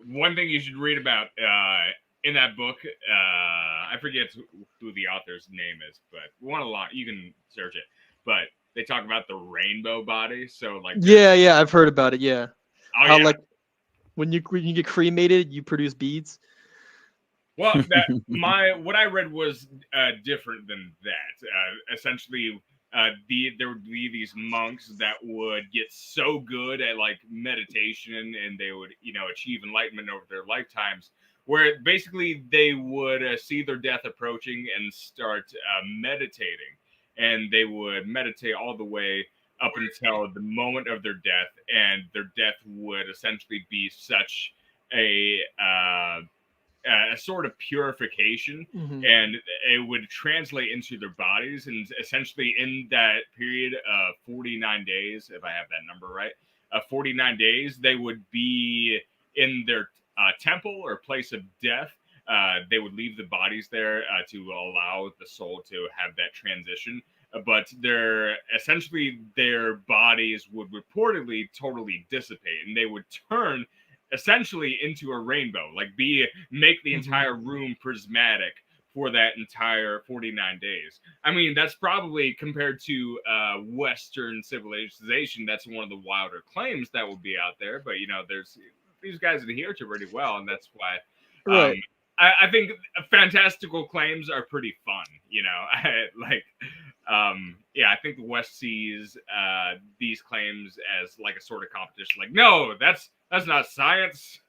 One thing you should read about in that book, I forget who the author's name is, but you can search it. But they talk about the rainbow body. So like, yeah, I've heard about it. Yeah, how like when you get cremated, you produce beads. Well, what I read was different than that. Essentially, there would be these monks that would get so good at like meditation, and they would achieve enlightenment over their lifetimes, where basically they would see their death approaching and start meditating, and they would meditate all the way up until the moment of their death, and their death would essentially be such a sort of purification, and it would translate into their bodies, and essentially in that period of 49 days, if I have that number right, 49 days, they would be in their temple or place of death. They would leave the bodies there to allow the soul to have that transition, but their bodies would reportedly totally dissipate, and they would turn essentially into a rainbow, like make the entire room prismatic for that entire 49 days. I mean, that's probably compared to Western civilization, that's one of the wilder claims that would be out there. But there's these guys adhere to pretty well, and that's why Right. I think fantastical claims are pretty fun. I think the West sees these claims as like a sort of competition. Like, no, that's not science.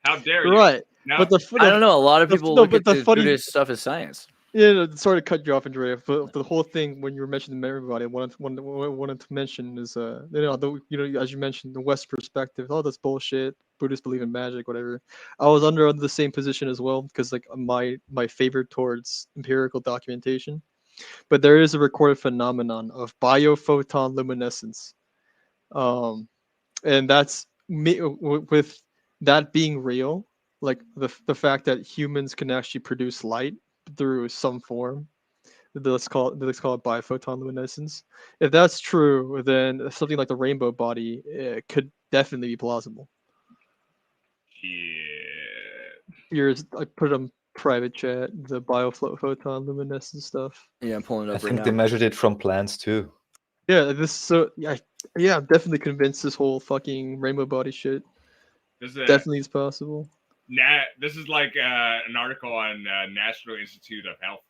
How dare you? Right. No. But I don't know. A lot of people look at the Buddhist stuff as science. Yeah, sorry to cut you off, Andrea. But the whole thing when you were mentioning everybody, I wanted to mention is as you mentioned, the West perspective. Oh, that's bullshit. Buddhists believe in magic, whatever. I was under the same position as well because like my favor towards empirical documentation, but there is a recorded phenomenon of biophoton luminescence, and that's with that being real, like the fact that humans can actually produce light through some form. Let's call it biphoton luminescence. If that's true, then something like the rainbow body could definitely be plausible. Yeah. I put it on private chat, the biophoton luminescence stuff. Yeah, I'm pulling it up I think they measured it from plants too. Yeah, I'm definitely convinced this whole fucking rainbow body shit definitely is possible. This is like an article on National Institute of Health.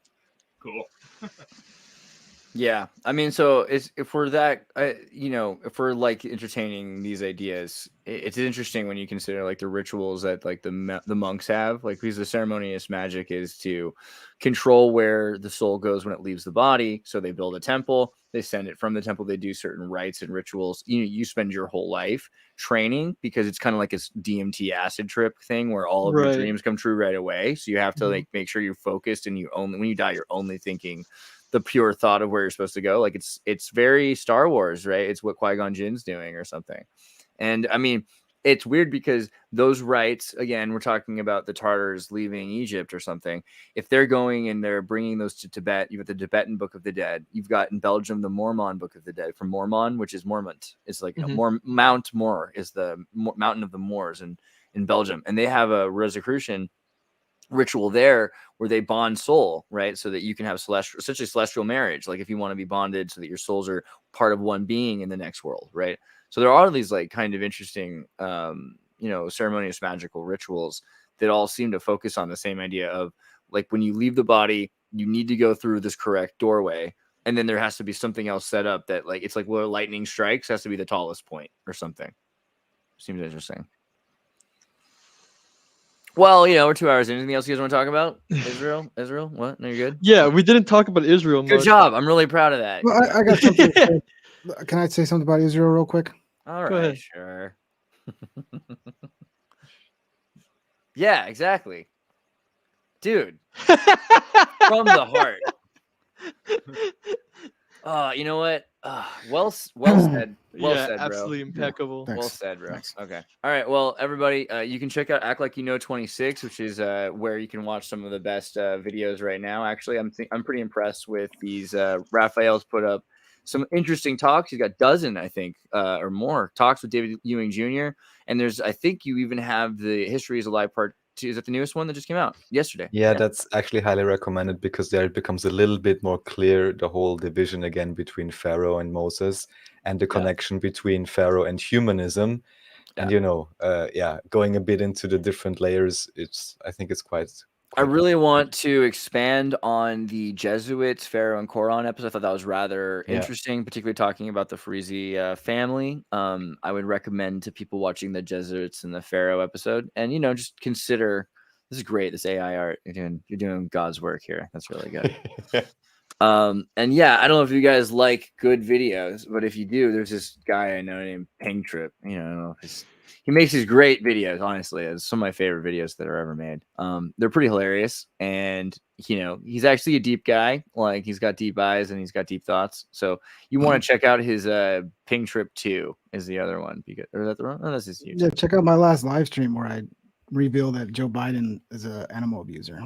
Cool. Yeah, I mean, so if we're that, if we're like entertaining these ideas, it's interesting when you consider like the rituals that like the monks have, like because the ceremonious magic is to control where the soul goes when it leaves the body. So they build a temple, they send it from the temple, they do certain rites and rituals. You spend your whole life training because it's kind of like a DMT acid trip thing where all of your dreams come true right away. So you have to like make sure you're focused, and when you die, you're only thinking the pure thought of where you're supposed to go. Like it's very Star Wars, right? It's what Qui-Gon Jinn's doing or something. And I mean, it's weird because those rites, again, we're talking about the Tartars leaving Egypt or something. If they're going and they're bringing those to Tibet, you've got the Tibetan Book of the Dead. You've got in Belgium the Mormon Book of the Dead from Mormon, which is Mormont. It's like Mount Mor is the mountain of the Moors in Belgium, and they have a Rosicrucian ritual there where they bond soul, right, so that you can have essentially celestial marriage, like if you want to be bonded so that your souls are part of one being in the next world, right? So there are these like kind of interesting ceremonious magical rituals that all seem to focus on the same idea of like when you leave the body, you need to go through this correct doorway, and then there has to be something else set up that like it's like where lightning strikes has to be the tallest point or something. Seems interesting. Well, we're 2 hours in. Anything else you guys want to talk about? Israel? What? No, you're good? Yeah, we didn't talk about Israel much. Good job. I'm really proud of that. Well, I got something. Can I say something about Israel real quick? All right, sure. Yeah, exactly. Dude. From the heart. You know what? Well said. Well said, bro. Absolutely impeccable. Thanks. Well said, bro. Thanks. Okay. All right. Well, everybody, you can check out Act Like You Know 26, which is where you can watch some of the best videos right now. Actually, I'm pretty impressed with these. Raphael's put up some interesting talks. He's got a dozen, I think, or more talks with David Ewing Jr. And I think you even have the History is a Lie Part 2. Is that the newest one that just came out yesterday? Yeah, that's actually highly recommended because there it becomes a little bit more clear, the whole division again between Pharaoh and Moses and the connection between Pharaoh and humanism. And, going a bit into the different layers, I think it's quite I really want to expand on the Jesuits, Pharaoh and Koran episode. I thought that was rather interesting, particularly talking about the Farisi family. I would recommend to people watching the Jesuits and the Pharaoh episode, and just consider this is great. This AI art you're doing God's work here. That's really good. And yeah, I don't know if you guys like good videos, but if you do, there's this guy I know named Ping Trip. I don't know if he makes these great videos. Honestly, it's some of my favorite videos that are ever made. They're pretty hilarious, and he's actually a deep guy. Like he's got deep eyes and he's got deep thoughts. So you want to check out his Ping Trip 2 is the other one. Or is that the wrong? Oh, that's his YouTube. Yeah, check out my last live stream where I reveal that Joe Biden is an animal abuser.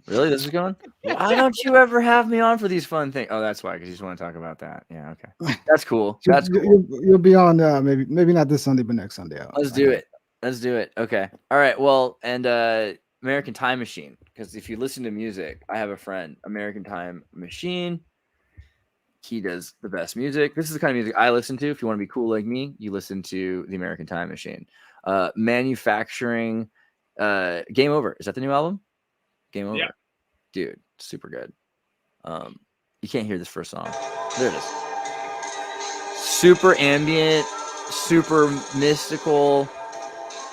Really? This is going? Why don't you ever have me on for these fun things? Oh, that's why, because you just want to talk about that. Yeah, okay. That's cool. That's cool. You'll be on maybe not this Sunday, but next Sunday. Let's do it. Okay. All right. Well, and American Time Machine, because if you listen to music, I have a friend, American Time Machine. He does the best music. This is the kind of music I listen to. If you want to be cool like me, you listen to the American Time Machine. Manufacturing. Game Over. Is that the new album? Game Over. Yeah. Dude, super good. You can't hear this first song. There it is. Super ambient, super mystical.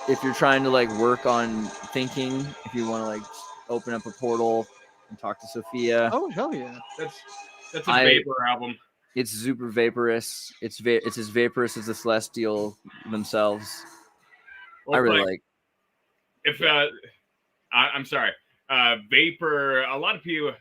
If you're trying to like work on thinking, if you want to like open up a portal and talk to Sophia. Oh hell yeah. That's a vapor album. It's super vaporous. It's as vaporous as the Celestial themselves. Well, I really like. If I'm sorry. Vapor, a lot of people,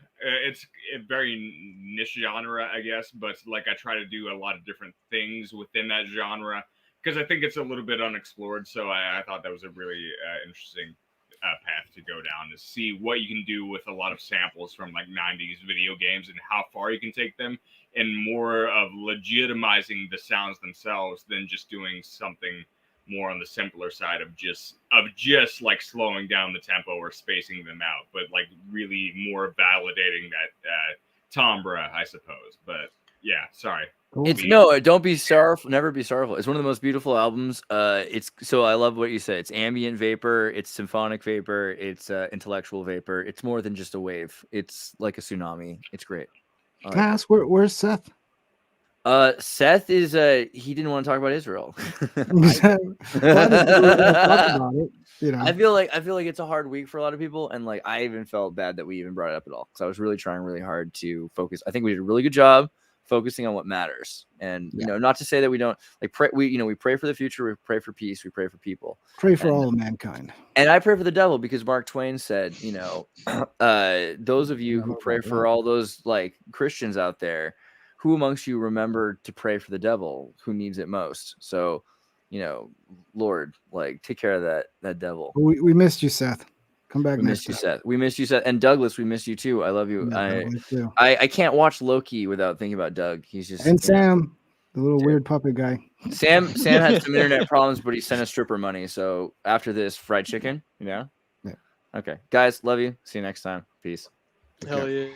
it's a very niche genre, I guess, but like I try to do a lot of different things within that genre because I think it's a little bit unexplored. So I thought that was a really interesting path to go down, to see what you can do with a lot of samples from like 90s video games and how far you can take them, and more of legitimizing the sounds themselves than just doing something more on the simpler side of just like slowing down the tempo or spacing them out, but like really more validating that timbre, I suppose. But yeah, sorry. Don't be sorrowful. Never be sorrowful. It's one of the most beautiful albums. So I love what you said. It's ambient vapor. It's symphonic vapor. It's intellectual vapor. It's more than just a wave. It's like a tsunami. It's great. Can I ask where's Seth? Seth is he didn't want to talk about Israel. I feel like it's a hard week for a lot of people, and like I even felt bad that we even brought it up at all, because I was really trying really hard to focus. I think we did a really good job focusing on what matters, and not to say that we don't like pray. We pray for the future. We pray for peace. We pray for people. Pray for all of mankind. And I pray for the devil, because Mark Twain said, those of you who pray for all those like Christians out there, who amongst you remember to pray for the devil who needs it most? So, Lord, like take care of that devil. We missed you, Seth. Come back We next missed you, time. Seth. We missed you, Seth. And Douglas, we missed you too. I love you. Yeah, Douglas, too. I can't watch Loki without thinking about Doug. He's just And Sam, the little weird puppet guy. Sam had some internet problems, but he sent a stripper money. So after this, fried chicken, Yeah. Okay. Guys, love you. See you next time. Peace. Hell yeah.